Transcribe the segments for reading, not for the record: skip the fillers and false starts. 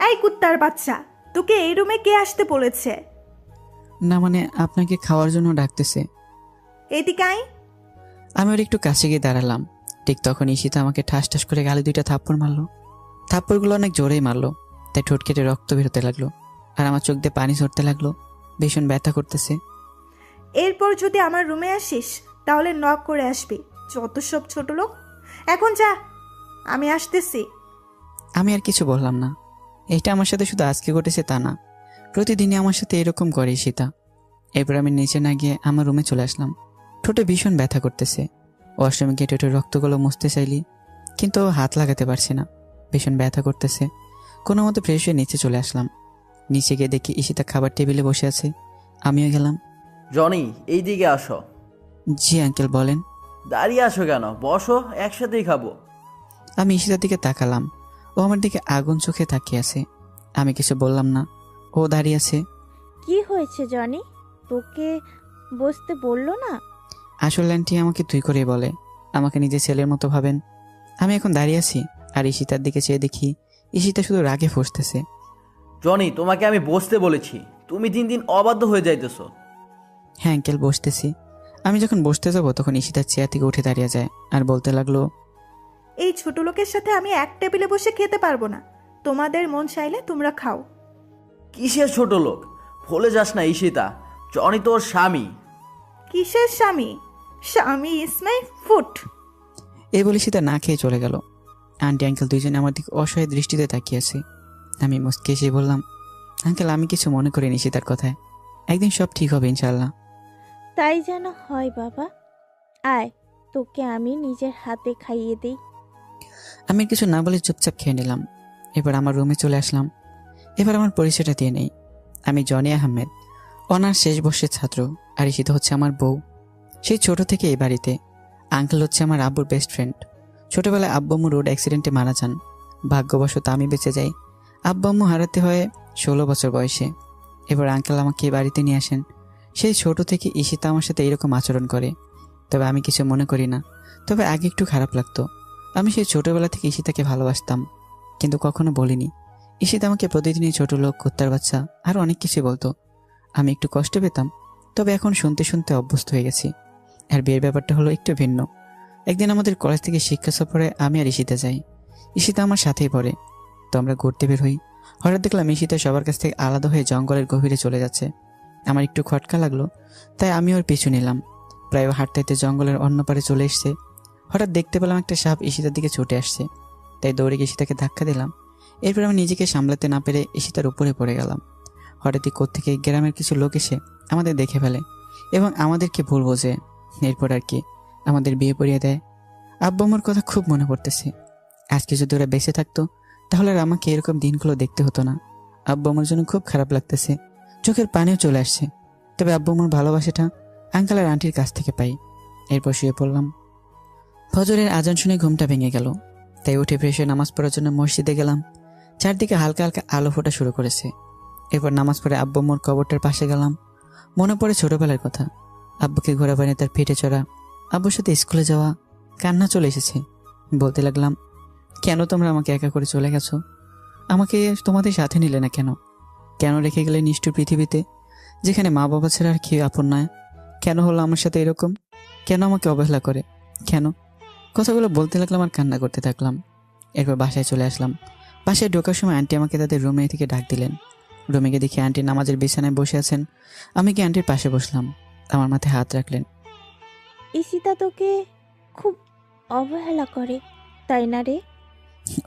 এই কুত্তার বাচ্চা, তোকে এই রুমে কে আসতে বলেছে? না মানে আপনাকে খাওয়ার জন্য ডাকতেছে। এদিকে আয়। আমি ওর একটু কাছে গিয়ে দাঁড়ালাম। ঠিক তখন ঈশিতা আমাকে ঠাস ঠাস করে গালে 2টা থাপ্পড় মারলো। থাপ্পড়গুলো অনেক জোরেই মারলো, তাই ঠোঁট কেটে রক্ত বেরোতে লাগলো আর আমার চোখ দিয়ে পানি ঝরতে লাগলো। ভীষণ ব্যথা করতেছে। এরপর যদি আমার রুমে আসিস তাহলে নক করে আসবি, যত সব ছোট লোক। এখন যা, আমি আসতেছি। আমি আর কিছু বললাম না। এটা আমার সাথে শুধু আজকে ঘটেছে তা না, প্রতিদিনই আমার সাথে এরকম করে ঈশিতা। এরপর আমি নিচে না গিয়ে আমার রুমে চলে আসলাম। ঠোঁটে ভীষণ ব্যথা করতেছে। ওয়াশরুমে গিয়ে ঠোঁটের রক্তগুলো মুছতে চাইলি, কিন্তু হাত লাগাতে পারছি না, ভীষণ ব্যথা করতেছে। কোনো মতো ফ্রেশ হয়ে নিচে চলে আসলাম। নিচে গিয়ে দেখি ঈশিতা খাবার টেবিলে বসে আছে। আমিও গেলাম। জনি, এই দিকে আসো। জি আঙ্কেল বলেন। দাঁড়িয়ে আসো কেন? বসো, একসাথেই খাবো। আমি ঈশিতার দিকে তাকালাম। ও আমার দিকে আগুন চোখে তাকিয়ে আছে। আমি কিছু বললাম না। ও দাঁড়িয়ে আছে। কি হয়েছে জনি? তোকে বসতে বললো না? আসলে আন্টি আমাকে তুই করে বলে, আমাকে নিজের ছেলের মতো ভাবেন। আমি এখন দাঁড়িয়ে আছি আর ঈশিতার দিকে চেয়ে দেখি ঈশিতা শুধু রাগে ফসতেছে। জনি, তোমাকে আমি বসতে বলেছি, তুমি দিন দিন অবাধ্য হয়ে যাইতেছো। হ্যাঁ আঙ্কেল বসতেছি। আমি যখন বসতে যাবো তখন ঈশিতার চেয়ার থেকে উঠে দাঁড়িয়ে যায় আর বলতে লাগলো, এই ছোট লোকের সাথে আমি এক টেবিলে বসে খেতে পারবো না। তোমাদের মন চাইলে তোমরা খাও। কিসের ছোট লোক? ভুলে যাস না ঈশিতা, জনি তোর স্বামী। কিসের স্বামী? স্বামী ইজ মাই ফুট। এই বলে ঈশিতা না খেয়ে চলে গেল। আন্টি আঙ্কেল দুইজনে আমার দিকে অসহায় দৃষ্টিতে তাকিয়ে আছে। আমি মুচকে এসে বললাম, আঙ্কেল আমি কিছু মনে করিনি ঈশিতার কথায়, একদিন সব ঠিক হবে ইনশাল্লাহ। তাই যেন হয় বাবা। আয়, তোকে আমি নিজের হাতে খাইয়ে দিই। আমি কিছু না বলে চুপচাপ খেয়ে নিলাম। এবার আমার রুমে চলে আসলাম। এবার আমার পরিচয়টা দিয়ে নেই। আমি জনি আহমেদ, অনার্স শেষ বর্ষের ছাত্র। আর ঈশিতা হচ্ছে আমার বউ। সেই ছোট থেকে এই বাড়িতে। আঙ্কেল হচ্ছে আমার আব্বুর বেস্ট ফ্রেন্ড। ছোটবেলায় আব্বু আম্মু রোড অ্যাক্সিডেন্টে মারা যান। ভাগ্যবশত আমি বেঁচে যাই। আব্বু আম্মু হারাতে হয় 16 বছর বয়সে। এবার আঙ্কেল আমাকে এই বাড়িতে নিয়ে আসেন। সেই ছোট থেকে ঈশিতা আমার সাথে এরকম আচরণ করে, তবে আমি কিছু মনে করি না। তবে আগে একটু খারাপ লাগতো। আমি সেই ছোটবেলা থেকে ঈশিতাকে ভালোবাসতাম, কিন্তু কখনো বলিনি। ঈশিতা আমাকে প্রতিদিনই ছোট লোক, কুত্তার বাচ্চা আরও অনেক কিছু বলতো। আমি একটু কষ্ট পেতাম, তবে এখন শুনতে শুনতে অভ্যস্ত হয়ে গেছি। আর বিয়ের ব্যাপারটা হলো একটু ভিন্ন। একদিন আমাদের কলেজ থেকে শিক্ষা সফরে আমি আর ঈশিতা যাই। ঈশিতা আমার সাথেই পড়ে, তো আমরা ঘুরতে বের হই। হঠাৎ দেখলাম ঈশিতা সবার কাছ থেকে আলাদা হয়ে জঙ্গলের গভীরে চলে যাচ্ছে। আমার একটু খটকা লাগলো, তাই আমি ওর পিছু নিলাম। প্রায় হাঁটতে হাঁটতে জঙ্গলের অন্য পারে চলে এসছে। হঠাৎ দেখতে পেলাম একটা সাপ ঈশিতার দিকে ছুটে আসছে, তাই দৌড়ে গিয়ে ঈশিতাকে ধাক্কা দিলাম। এরপর আমি নিজেকে সামলাতে না পেরে ঈশিতার উপরে পড়ে গেলাম। হঠাৎই কোত্থেকে গ্রামের কিছু লোক এসে আমাদের দেখে ফেলে এবং আমাদেরকে ভুল বোঝে। এরপর আর কি আমাদের বিয়ে পড়িয়ে দেয়। আব্বু আমার কথা খুব মনে পড়তেছে। আজকে যদি ওরা বেঁচে থাকতো তাহলে আর আমাকে এরকম দিনগুলো দেখতে হতো না। আব্বু আমার জন্য খুব খারাপ লাগতেছে, চোখের পানিও চলে আসছে। তবে আব্বু আমার ভালোবাসাটা আঙ্কেল আর আন্টির কাছ থেকে পাই। এরপর শুয়ে পড়লাম। ফজরের আজান শুনে ঘুমটা ভেঙে গেল, তাই উঠে ফ্রেশ হয়ে নামাজ পড়ার জন্য মসজিদে গেলাম। চারদিকে হালকা হালকা আলো ফোটা শুরু করেছে। এরপর নামাজ পড়ে আব্বু মোর কবরটার পাশে গেলাম। মনে পড়ে ছোটবেলার কথা, আব্বুকে ঘোরা বানিয়ে তার পিঠে চড়া, আব্বুর সাথে স্কুলে যাওয়া। কান্না চলে এসেছে। বলতে লাগলাম, কেন তোমরা আমাকে একা করে চলে গেছো? আমাকে তোমাদের সাথে নিলে না কেন? কেন রেখে গেলে নিষ্ঠুর পৃথিবীতে, যেখানে মা বাবা ছাড়া আর কেউ আপন নয়? কেন হলো আমার সাথে এরকম? কেন আমাকে অবহেলা করে? কেন? কথাগুলো বলতে লাগলাম আর কান্না করতে থাকলাম। এরপর বাসায় চলে আসলাম। বাসায় ঢোকার সময় আন্টি আমাকে তাদের রুমে থেকে ডাক দিলেন। রুমে গিয়ে দেখি আন্টি নামাজের বিছানায় বসে আছেন। আমি কি আন্টির পাশে বসলাম। আমার মাথায় হাত রাখলেন। ঈশিতা তোকে খুব অবহেলা করে, তাই না রে?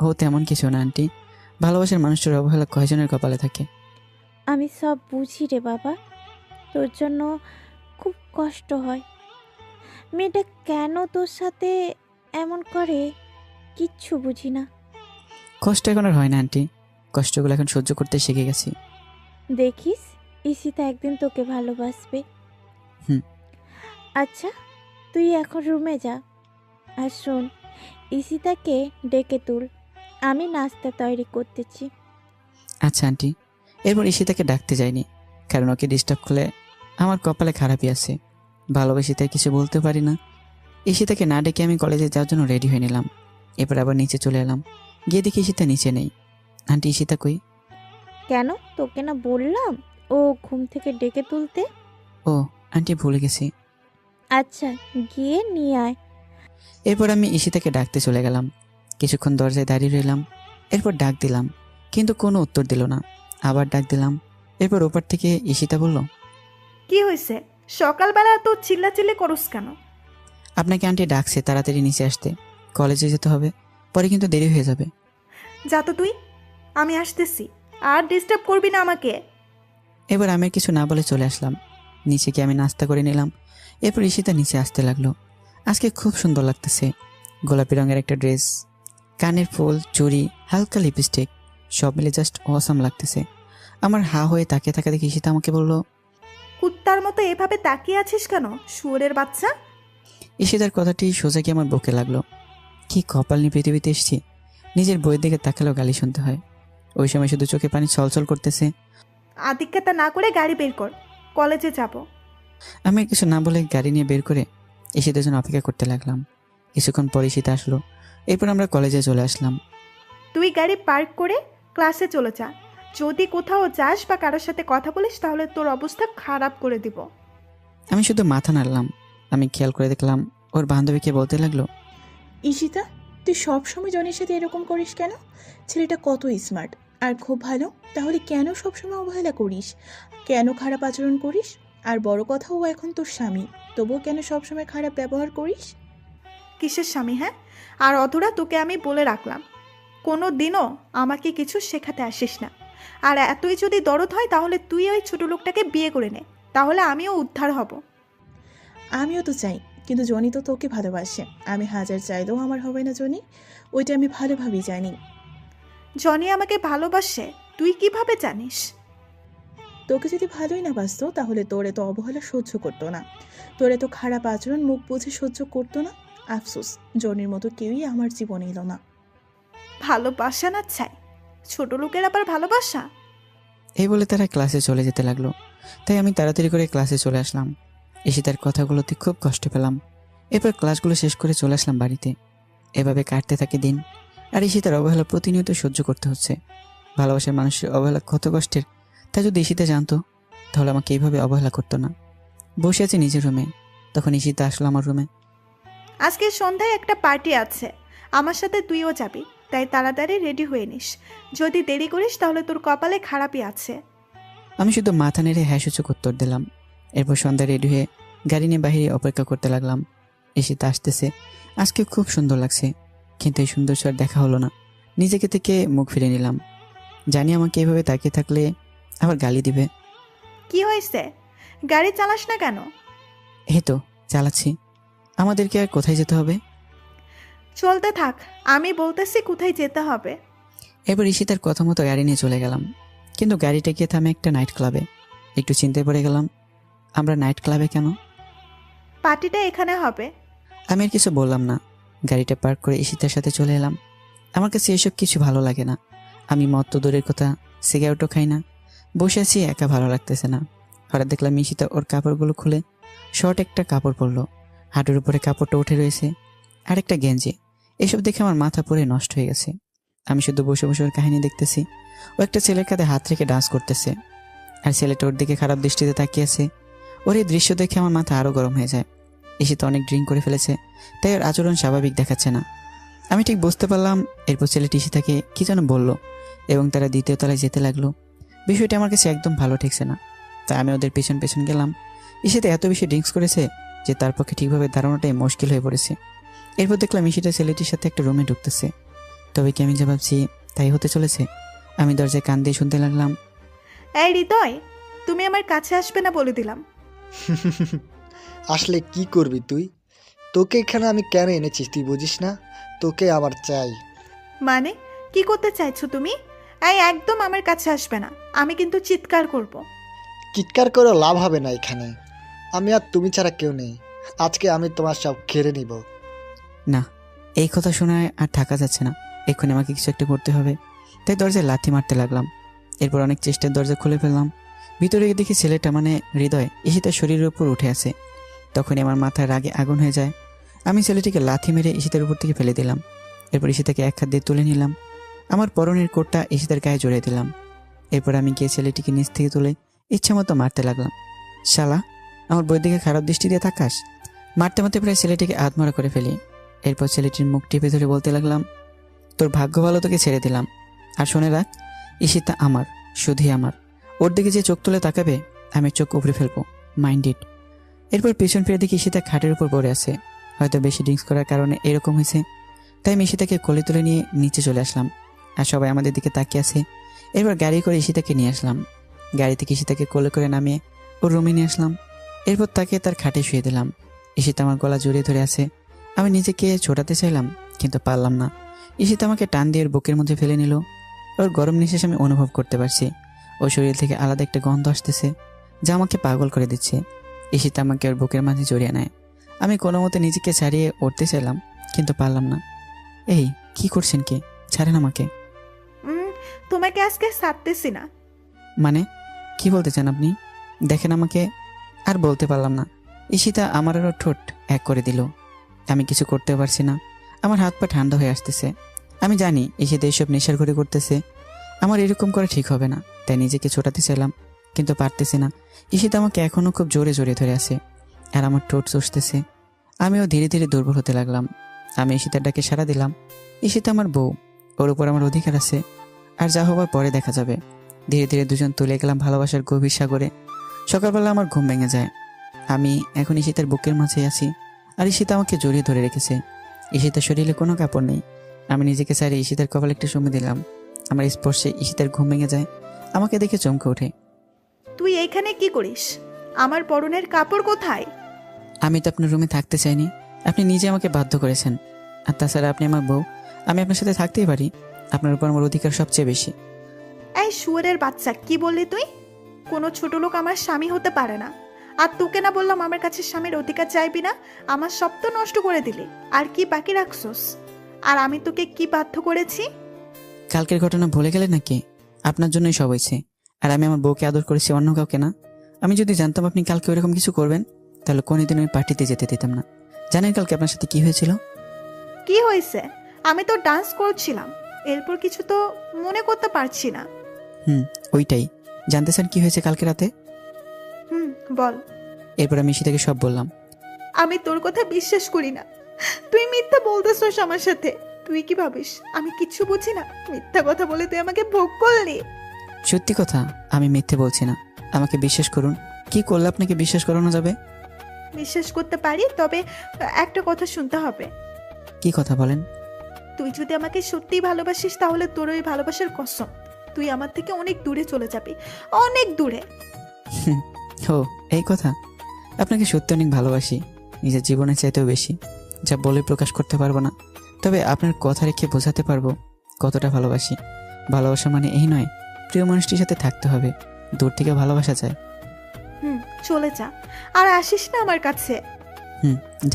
ও তেমন কিছু না আন্টি, ভালোবাসার মানুষটার অবহেলা কয়জনের কপালে থাকে। আমি সব বুঝি রে বাবা, তোর জন্য খুব কষ্ট হয়। মেয়েটা কেন তোর সাথে এমন করে কিচ্ছু বুঝি না। কষ্ট এখন আর হয় না আন্টি, কষ্টগুলো এখন সহ্য করতে শিখে গেছি। দেখিস, ঈশিতা একদিন তোকে ভালোবাসবে। হুম। আচ্ছা, তুই এখন রুমে যা। আর শোন, ঈশিতাকে ডেকে তুল, আমি নাস্তা তৈরি করতেছি। আচ্ছা আন্টি। এরপর ঈশিতাকে ডাকতে যাইনি, কারণ ওকে ডিস্টার্ব করলে আমার কপালে খারাপই আছে। ভালোবেসে তাই কিছু বলতে পারি না। ঈশিতাকে না ডেকে আমি কলেজে যাওয়ার জন্য রেডি হয়ে নিলাম। এরপর আবার নিচে চলে এলাম, গিয়ে দেখি ঈশিতা নিচে নেই। আন্টি ঈশিতা কই? কেন, তোকে না বললাম ও ঘুম থেকে ডেকে তুলতে? ও আন্টি ভুলে গেছি। আচ্ছা, গিয়ে নিয়ে আয়। এরপর আমি ঈশিতাকে ডাকতে চলে গেলাম। কিছুক্ষণ দরজায় দাঁড়িয়ে রইলাম, এরপর ডাক দিলাম, কিন্তু কোনো উত্তর দিল না। আবার ডাক দিলাম, এরপর ওপার থেকে ঈশিতা বলল, কি হয়েছে? সকালবেলা তো চিল্লাচিল্লি করস কেন? আপনাকে আন্টি ডাকছে তাড়াতাড়ি নিচে আসতে, কলেজে যেতে হবে, পরে কিন্তু দেরি হয়ে যাবে। যা তো তুই, আমি আসতেছি, আর ডিস্টার্ব করবি না আমাকে। এবার আমি আর কিছু না বলে চলে আসলাম। নিচে গিয়ে আমি নাস্তা করে নিলাম। এরপর ঈশিতা নিচে আসতে লাগলো। আজকে খুব সুন্দর লাগতেছে, গোলাপি রঙের একটা ড্রেস, কানের ফুল, চুড়ি, হালকা লিপস্টিক, সব মিলে জাস্ট অসাম লাগতেছে। আমার হা হয়ে তাকিয়ে থাকা দেখে ঈশিতা আমাকে বলল, কুত্তার মতো এভাবে তাকিয়ে আছিস কেন, শুয়োরের বাচ্চা? ঈশিতার কথাটি সোজা গিয়ে আমার বুকে লাগলো। কি কপাল নিয়ে পৃথিবীতে এসেছি, নিজের বইয়ের দিকে তাকালেও গালি শুনতে হয়। ওই সময় শুধু চোখে পানি ছলছল করতেছে। আদিক্ষেতা না করে গাড়ি বের কর, কলেজে যাব। আমি আর কিছু না বলে গাড়ি নিয়ে বের করে ঈশিতার জন্য অপেক্ষা করতে লাগলাম। কিছুক্ষণ পর ঈশিতা আসলো, এরপর আমরা কলেজে চলে আসলাম। তুই গাড়ি পার্ক করে ক্লাসে চলে যা। যদি কোথাও যাস বা কারোর সাথে কথা বলিস তাহলে তোর অবস্থা খারাপ করে দিব। আমি শুধু মাথা নাড়লাম। আমি খেয়াল করে দেখলাম ওর বান্ধবীকে বলতে লাগলো, ঈশিতা, তুই সবসময় জনের সাথে এরকম করিস কেন? ছেলেটা কত স্মার্ট আর খুব ভালো, তাহলে কেন সবসময় অবহেলা করিস? কেন খারাপ আচরণ করিস? আর বড় কথা, ও এখন তোর স্বামী, তবুও কেন সবসময় খারাপ ব্যবহার করিস? কিসের স্বামী? হ্যাঁ, আর অধরা, তোকে আমি বলে রাখলাম, কোনো দিনও আমাকে কিছু শেখাতে আসিস না। আর এতই যদি দরদ হয় তাহলে তুই ওই ছোট লোকটাকে বিয়ে করে নে, তাহলে আমিও উদ্ধার হব। আমিও তো চাই, কিন্তু জনি তো তোকে ভালোবাসে। আমি হাজার চাইলেও আমার হবে না জনি, ওইটা আমি ভালোভাবেই জানি। জনি আমাকে ভালোবাসে, তুই কিভাবে জানিস? তোকে যদি ভালোই না বাসতো তাহলে তোর এত অবহেলা সহ্য করতো না, তোর এত খারাপ আচরণ মুখ বুঝে সহ্য করতো না। আফসোস, জনির মতো কেউই আমার জীবনে এলো না। ভালোবাসা না চাই, ছোট লোকের আবার ভালোবাসা? এই বলে তারা ক্লাসে চলে যেতে লাগলো। তাই আমি তাড়াতাড়ি করে ক্লাসে চলে আসলাম। ঈশিতার কথাগুলোতে খুব কষ্ট পেলাম। এরপর ক্লাসগুলো শেষ করে চলে আসলাম বাড়িতে। এভাবে কাটতে থাকে দিন, আর ঈশিতার অবহেলা প্রতিনিয়ত সহ্য করতে হচ্ছে। ভালোবাসার মানুষের অবহেলা কত কষ্টের, তা যদি ঈশিতা জানতো তাহলে আমাকে এইভাবে অবহেলা করতো না। বসে আছি নিজের রুমে, তখন ঈশিতা আসলো আমার রুমে। আজকে সন্ধ্যায় একটা পার্টি আছে, আমার সাথে তুইও যাবি, তাই তাড়াতাড়ি রেডি হয়ে নিস। যদি দেরি করিস তাহলে তোর কপালে খারাপই আছে। আমি শুধু মাথা নেড়ে হ্যাঁ সূচক উত্তর দিলাম। এরপর সন্ধ্যা রেডি হয়ে গাড়ি নিয়ে বাহিরে অপেক্ষা করতে লাগলাম। ঈশিতা আসতেছে, আজকে খুব সুন্দর লাগছে, কিন্তু এই সুন্দর আর দেখা হলো না। নিজেকে থেকে মুখ ফিরে নিলাম, জানি আমাকে এভাবে তাকিয়ে থাকলে আবার গালি দিবে। কি হয়েছে, গাড়ি চালাস না কেন? এই তো চালাচ্ছি। আমাদেরকে আর কোথায় যেতে হবে? চলতে থাক, আমি বলতেছি কোথায় যেতে হবে। এবার ঈশিতার কথা মতো গাড়ি নিয়ে চলে গেলাম, কিন্তু গাড়িটা গিয়ে থামে একটা নাইট ক্লাবে। একটু চিন্তায় পড়ে গেলাম, আমরা নাইট ক্লাবে কেন? পার্টিটা এখানে হবে। আমি আর কিছু বললাম না, গাড়িটা পার্ক করে ঈশিতার সাথে চলে এলাম। আমার কাছে এসব কিছু ভালো লাগে না। আমি মদ তো দূরের কথা, সিগারেটও খাই না। বসে আছি, একা ভালো লাগতেছে না। হঠাৎ দেখলাম ঈশিতা ওর কাপড়গুলো খুলে শর্ট একটা কাপড় পরলো, হাঁটুর উপরে কাপড়টা উঠে রয়েছে, আর একটা গেঞ্জি। এসব দেখে আমার মাথা পুরো নষ্ট হয়ে গেছে। আমি শুধু বসে বসে ওর কাহিনী দেখতেছি। ও একটা ছেলের কাঁধে হাত রেখে ডান্স করতেছে, আর ছেলেটা ওর দিকে খারাপ দৃষ্টিতে তাকিয়ে আছে। ওর এই দৃশ্য দেখে আমার মাথা আরও গরম হয়ে যায়। ঈশিতা অনেক ড্রিঙ্ক করে ফেলেছে, তাই ওর আচরণ স্বাভাবিক দেখাচ্ছে না। আমি ঠিক বুঝতে পারলাম। এরপর ছেলেটি ঈশিতাকে কি যেন বলল, এবং তারা দ্বিতীয় তলায় যেতে লাগলো। বিষয়টি আমার কাছে একদম ভালো ঠেকছে না, তাই আমি ওদের পেছন পেছন গেলাম। ঈশিতা এত বেশি ড্রিঙ্কস করেছে যে তার পক্ষে ঠিকভাবে দাঁড়ানোটাই মুশকিল হয়ে পড়েছে। এরপর দেখলাম ঈশিতা ছেলেটির সাথে একটা রুমে ঢুকতেছে। তবে কি আমি যা ভাবছি তাই হতে চলেছে? আমি দরজায় কান দিয়ে শুনতে লাগলাম, এই হৃদয়, তুমি আমার কাছে আসবে না বলে দিলাম। আসলে কি করবি তুই? তোকে এখানে আমি কেন এনেছিস তুই বুঝিস না? তোকে আমার চাই। মানে কি করতে চাইছো তুমি? এই একদম আমার কাছে আসবে না, আমি কিন্তু চিৎকার করব। চিৎকার করেও লাভ হবে না এখানে। আমি আর তুমি ছাড়া কেউ নেই। আজকে আমি তোমার সব কেড়ে নিব। না, এই কথা শোনায় আর থাকা যাচ্ছে না, এক্ষুনি আমাকে কিছু একটা করতে হবে। তাই দরজায় লাথি মারতে লাগলাম। এরপর অনেক চেষ্টায় দরজা খুলে ফেললাম। ভিতরে গিয়ে দেখি ছেলেটা মানে হৃদয় ঈশিতার শরীরের উপর উঠে আছে। তখনই আমার মাথায় রাগে আগুন হয়ে যায়। আমি ছেলেটিকে লাথি মেরে ঈশিতার উপর থেকে ফেলে দিলাম। এরপর ঈশিতাকে এক হাত দিয়ে তুলে নিলাম। আমার পরনের কোটটা ঈশিতার গায়ে জড়িয়ে দিলাম। এরপর আমি গিয়ে ছেলেটিকে নিচ থেকে তুলে ইচ্ছা মতো মারতে লাগলাম। শালা, আমার বইয়ের দিকে খারাপ দৃষ্টি দিয়ে তাকাস। মারতে মারতে প্রায় ছেলেটিকে আধমরা করে ফেলি। এরপর ছেলেটির মুখ টিপে ধরে বলতে লাগলাম, তোর ভাগ্য ভালো, তোকে ছেড়ে দিলাম। আর শুনে রাখ, ঈশিতা আমার, শুধুই আমার। ওর দিকে যে চোখ তুলে তাকাবে আমি চোখ উপড়ে ফেলবো, মাইন্ড ইট। এরপর পিছন ফিরে দেখি ঈশিতা খাটের উপর পড়ে আছে। হয়তো বেশি ড্রিঙ্কস করার কারণে এরকম হয়েছে। তাই আমি ঈশিতাকে কোলে তুলে নিয়ে নিচে চলে আসলাম। আর সবাই আমাদের দিকে তাকিয়ে আছে। এরপর গাড়ি করে ঈশিতাকে নিয়ে আসলাম। গাড়ি থেকে ঈশিতাকে কোলে করে নামিয়ে ওর রুমে নিয়ে আসলাম। এরপর তাকে তার খাটে শুয়ে দিলাম। ঈশিতা আমার গলা জড়িয়ে ধরে আছে। আমি নিজেকে ছোটাতে চাইলাম, কিন্তু পারলাম না। ঈশিতা আমাকে টান দিয়ে ওর বুকের মধ্যে ফেলে নিল। ওর গরম নিঃশ্বাস আমি অনুভব করতে পারছি। ওর শরীর থেকে আলাদা একটা গন্ধ আসতেছে, যা আমাকে পাগল করে দিচ্ছে। ঈশিতা আমাকে ওর বুকের মাঝে জড়িয়ে নেয়। আমি কোনো মতে নিজেকে ছাড়িয়ে উঠতে চাইলাম, কিন্তু পারলাম না। এই কি করছেন কি? ছাড়েন আমাকে। তোমাকে আজকে ছাড়তেছি না। মানে কি বলতে চান আপনি? দেখেন আমাকে। আর বলতে পারলাম না। ঈশিতা আমার আরও ঠোঁট এক করে দিল। আমি কিছু করতে পারছি না। আমার হাত পা ঠান্ডা হয়ে আসতেছে। আমি জানি ঈশিতা এইসব নেশার ঘরে করতেছে। আমার এরকম করা ঠিক হবে না, তাই নিজেকে ছোটাতে চাইলাম, কিন্তু পারতেছি না। ঈশিতা আমাকে এখনও খুব জোরে জোরে ধরে আছে, আর আমার ঠোঁট চষতেছে। আমিও ধীরে ধীরে দুর্বল হতে লাগলাম। আমি ঈশিতার ডাকে সাড়া দিলাম। ঈশিতা আমার বউ, ওর উপর আমার অধিকার আছে। আর যা হবার পরে দেখা যাবে। ধীরে ধীরে দুজন তুলে গেলাম ভালোবাসার গভীর সাগরে। সকালবেলা আমার ঘুম ভেঙে যায়। আমি এখন ঈশিতার বুকের মাঝে আছি, আর ঈশিতা আমাকে জড়িয়ে ধরে রেখেছে। ঈশিতার শরীরে কোনো কাপড় নেই। আমি নিজেকে ছাড়িয়ে ঈশিতার কপালে একটু সময় দিলাম। আমার স্পর্শে ঈশিতার ঘুম ভেঙে যায়। আমাকে দেখে চমকে ওঠে। তুই এইখানে কি করিস? আমার পরনের কাপড় কোথায়? আমি তো আপনার রুমে থাকতে চাইনি, আপনি নিজে আমাকে বাধ্য করেছেন। আর তাছাড়া আপনি আমার বউ, আমি আপনার সাথে থাকতেই পারি। আপনার উপর আমার অধিকার সবচেয়ে বেশি। এই শুয়োরের বাচ্চা, কি বললি তুই? কোনো ছোট লোক আমার স্বামী হতে পারে না। আর তোকে না বললাম আমার কাছে স্বামীর অধিকার চাইবি না? আমার সব তো নষ্ট করে দিলি। আর কি বাকি রাখছস? আর আমি তোকে কি বাধ্য করেছি? কালকের ঘটনা ভুলে গেলে নাকি? আপনার জন্যই সব হয়েছে। আর আমি আমার বউকে আদর করেছি, অন্য কাউকে না। আমি যদি জানতাম আপনি কালকে ওরকম কিছু করবেন, তাহলে কোনোদিন ওই পার্টিতে যেতে দিতাম না। জানেন কালকে আপনার সাথে কি হয়েছিল? কি হয়েছে? আমি তো ডান্স করছিলাম। এরপর কিছু তো মনে করতে পারছি না। ওইটাই জানতে চান কি হয়েছে কালকে রাতে? বল। এরপর আমি ঈশিতাকে সব বললাম। আমি তোর কথা বিশ্বাস করি না। তুই মিথ্যা বলতেছস আমার সাথে। তুই কি ভাবিস আমি কিচ্ছু বুঝি না? মিথ্যা কথা বলে তুই আমাকে ভোগ করলি। সত্যি কথা, আমি মিথ্যে বলছি না। আমাকে বিশ্বাস করুন। কি করলে আপনাকে বিশ্বাস করানো যাবে? বিশ্বাস করতে পারি, তবে একটা কথা শুনতে হবে। কি কথা বলেন? তুই যদি আমাকে সত্যিই ভালোবাসিস, তাহলে তোর ওই ভালোবাসার কসম, তুই আমার থেকে অনেক দূরে চলে যাবি। অনেক দূরে। ও এই কথা? আপনাকে সত্যি অনেক ভালোবাসি, নিজের জীবনের চাইতেও বেশি। যা বলে প্রকাশ করতে পারবো না, তবে আপনার কথা রেখে বোঝাতে পারবো কতটা ভালোবাসি। ভালোবাসা মানে এই নয় প্রিয় মানুষটির সাথে থাকতে হবে, দূর থেকে ভালোবাসা যায়। চলে যা, আর আসিস না আমার কাছে।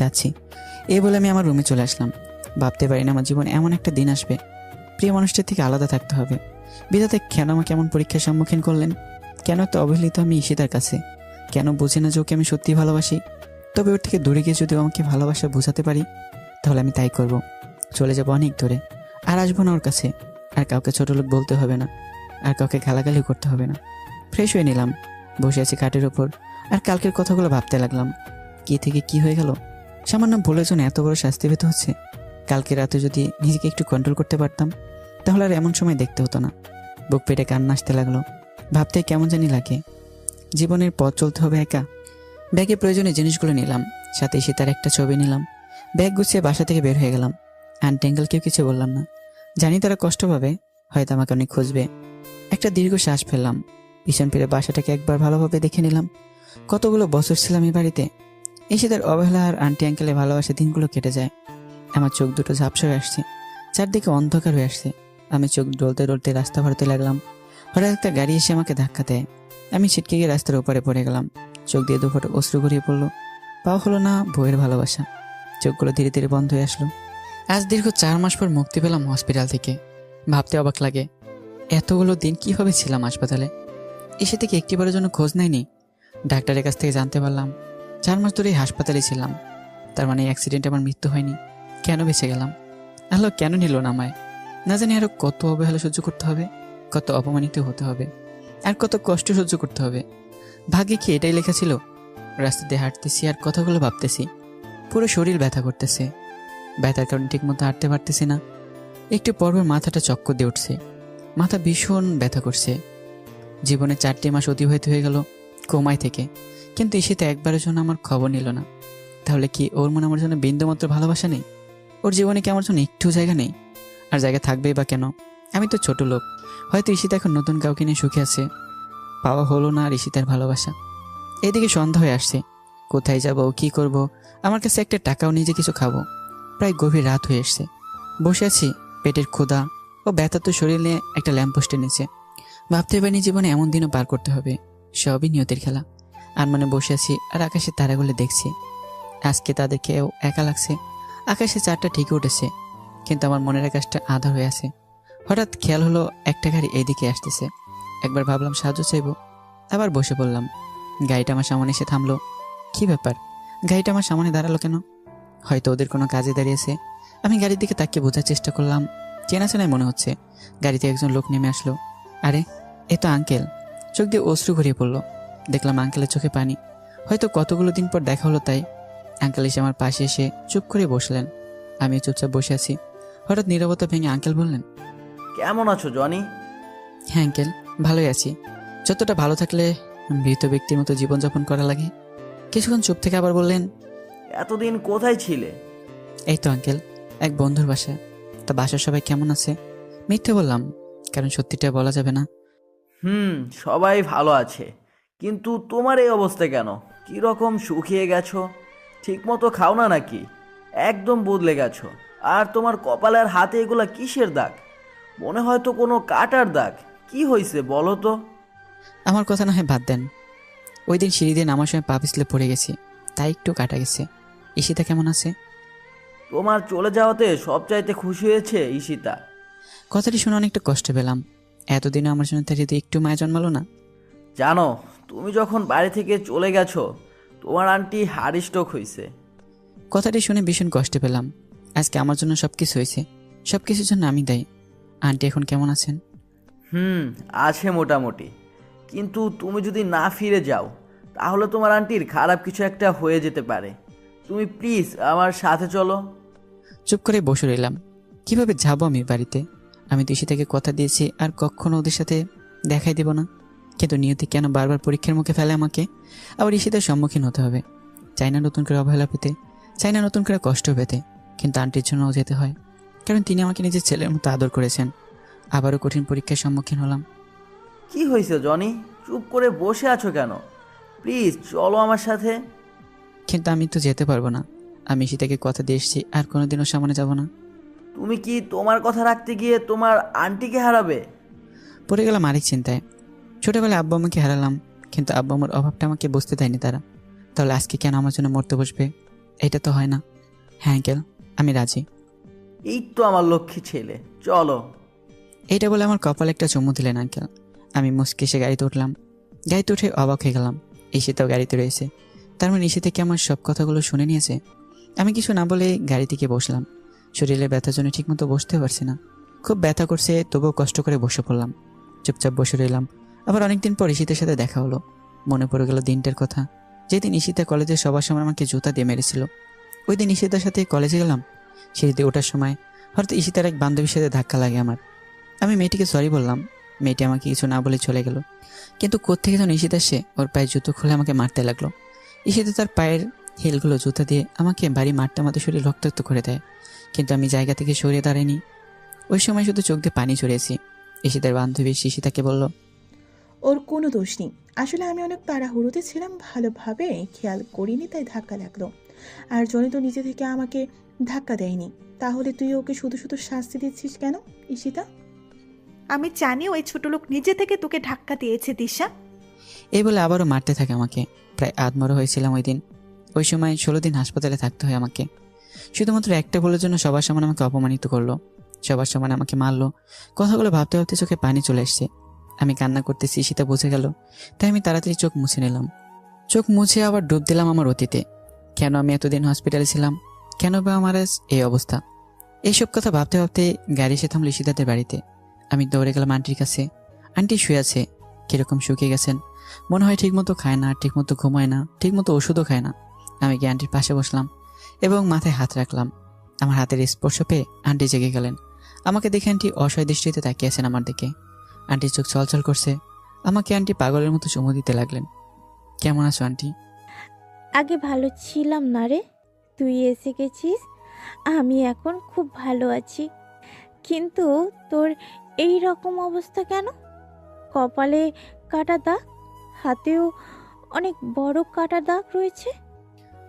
যাচ্ছি। এই বলে আমি আমার রুমে চলে আসলাম। ভাবতে পারি না আমার জীবনে এমন একটা দিন আসবে, প্রিয় মানুষটির থেকে আলাদা থাকতে হবে। বিধাতা কেন আমাকে এমন পরীক্ষার সম্মুখীন করলেন? কেন তো অবহেলিত আমি ঈশিতার কাছে? কেন বুঝি না যে ওকে আমি সত্যি ভালোবাসি? তবে ওর থেকে দূরে গিয়ে যদি আমাকে ভালোবাসা বোঝাতে পারি, তাহলে আমি তাই করব। চলে যাব অনেক দূরে, আর আসবো না ওর কাছে। আর কাউকে ছোট লোক বলতে হবে না, আর কাউকে গালাগালি করতে হবে না। ফ্রেশ হয়ে নিলাম, বসে আছি খাটের ওপর, আর কালকের কথাগুলো ভাবতে লাগলাম। কি থেকে কি হয়ে গেল? সামান্য ভুলের জন্য এত বড় শাস্তি পেতে হচ্ছে। কালকে রাতে যদি নিজেকে একটু কন্ট্রোল করতে পারতাম, তাহলে আর এমন সময় দেখতে হতো না। বুক পেটে কান্না আসতে লাগলো। ভাবতে কেমন জানি লাগে, জীবনের পথ চলতে হবে একা। ব্যাগে প্রয়োজনীয় জিনিসগুলো নিলাম, সাথে সীতার একটা ছবি নিলাম। ব্যাগ গুছিয়ে বাসা থেকে বের হয়ে গেলাম। আন্টি আঙ্কেলকেও কিছু বললাম না, জানি তারা কষ্ট পাবে, হয়তো আমাকে অনেক খুঁজবে। একটা দীর্ঘ শ্বাস ফেললাম, পিছন ফিরে বাসাটাকে একবার ভালোভাবে দেখে নিলাম। কতগুলো বছর ছিলাম এই বাড়িতে, এসে তার অবহেলা আর আন্টি আঙ্কেলের ভালোবাসা দিনগুলো কেটে যায়। আমার চোখ দুটো ঝাপসা হয়ে আসছে, চারদিকে অন্ধকার হয়ে আসছে। আমি চোখ ডলতে ডলতে রাস্তা ভরতে লাগলাম। হঠাৎ একটা গাড়ি এসে আমাকে ধাক্কা দেয়। আমি ছিটকে গিয়ে রাস্তার ওপারে পড়ে গেলাম। চোখ দিয়ে দুফোঁটা অশ্রু গড়িয়ে পড়লো। পাওয়া হলো না বইয়ের ভালোবাসা। চোখগুলো ধীরে ধীরে বন্ধ হয়ে আসলো। আজ দীর্ঘ 4 মাস পর মুক্তি পেলাম হসপিটাল থেকে। ভাবতে অবাক লাগে, এতগুলো দিন কিভাবে ছিলাম হাসপাতালে। এসে থেকে একটিবারের জন্য খোঁজ নেয়নি। ডাক্তারের কাছ থেকে জানতে পারলাম 4 মাস ধরেই হাসপাতালে ছিলাম। তার মানে অ্যাক্সিডেন্টে আমার মৃত্যু হয়নি। কেন বেঁচে গেলাম? আল্লাহ কেন নিল না আমায়? না জানি আরো কত অবহেলা সহ্য করতে হবে, কত অপমানিত হতে হবে, আর কত কষ্ট সহ্য করতে হবে। ভাগ্যে কি এটাই লেখা ছিল? রাস্তা দিয়ে হাঁটতেছি আর কথাগুলো ভাবতেছি, পুরো শরীর ব্যথা করতেছে। ব্যথার কারণে ঠিক মতো হাঁটতে পারতেছি না। একটু পরপর মাথাটা চক্কর দিয়ে উঠছে, মাথা ভীষণ ব্যথা করছে। জীবনে 4টি মাস অতিবাহিত হয়ে গেল কোমায় থেকে, কিন্তু ঈশিতা একবারের জন্য আমার খবর নিল না। তাহলে কি ওর মনে আমার জন্য বিন্দুমাত্র ভালোবাসা নেই? ওর জীবনে কি আমার জন্য একটু জায়গা নেই? আর জায়গা থাকবেই বা কেন? আমি তো ছোট লোক। হয়তো ঈশিতা এখন নতুন কাউকে নিয়ে সুখে আছে, পাওয়া হলো না আর ঈশিতার ভালোবাসা। এদিকে সন্ধ্যা হয়ে আসছে। কোথায় যাব, কি করব? আমার কাছে একটা টাকাও নিজে কিছু খাবো। প্রায় গভীর রাত হয়ে এসছে। বসে আছি, পেটের ক্ষুধা ও ব্যথা তো শরীর নিয়ে একটা ল্যাম্পপোস্টের নিচে। ভাবতে পারিনি জীবনে এমন দিনও পার করতে হবে। সবই নিয়তির খেলা। আর মানে বসে আছি আর আকাশে তারাগুলো দেখছি। আজকে তাদেরকেও একা লাগছে। আকাশে 4টা ঠিকই উঠেছে, কিন্তু আমার মনের আকাশটা আধা হয়ে আছে। হঠাৎ খেয়াল হলো একটা গাড়ি এইদিকে আসতেছে। একবার ভাবলাম সাহায্য চাইবো, আবার বসে পড়লাম। গাড়িটা আমার সামনে এসে থামলো। কি ব্যাপার? গাড়িটা আমার সামনে দাঁড়ালো কেন? হয়তো ওদের কোনো কাজে দাঁড়িয়েছে। আমি গাড়ির দিকে তাকিয়ে বোঝার চেষ্টা করলাম। চেনা চেনাই মনে হচ্ছে। গাড়িতে একজন লোক নেমে আসলো। আরে, এ তো আঙ্কেল। চোখ দিয়ে অশ্রু গড়িয়ে পড়লো। দেখলাম আঙ্কেলের চোখে পানি। হয়তো কতগুলো দিন পর দেখা হলো তাই। আঙ্কেল এসে আমার পাশে এসে চুপ করে বসলেন। আমি চুপচাপ বসে আছি। হঠাৎ নীরবতা ভেঙে আঙ্কেল বললেন, কেমন আছো জনি? হ্যাঁ আঙ্কেল, ভালোই আছি। যতটা ভালো থাকলে মৃত ব্যক্তির মতো জীবনযাপন করা লাগে। কিছুক্ষণ চুপ থেকে আবার বললেন, এতদিন কোথায় ছিলে? এই তো আঙ্কেল, এক বন্ধুর বাসা। তা বাসার সবাই কেমন আছে? মিথ্যে বললাম, কারণ সত্যিটা বলা যাবে না। সবাই ভালো আছে, কিন্তু তোমার এই অবস্থা কেন? কি রকম শুকিয়ে গেছো? ঠিক মতো খাও না নাকি? একদম বদলে গেছো। আর তোমার কপালের হাতে এগুলা কিসের দাগ? মনে হয় তো কোনো কাটার দাগ। কি হয়েছে বলো তো? আমার কথা না হয় বাদ দেন। ওই দিন সিঁড়ি দিয়ে নামার সময় পা পিছলে পড়ে গেছি, তাই একটু কাটা গেছে। ঈশিতা কেমন আছে? তোমার চলে যাওয়াতে সবচাইতে খুশি হয়েছে ঈশিতা। কথাটি শুনে অনেকটা কষ্ট পেলাম। এতদিনে আমার জন্য তার যদি একটু মায়া জন্মালো না। জানো, তুমি যখন বাড়ি থেকে চলে গেছো তোমার আন্টি হার্ট স্ট্রোক হয়েছে। কথাটি শুনে ভীষণ কষ্ট পেলাম। আজকে আমার জন্য সবকিছু হয়েছে, সবকিছুর জন্য আমি দায়ী। আন্টি এখন কেমন আছেন? আছে মোটামুটি, কিন্তু তুমি যদি না ফিরে যাও তাহলে তোমার আন্টির খারাপ কিছু একটা হয়ে যেতে পারে। তুমি প্লিজ আমার সাথে চলো। চুপ করে বসে রইলাম। কিভাবে যাবো আমি বাড়িতে? আমি তো ঈশিতাকে কথা দিয়েছি আর কখনো ওদের সাথে দেখাই দেব না। কিন্তু নিয়তি কেন বারবার পরীক্ষার মুখে ফেলে আমাকে? আবার ঈশিতার সম্মুখীন হতে হবে। চাই না নতুন করে অবহেলা পেতে, চাই না নতুন করে কষ্ট পেতে, কিন্তু আন্টির জন্যও যেতে হয়, কারণ তিনি আমাকে নিজের ছেলের মতো আদর করেছেন। আবারও কঠিন পরীক্ষার সম্মুখীন হলাম। কি হয়েছে জনি? চুপ করে বসে আছো কেন? প্লিজ চলো আমার সাথে। কিন্তু আমি তো যেতে পারবো না। আমি ঈশিতাকে কথা দিয়ে এসেছি আর কোনোদিনও সামনে যাব না। তুমি কি তোমার কথা রাখতে গিয়ে তোমার আন্টিকে হারাবে? পড়ে গেলাম আরেক চিন্তায়। ছোটবেলায় আব্বু আমাকে হারালাম, কিন্তু আব্বু আমার অভাবটা আমাকে বুঝতে দেয়নি তারা। তাহলে আজকে কেন আমার জন্য মরতে বসবে? এটা তো হয় না। হ্যাঁ আঙ্কেল, আমি রাজি। এই তো আমার লক্ষ্মী ছেলে, চলো। এইটা বলে আমার কপালে একটা চুমু দিলেন আঙ্কেল। আমি মুচকে এসে গাড়িতে উঠলাম। গাড়িতে উঠে অবাক হয়ে গেলাম, ঈশিতাও গাড়িতে রয়েছে। তার মানে ঈশিতা কি আমার সব কথাগুলো শুনে নিয়েছে? আমি কিছু না বলে গাড়ি থেকে বসলাম। শরীরের ব্যথার জন্য ঠিকমতো বসতে পারছি না। খুব ব্যথা করছে, তবুও কষ্ট করে বসে পড়লাম। চুপচাপ বসে রইলাম। আবার অনেকদিন পর ঈশিতার সাথে দেখা হলো। মনে পড়ে গেল দিনটার কথা, যেদিন ঈশিতা কলেজে সবার সময় আমাকে জুতা দিয়ে মেরেছিল। ওই দিন ঈশিতার সাথে কলেজে গেলাম। সিঁড়িতে ওঠার সময় হয়তো ঈশিতার এক বান্ধবীর সাথে ধাক্কা লাগে আমার। আমি মেয়েটিকে সরি বললাম। মেয়েটি আমাকে কিছু না বলে চলে গেল। কিন্তু কোত্থেকে যেন ঈশিতা সে ওর পায়ে জুতো খুলে আমাকে মারতে লাগলো। ঈশিতা তার পায়ের হিলগুলো জুতা দিয়ে আমাকে বাড়ি মারতে মারতে শরীর রক্তাক্ত করে দেয়, কিন্তু আমি জায়গা থেকে সরিয়ে দাঁড়াইনি। ওই সময় শুধু চোখ দিয়ে পানি চড়িয়েছি। ঈশিতার বান্ধবী ঈশিতাকে বলল, ওর কোনো দোষ নেই। আসলে আমি অনেক তাড়াহুড়োতে ছিলাম, ভালোভাবে খেয়াল করিনি, তাই ধাক্কা লাগলো। আর জনি তো নিজে থেকে আমাকে ধাক্কা দেয়নি। তাহলে তুই ওকে শুধু শুধু শাস্তি দিচ্ছিস কেন ঈশিতা? আমি জানি ওই ছোট লোক নিজে থেকে তোকে ধাক্কা দিয়েছে দিশা। এই বলে আবারও মারতে থাকে আমাকে। প্রায় আধমরা হয়েছিলাম ওই দিন। ওই সময় 16 দিন হাসপাতালে থাকতে হয় আমাকে। শুধুমাত্র একটা ভুলের জন্য সবার সামনে আমাকে অপমানিত করলো, সবার সামনে আমাকে মারলো। কথাগুলো ভাবতে ভাবতে চোখে পানি চলে এসছে। আমি কান্না করতেছি, ঈশিতা বুঝে গেল, তাই আমি তাড়াতাড়ি চোখ মুছে নিলাম। চোখ মুছে আবার ডুব দিলাম আমার অতীতে। কেন আমি এতদিন হসপিটালে ছিলাম? কেন বা আমার আজ এই অবস্থা? এইসব কথা ভাবতে ভাবতে গাড়ি এসে থামল ঈশিতাদের বাড়িতে। আমি দৌড়ে গেলাম আন্টির কাছে। আন্টি শুয়ে আছে, কিরকম শুকিয়ে গেছেন, মনে হয় ঠিকমতো খায় না, ঠিকমতো ঘুমায় না, ঠিকমতো ওষুধও খায় না। আমি গিয়ে আন্টির পাশে বসলাম এবং মাথায় হাত রাখলাম। আমার হাতের স্পর্শ পেয়ে আন্টি জেগে গেলেন। আমাকে দেখে আন্টি অসহায় দৃষ্টিতে তাকিয়ে আছেন আমার দিকে। আন্টির চোখ ছলছল করছে। আমাকে আন্টি পাগলের মতো চুমু দিতে লাগলেন। কেমন আছো আন্টি? আগে ভালো ছিলাম না রে, তুই এসে গেছিস, আমি এখন খুব ভালো আছি। কিন্তু তোর এই রকম অবস্থা কেন? কপালে কাটা দাগ, হাতেও অনেক বড় কাটা দাগ রয়েছে।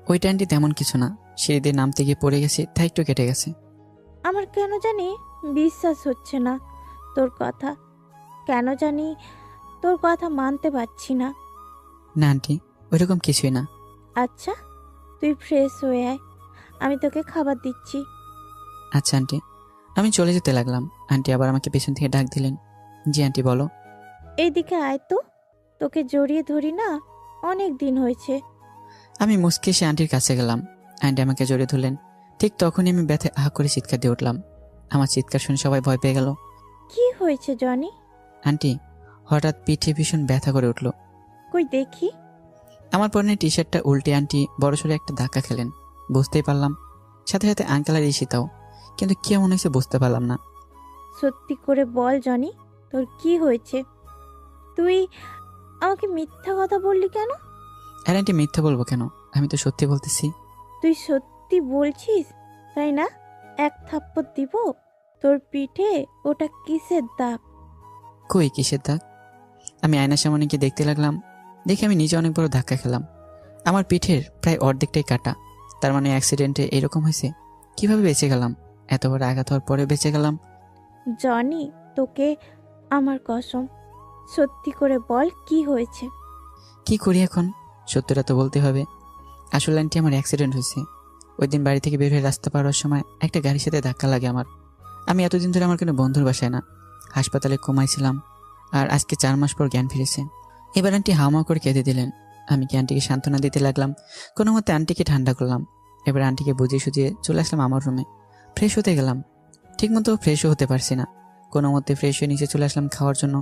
ওইটা আন্টি তেমন কিছু না, সিঁড়ি দিয়ে নামতে গিয়ে পড়ে গেছে, তাই একটু কেটে গেছে। আমার কেন জানি বিশ্বাস হচ্ছে না তোর কথা, কেন জানি তোর কথা মানতে পারছি না। না আন্টি, ওইরকম কিছুই না। আচ্ছা, তুই ফ্রেশ হয়ে আয়, আমি তোকে খাবার দিচ্ছি। আচ্ছা আন্টি। আমি চলে যেতে লাগলাম। আন্টি আবার আমাকে পেছন থেকে ডাক দিলেন। জি আন্টি বলো। এইদিকে আয় তো, তোকে জড়িয়ে ধরি না, অনেক দিন হয়েছে। আমি মুচকে এসে আন্টির কাছে গেলাম। আন্টি আমাকে জড়িয়ে ধরলেন। ঠিক তখনই আমি ব্যথায় আহ করে চিৎকার দিয়ে উঠলাম। আমার চিৎকার শুনে সবাই ভয় পেয়ে গেল। কি হয়েছে জনি? আন্টি হঠাৎ পিঠে ভীষণ ব্যথা করে উঠল। কই দেখি। আমার পরনে টি শার্টটা উল্টে আন্টি বড়সড় একটা ধাক্কা খেলেন। বুঝতেই পারলাম, সাথে সাথে আঙ্কেল আর ঈশিতাও, কিন্তু কি মনে হয়েছে বুঝতে পারলাম না। সত্যি করে বল জনি, তোর কি হয়েছে? তুই আমাকে মিথ্যা কথা বললি কেন? আর আন্টি মিথ্যা বলবো কেন, আমি তো সত্যি বলতেছি। তুই সত্যি বলছিস তাই না? এক থাপ্পড় দিব তোর পিঠে। ওটা কিসের দাগ? কই কিসের দাগ? আমি আয়নার সামনে গিয়ে দেখতে লাগলাম। দেখে আমি নিজে অনেক বড় ধাক্কা খেলাম। আমার পিঠের প্রায় অর্ধেকটাই কাটা। তার মানে অ্যাক্সিডেন্টে এরকম হয়েছে। কিভাবে বেঁচে গেলাম? এত বড় আঘাত হওয়ার পরে বেঁচে গেলাম। জনি, তোকে আমার কসম, সত্যি করে বল কি হয়েছে। কি করি এখন? সত্যটা তো বলতে হবে। আসলে আন্টি আমার অ্যাক্সিডেন্ট হয়েছে। ওই দিন বাড়ি থেকে বের হয়ে রাস্তা পার হওয়ার সময় একটা গাড়ির সাথে ধাক্কা লাগে আমার। আমি এতদিন ধরে আমার কোনো বন্ধুর বাসায় না, হাসপাতালে ঘুমাইছিলাম। আর আজকে 4 মাস পর জ্ঞান ফিরেছে। এবার আন্টি হাওয়া করে কেঁদে দিলেন। আমি কি আন্টিকে সান্ত্বনা দিতে লাগলাম। কোনো মতে আন্টিকে ঠান্ডা করলাম। এবার আন্টিকে বুঝিয়ে সুঝিয়ে চলে আসলাম আমার রুমে। ফ্রেশ হতে গেলাম, ঠিকমতো ফ্রেশও হতে পারছি না। কোনো মতে ফ্রেশ হয়ে নিচে চলে আসলাম খাওয়ার জন্য।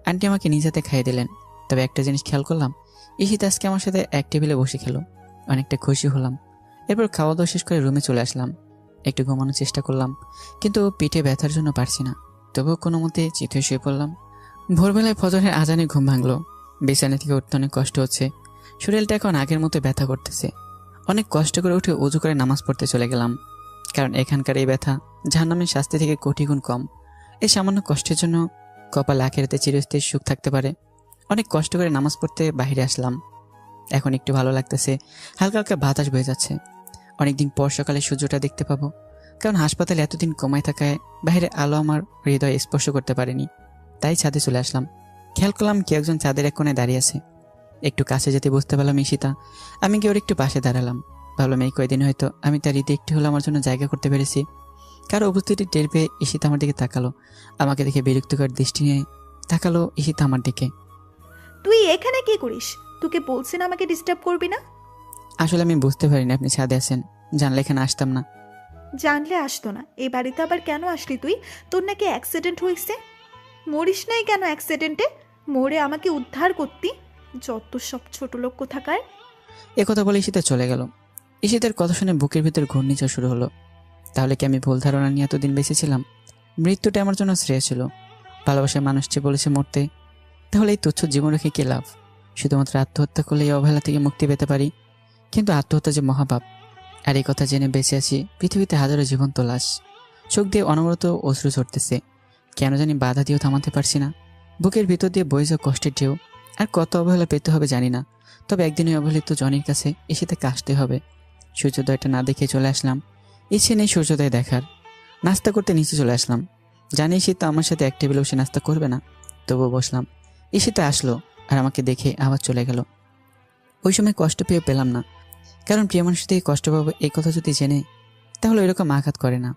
আন্টি আমাকে নিজ হাতে খাইয়ে দিলেন। তবে একটা জিনিস খেয়াল করলাম, ঈশিতা আজকে আমার সাথে এক টেবিলে বসে খেলো। অনেকটা খুশি হলাম। এরপর খাওয়া দাওয়া শেষ করে রুমে চলে আসলাম। একটু ঘুমানোর চেষ্টা করলাম, কিন্তু পিঠে ব্যথার জন্য পারছি না। তবুও কোনো মতে চিত হয়ে শুয়ে পড়লাম। ভোরবেলায় ফজরের আজানে ঘুম ভাঙলো। বিছানা থেকে উঠতে অনেক কষ্ট হচ্ছে। শরীরটা এখন আগের মতো ব্যথা করতেছে। অনেক কষ্ট করে উঠে অজু করে নামাজ পড়তে চলে গেলাম, কারণ এখানকার এই ব্যথা জাহান্নামের শাস্তি থেকে কোটি গুণ কম। এই সামান্য কষ্টের জন্য কপাল আখেরাতে চিরস্থায়ী সুখ থাকতে পারে। অনেক কষ্ট করে নামাজ পড়তে বাইরে আসলাম। এখন একটু ভালো লাগতেছে, হালকা হালকা বাতাস বয়ে যাচ্ছে। অনেকদিন পর সকালে সূর্যটা দেখতে পাবো, কারণ হাসপাতালে এতদিন কমায় থাকায় বাইরে আলো আমার হৃদয় স্পর্শ করতে পারেনি। তাই ছাদে চলে আসলাম। খেয়াল করলাম কেউ একজন চাঁদের এক কোণে দাঁড়িয়ে আছে। একটু কাছে যেতে বুঝতে পারলাম ঈশিতা। আমি গিয়ে ওর একটু পাশে দাঁড়ালাম। ভাবলাম এই কয়দিন হয়তো আমি তার হৃদয়ে একটু হলে আমার জন্য জায়গা করতে পেরেছি। কারো উপস্থিতি টের পেয়ে ঈশিতা আমার দিকে তাকালো। আমাকে দেখে বিরক্তিকর দৃষ্টি নিয়ে তাকালো ঈশিতা আমার দিকে। তুই এখানে কি করিস? তোকে বলছি না আমাকে ডিস্টার্ব করবি না। আসলে আমি বুঝতে পারিনি আপনি ছাদে আছেন, জানলে এখানে আসতাম না। জানলে আসতো না। এই বাড়িতে আবার কেন আসলি তুই? তোর নাকি অ্যাক্সিডেন্ট হয়েছে। মরিস নাই কেন অ্যাক্সিডেন্টে? মরে আমাকে উদ্ধার করতি। যত সব ছোট লোক কোথাকার। একথা বলে ঈশিতা চলে গেল। ঈশিতার কথা শুনে বুকের ভিতর ঘূর্ণিঝড় শুরু হলো। তাহলে কি আমি ভুল ধারণা নিয়ে এতদিন বেঁচেছিলাম? মৃত্যুটা আমার জন্য শ্রেয় ছিল। ভালোবাসার মানুষটি বলেছে মরতে, তাহলে এই তুচ্ছ জীবন রেখে কী লাভ? শুধুমাত্র আত্মহত্যা করলে এই অবহেলা থেকে মুক্তি পেতে পারি, কিন্তু আত্মহত্যা যে মহাপাপ। আর এই কথা জেনে বেঁচে আছি পৃথিবীতে হাজারো জীবন্ত লাশ। চোখ দিয়ে অনবরত অশ্রু ঝরতেছে, কেন জানি বাধা দিয়েও থামাতে পারছি না। বুকের ভিতর দিয়ে বয়ে যাওয়া কষ্টের ঢেউ। আর কত অবহেলা পেতে হবে জানি না, তবে একদিন ওই অবহেলিত জনির কাছে এসে তাকে আসতে হবে। সূর্যোদয়টা না দেখে চলে আসলাম। ইচ্ছে নেই সূর্যোদয় দেখার। নাস্তা করতে নিচে চলে আসলাম। জানি ঈশিতা আমার সাথে এক টেবিলে বসে নাস্তা করবে না, তবুও বসলাম। ঈশিতা আসলো আর আমাকে দেখে আবার চলে গেল। ওই সময় কষ্ট পেলাম না, কারণ প্রিয় মানুষ থেকে কষ্ট পাবো এই কথা যদি জেনে, তাহলে এরকম আঘাত করে না।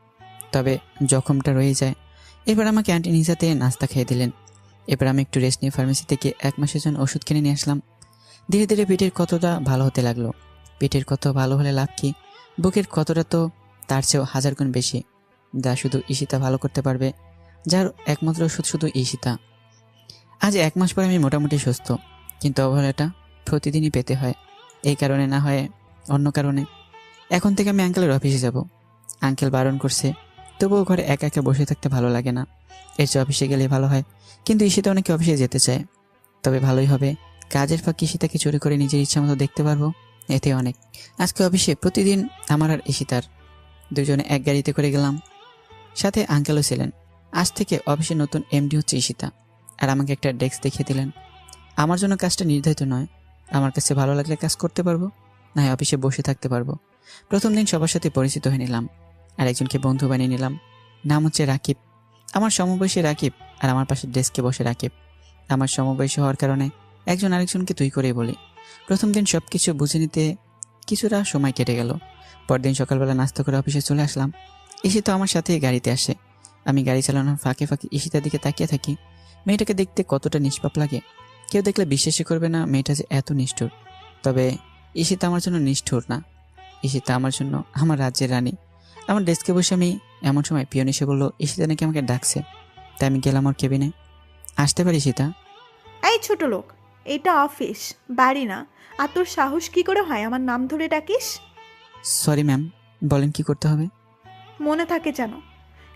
তবে জখমটা রয়ে যায়। এবার আমাকে আন্টি নিজাতে নাস্তা খেয়ে দিলেন। এবার আমি একটু রেস্ট নিয়ে ফার্মেসি থেকে 1 মাসের জন্য ওষুধ কিনে নিয়ে আসলাম। ধীরে ধীরে পেটের কতটা ভালো হতে লাগলো। পেটের কত ভালো হলে লাভ কি, বুকের কতটা তো তার চেয়েও 1000 গুণ বেশি। যা শুধু ঈশিতা ভালো করতে পারবে, যার একমাত্র ওষুধ শুধু ঈশিতা। আজ 1 মাস পরে আমি মোটামুটি সুস্থ, কিন্তু অবহেলাটা প্রতিদিনই পেতে হয়। এই কারণে না হয় অন্য কারণে। এখন থেকে আমি আঙ্কেলের অফিসে যাব। আঙ্কেল বারণ করছে, তবুও ঘরে একা একা বসে থাকতে ভালো লাগে না। এর চেয়ে অফিসে গেলে ভালো হয়, কিন্তু ঈশিতা অনেকে অফিসে যেতে চায়। তবে ভালোই হবে, কাজের ফাঁক ঈশিতাকে চুরি করে নিজের ইচ্ছা মতো দেখতে পারবো, এতে অনেক। আজকে অফিসে প্রতিদিন আমার আর ঈশিতার দুজনে এক গাড়িতে করে গেলাম, সাথে আঙ্কেলও ছিলেন। আজ থেকে অফিসে নতুন এমডি হচ্ছে ঈশিতা, আর আমাকে একটা ডেস্ক দেখিয়ে দিলেন। আমার জন্য কাজটা নির্ধারিত নয়, আমার কাছে ভালো লাগলে কাজ করতে পারবো, না হয় অফিসে বসে থাকতে পারবো। প্রথম দিন সবার সাথে পরিচিত হয়ে নিলাম, আর একজনকে বন্ধু বানিয়ে নিলাম। নাম হচ্ছে রাকিব। আমার সমবয়সী রাকিব, আর আমার পাশে ডেস্কে বসে রাকিব। আমার সমবয়সী হওয়ার কারণে একজন আরেকজনকে তুই করেই বলি। প্রথম দিন সব কিছু বুঝে নিতে কিছুটা সময় কেটে গেল। পরদিন সকালবেলা নাস্তা করে অফিসে চলে আসলাম। ঈশিতা আমার সাথেই গাড়িতে আসে। আমি গাড়ি চালানোর ফাঁকে ফাঁকে ঈশিতার দিকে তাকিয়ে থাকি। মেয়েটাকে দেখতে কতটা নিষ্পাপ লাগে। কেউ দেখলে বিশ্বাসই করবে না মেয়েটা যে এত নিষ্ঠুর। তবে ঈশিতা আমার জন্য নিষ্ঠুর না, ঈশিতা আমার জন্য আমার রাজ্যের রানী। আমার ডেস্কে বসে আমি এমন সময় পিয়ন এসে বললো ঈশিতা নাকি আমাকে ডাকছে। তাই আমি গেলাম ওর কেবিনে। আসতে পারি ঈশিতা? এই ছোট লোক, এটা অফিস, বাড়ি না। আর তোর সাহস কি করে হয় আমার নাম ধরে ডাকিস? সরি ম্যাম, বলেন কি করতে হবে? মনে থাকে যেন।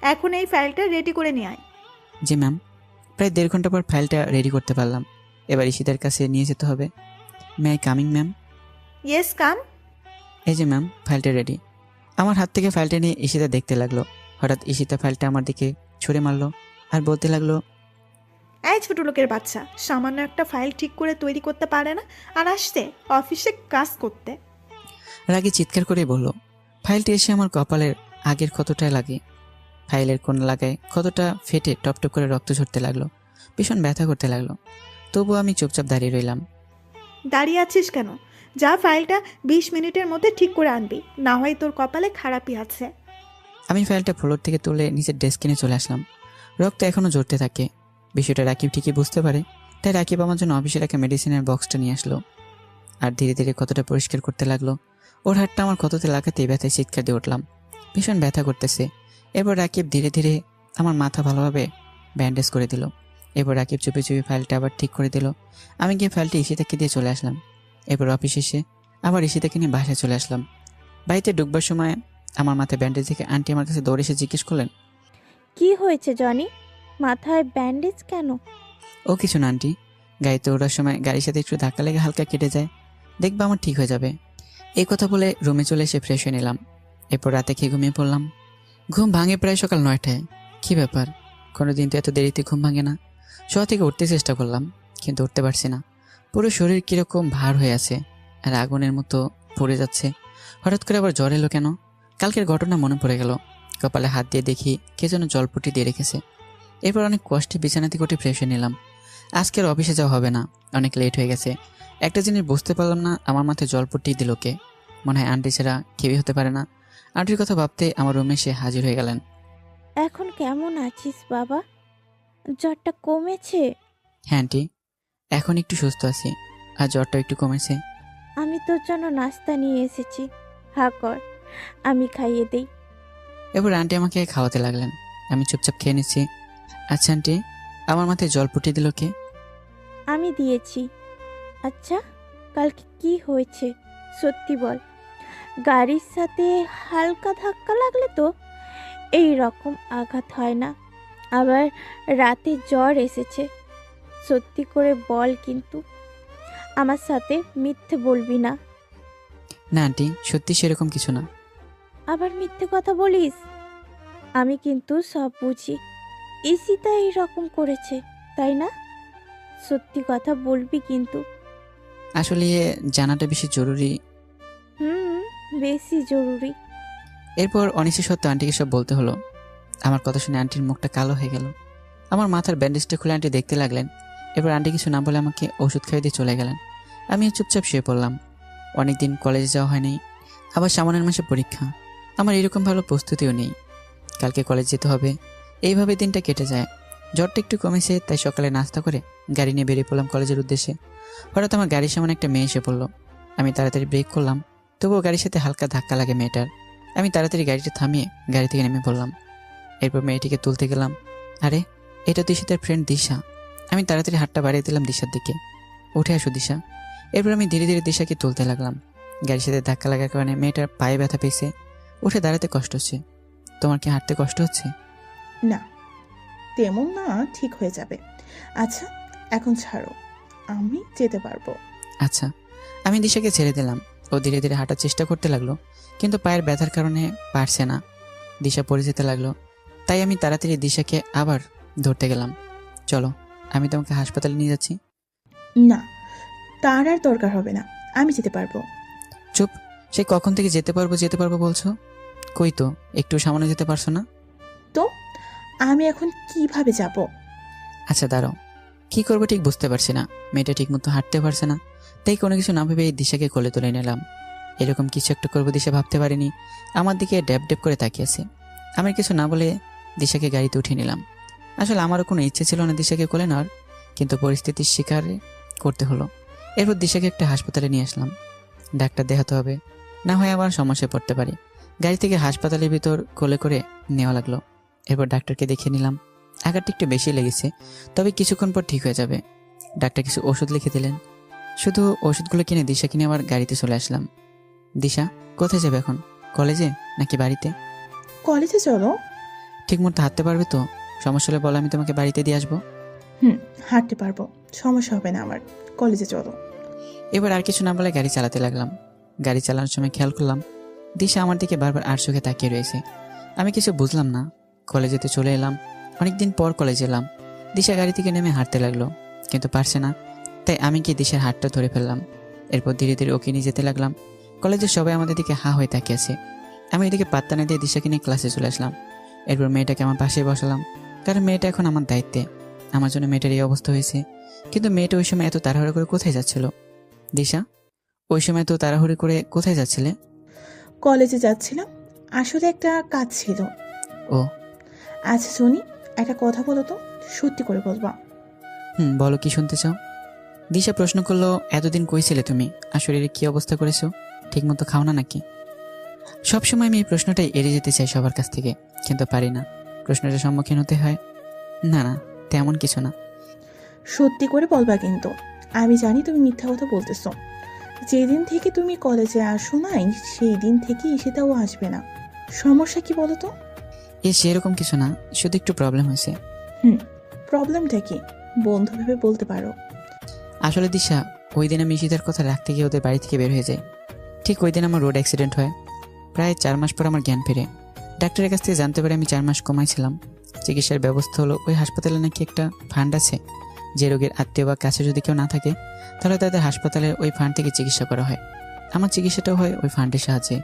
এখন এই ফাইলটা রেডি করে নিয়ে আয়। জি ম্যাম। প্রায় 1.5 ঘন্টা পর ফাইলটা রেডি করতে পারলাম। এবার ঈশিতার কাছে নিয়ে যেতে হবে। May I coming ma'am? Yes come. এই যে ম্যাম, ফাইলটা রেডি। আমার হাত থেকে ফাইলটা নিয়ে ঈশিতা দেখতে লাগলো। হঠাৎ ঈশিতা ফাইলটা আমার দিকে ছুঁড়ে মারলো আর বলতে লাগলো, এই ছোট লোকের বাচ্চা, সামান্য একটা ফাইল ঠিক করে তৈরি করতে পারে না, আর আসছে অফিসে কাজ করতে। রাগে চিৎকার করে বলল। ফাইলটি এসে আমার কপালের আগের ক্ষতটা লাগে। ফাইলের কোন লাগায় ক্ষতটা ফেটে টপটপ করে রক্ত ঝরতে লাগলো, ভীষণ ব্যথা করতে লাগলো। তবুও আমি চুপচাপ দাঁড়িয়ে রইলাম। দাঁড়িয়ে আছিস কেন? যা ফাইলটা 20 মিনিটের মধ্যে ঠিক করে আনবি, না হয় তোর কপালে খারাপই আছে। আমি ফাইলটা ফ্লোর থেকে তুলে নিচের ডেস্কে নিয়ে চলে আসলাম। রক্ত এখনও ঝরতে থাকে। বিষয়টা রাকিব ঠিকই বুঝতে পারে, তাই রাকিব আমার জন্য অফিসে রাখা মেডিসিনের বক্সটা নিয়ে আসলো আর ধীরে ধীরে ক্ষতটা পরিষ্কার করতে লাগলো। ওর হাতটা আমার ক্ষততে লাগাতেই ব্যথায় চিৎকার দিয়ে উঠলাম, ভীষণ ব্যথা করতেছে। এরপর রাকিব ধীরে ধীরে আমার মাথা ভালোভাবে ব্যান্ডেজ করে দিল। এরপর রাকিব চুপি চুপি ফাইলটা আবার ঠিক করে দিল। আমি গিয়ে ফাইলটা ঈশিতাকে দিয়ে চলে আসলাম। এরপর অফিস এসে আবার ঈশিতাকে নিয়ে বাসায় চলে আসলাম। বাড়িতে ঢুকবার সময় আমার মাথায় ব্যান্ডেজ দেখে আন্টি আমার কাছে দৌড়ে এসে জিজ্ঞেস করলেন, কি হয়েছে জনি? মাথায় ব্যান্ডেজ কেন? ও কিছু না আন্টি, গাড়িতে ওঠার সময় গাড়ির সাথে একটু ধাক্কা লেগে হালকা কেটে যায়, দেখবা আমার ঠিক হয়ে যাবে। এই কথা বলে রুমে চলে এসে ফ্রেশ হয়ে নিলাম। এরপর রাতে খেয়ে ঘুমিয়ে পড়লাম। ঘুম ভাঙে প্রায় সকাল 9টায়। কী ব্যাপার, কোনোদিন তো এত দেরিতে ঘুম ভাঙে না। শোয়া থেকে উঠতে চেষ্টা করলাম, কিন্তু উঠতে পারছি না। পুরো শরীর কীরকম ভার হয়ে আছে আর আগুনের মতো পড়ে যাচ্ছে। হঠাৎ করে আবার জ্বর এলো কেন? কালকের ঘটনা মনে পড়ে গেল। কপালে হাত দিয়ে দেখি কে যেন জলপটি দিয়ে রেখেছে। এরপর অনেক কষ্টে বিছানা থেকে উঠে ফ্রেশ হয়ে নিলাম। আজকের অফিসে যাওয়া হবে না, অনেক লেট হয়ে গেছে। একটা জিনিস বুঝতে পারলাম না, আমার মাথায় জলপট্টি দিল কে? মনে হয় আন্টি ছাড়া কেউই হতে পারে না। আন্টির কথা ভাবতে আমার রুমে এসে হাজির হয়ে গেলেন। এখন কেমন আছিস বাবা? জ্বরটা কমেছে? হ্যাঁ আন্টি, এখন একটু সুস্থ আছি, আর জ্বরটা একটু কমেছে। আমি তোর জন্য নাস্তা নিয়ে এসেছি, হা কর, আমি খাইয়ে দেই। এবার আন্টি আমাকে খাওয়াতে লাগলেন। আমি চুপচাপ খেয়ে নিচ্ছি। আচ্ছা আন্টি, আমার মাথায় জলপট্টি দিল কে? আমি দিয়েছি। আচ্ছা, কালকে কি হয়েছে সত্যি বল। গাড়ির সাথে হালকা ধাক্কা লাগলে তো এই রকম আঘাত হয় না, আবার রাতে জ্বর এসেছে। সত্যি করে বল কিন্তু, আমার সাথে মিথ্যে বলবি না। না আন্টি, সত্যি সেরকম কিছু না। আবার মিথ্যে কথা বলিস? আমি কিন্তু সব বুঝি। ঈশিতা এই রকম করেছে, তাই না? সত্যি কথা বলবি কিন্তু। আসলে জানাটা বেশি জরুরি। বেশি জরুরি। এরপর অনিচ্ছা সত্ত্বেও আন্টিকে সব বলতে হলো। আমার কথা শুনে আন্টির মুখটা কালো হয়ে গেল। আমার মাথার ব্যান্ডেজটা খুলে আন্টি দেখতে লাগলেন। এরপর আন্টি কিছু না বলে আমাকে ওষুধ খাইয়ে দিয়ে চলে গেলেন। আমিও চুপচাপ শুয়ে পড়লাম। অনেকদিন কলেজে যাওয়া হয়নি, আবার সামনের মাসে পরীক্ষা। আমার এরকম ভালো প্রস্তুতিও নেই। কালকে কলেজ যেতে হবে, এইভাবে দিনটা কেটে যায়। জ্বরটা একটু কমেছে, তাই সকালে নাস্তা করে গাড়ি নিয়ে বেরিয়ে পড়লাম কলেজের উদ্দেশ্যে। হঠাৎ আমার গাড়ির সামনে একটা মেয়ে এসে পড়লো। আমি তাড়াতাড়ি ব্রেক করলাম, তবুও গাড়ির সাথে হালকা ধাক্কা লাগে মেয়েটার। আমি তাড়াতাড়ি গাড়িটা থামিয়ে গাড়ি থেকে নেমে পড়লাম। এরপর মেয়েটিকে তুলতে গেলাম। আরে এটা তো ঈশিতার ফ্রেন্ড দিশা। আমি তাড়াতাড়ি হাতটা বাড়িয়ে দিলাম দিশার দিকে। উঠে আসো দিশা। এরপর আমি ধীরে ধীরে দিশাকে তুলতে লাগলাম। গাড়ির সাথে ধাক্কা লাগার কারণে মেয়েটার পায়ে ব্যথা পেয়েছে, উঠে দাঁড়াতে কষ্ট হচ্ছে। তোমার কি হাঁটতে কষ্ট হচ্ছে? না, তেমন না, ঠিক হয়ে যাবে। আচ্ছা, এখন ছাড়ো, আমি যেতে পারবো। আচ্ছা। আমি দিশাকে ছেড়ে দিলাম। ও ধীরে ধীরে হাঁটার চেষ্টা করতে লাগলো, কিন্তু পায়ের ব্যথার কারণে পারছে না। দিশা পড়ে যেতে লাগলো। তাই আমি তাড়াতাড়ি দিশাকে আবার ধরতে গেলাম। চলো, আমি তোমাকে হাসপাতালে নিয়ে যাচ্ছি। না, তার আর দরকার হবে না, আমি যেতে পারবো। চুপ! সে কখন থেকে যেতে পারবো বলছো? কই তো, একটু সামনে যেতে পারছো না? তো আমি এখন কিভাবে যাব? আচ্ছা দাঁড়াও, কি করবো ঠিক বুঝতে পারছি না। মেয়েটা ঠিক মতো হাঁটতে পারছে না, তাই কোনো কিছু না ভেবে এই দিশাকে কোলে তুলে নিলাম। এরকম কিছু একটা করবো দিশা ভাবতে পারিনি। আমার দিকে ড্যাব ড্যাব করে তাকিয়েছে। আমি কিছু না বলে দিশাকে গাড়িতে উঠিয়ে নিলাম। আসলে আমারও কোনো ইচ্ছে ছিল না দিশাকে কোলে নেওয়ার, কিন্তু পরিস্থিতির শিকার করতে হলো। এরপর দিশাকে একটা হাসপাতালে নিয়ে আসলাম। ডাক্তার দেখাতে হবে, না হয় আবার সমস্যায় পড়তে পারি। গাড়ি থেকে হাসপাতালের ভিতর কোলে করে নেওয়া লাগলো। এরপর ডাক্তারকে দেখিয়ে নিলাম। আঘাতটা একটু বেশি লেগেছে, তবে কিছুক্ষণ পর ঠিক হয়ে যাবে। ডাক্তার কিছু ওষুধ লিখে দিলেন। শুধু ওষুধগুলো কিনে দিশা কিনে আবার গাড়িতে চলে আসলাম। দিশা, কোথায় যাবে এখন? কলেজে নাকি বাড়িতে? কলেজে চলো। ঠিক মতো হাঁটতে পারবে তো? সমস্যা হলে বলো, আমি তোমাকে বাড়িতে দিয়ে আসবো। হাঁটতে পারবো, সমস্যা হবে না আমার। কলেজে চলো। এবার আর কিছু না বলে গাড়ি চালাতে লাগলাম। গাড়ি চালানোর সময় খেয়াল করলাম দিশা আমার দিকে বারবার আর চোখে তাকিয়ে রয়েছে। আমি কিছু বুঝলাম না। কলেজেতে চলে এলাম। অনেকদিন পর কলেজে এলাম। দিশা গাড়ি থেকে নেমে হাঁটতে লাগলো, কিন্তু পারছে না। তাই আমি কি দিশার হাতটা ধরে ফেললাম। এরপর ধীরে ধীরে ওকে নিয়ে যেতে লাগলাম। কলেজের সবাই আমাদের দিকে হা হয়ে তাকিয়ে আছে। আমি এদিকে পাত্তা না দিয়ে দিশাকে নিয়ে ক্লাসে চলে আসলাম। এরপর মেয়েটাকে আমার পাশে বসালাম, কারণ মেয়েটা এখন আমার দায়িত্বে। আমার জন্য মেয়েটার এই অবস্থা হয়েছে। কিন্তু মেয়েটা ওই সময় এত তাড়াহুড়ো করে কোথায় যাচ্ছিল? দিশা, ওই সময় তো তাড়াহুড়ো করে কোথায় যাচ্ছিলে? কলেজে যাচ্ছিলাম, আসলে একটা কাজ ছিল। ও। আচ্ছা শুনি, একটা কথা বলো তো, সত্যি করে বলবা? বলো, কি শুনতে চাও? দিশা প্রশ্ন করলো, এতদিন কই ছিলে তুমি? আর শরীরে কি অবস্থা করেছো? ঠিক মতো খাও না নাকি? সবসময় আমি এই প্রশ্নটাই এড়িয়ে যেতে চাই সবার কাছ থেকে, কিন্তু পারি না। প্রশ্নটার সম্মুখীন হতে হয়। না না, তেমন কিছু না। সত্যি করে বলবা কিন্তু। আমি জানি তুমি মিথ্যা কথা বলতেছো। যেদিন থেকে তুমি কলেজে আসো নাই, সেই দিন থেকে সেটাও আসবে না। সমস্যা কি বলো তো? সেরকম কিছু না, শুধু একটু প্রবলেম হয়েছে। প্রবলেমটা কি? বন্ধু ভেবে বলতে পারো। আসলে দিশা, ওই দিন আমি ঈশিতার কথা রাখতে গিয়ে ওদের বাড়ি থেকে বের হয়ে যাই। ঠিক ওই দিন আমার রোড অ্যাক্সিডেন্ট হয়। প্রায় 4 মাস পর আমার জ্ঞান ফিরে। ডাক্তারের কাছ থেকে জানতে পারি আমি 4 মাস কমাইছিলাম। চিকিৎসার ব্যবস্থা হলো ওই হাসপাতালে নাকি একটা ফান্ড আছে, যে রোগীর আত্মীয় বা কাছে যদি কেউ না থাকে তাহলে তাদের হাসপাতালের ওই ফান্ড থেকে চিকিৎসা করা হয়। আমার চিকিৎসাটাও হয় ওই ফান্ডের সাহায্যে।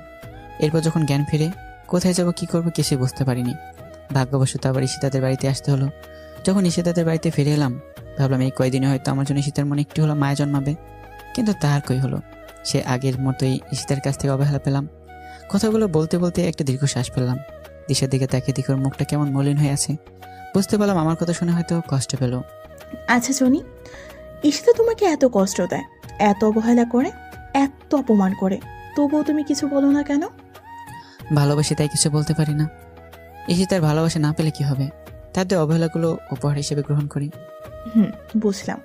এরপর যখন জ্ঞান ফিরে, কোথায় যাব কি করবো কিছুই বুঝতে পারিনি। ভাগ্যবশত আবার ঈশিতাদের বাড়িতে আসতে হলো। যখন ঈশিতাদের বাড়িতে ফিরে এলাম, ভাবলাম এই কয়দিনে হয়তো আমার জন্য ঈশিতার মনে একটু হলো মায়া জন্মাবে, কিন্তু তার কই হলো। সে আগের মতোই ঈশিতার কাছ থেকে অবহেলা পেলাম। কথাগুলো বলতে বলতে একটা দীর্ঘশ্বাস ফেললাম। দিশার দিকে তাকিয়ে দেখি ওর মুখটা কেমন মলিন হয়ে আছে। বুঝতে পারলাম আমার কথা শুনে হয়তো কষ্ট পেল। আচ্ছা জনি, ঈশিতা তোমাকে এত কষ্ট দেয়, এত অবহেলা করে, এত অপমান করে, তবুও তুমি কিছু বলো না কেন? ভালোবাসি তাই কিছু বলতে পারি না। ঈশিতার ভালোবাসা না পেলে কি হবে? তাদের অবহেলাগুলো উপহার হিসেবে গ্রহণ করি। বুঝলাম।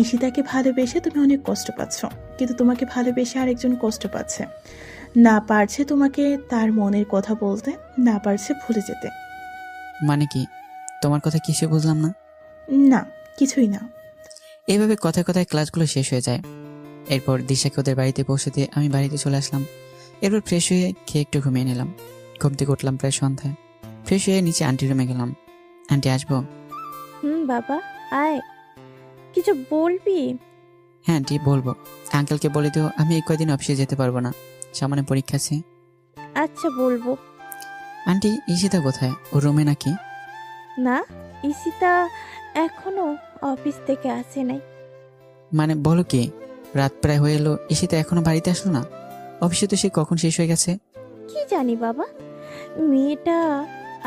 ঈশিতাকে ভালোবেসে তুমি অনেক কষ্ট পাচ্ছ, কিন্তু তোমাকে ভালোবেসে আরেকজন কষ্ট পাচ্ছে, না পারছে তোমাকে তার মনের কথা বলতে, না পারছে ভুলে যেতে। মানে কি? তোমার কথা কিছু বুঝলাম না। না, কিছুই না। এইভাবে কথায় কথায় ক্লাসগুলো শেষ হয়ে যায়। এরপর দিশাকে ওদের বাড়িতে পৌঁছে দিয়ে আমি বাড়িতে চলে আসলাম। এরপর ফ্রেশ হয়ে খেয়ে একটু ঘুমিয়ে নিলাম। ঘুম থেকে উঠলাম প্রায় সন্ধ্যায়। ফ্রেশ হয়ে নিচে আন্টি রুমে গেলাম। আন্টি, আসবো? বাবা আয়, কিছু বলবি? হ্যাঁ আন্টি, বলবো। আঙ্কেলকে বলে দিও আমি এই কয়দিন অফিসে যেতে পারবো না, সামনে পরীক্ষা আছে। আচ্ছা বলবো। আন্টি, ঈশিতা কোথায়? ও রুমে নাকি? না, ঈশিতা এখনো অফিস থেকে আসে নাই। মানে বলো কি, রাত প্রায় হয়ে এলো, ঈশিতা এখনো বাড়িতে আসলো না? অফিসে তো সে কখন শেষ হয়ে গেছে। কি জানি বাবা, মেয়েটা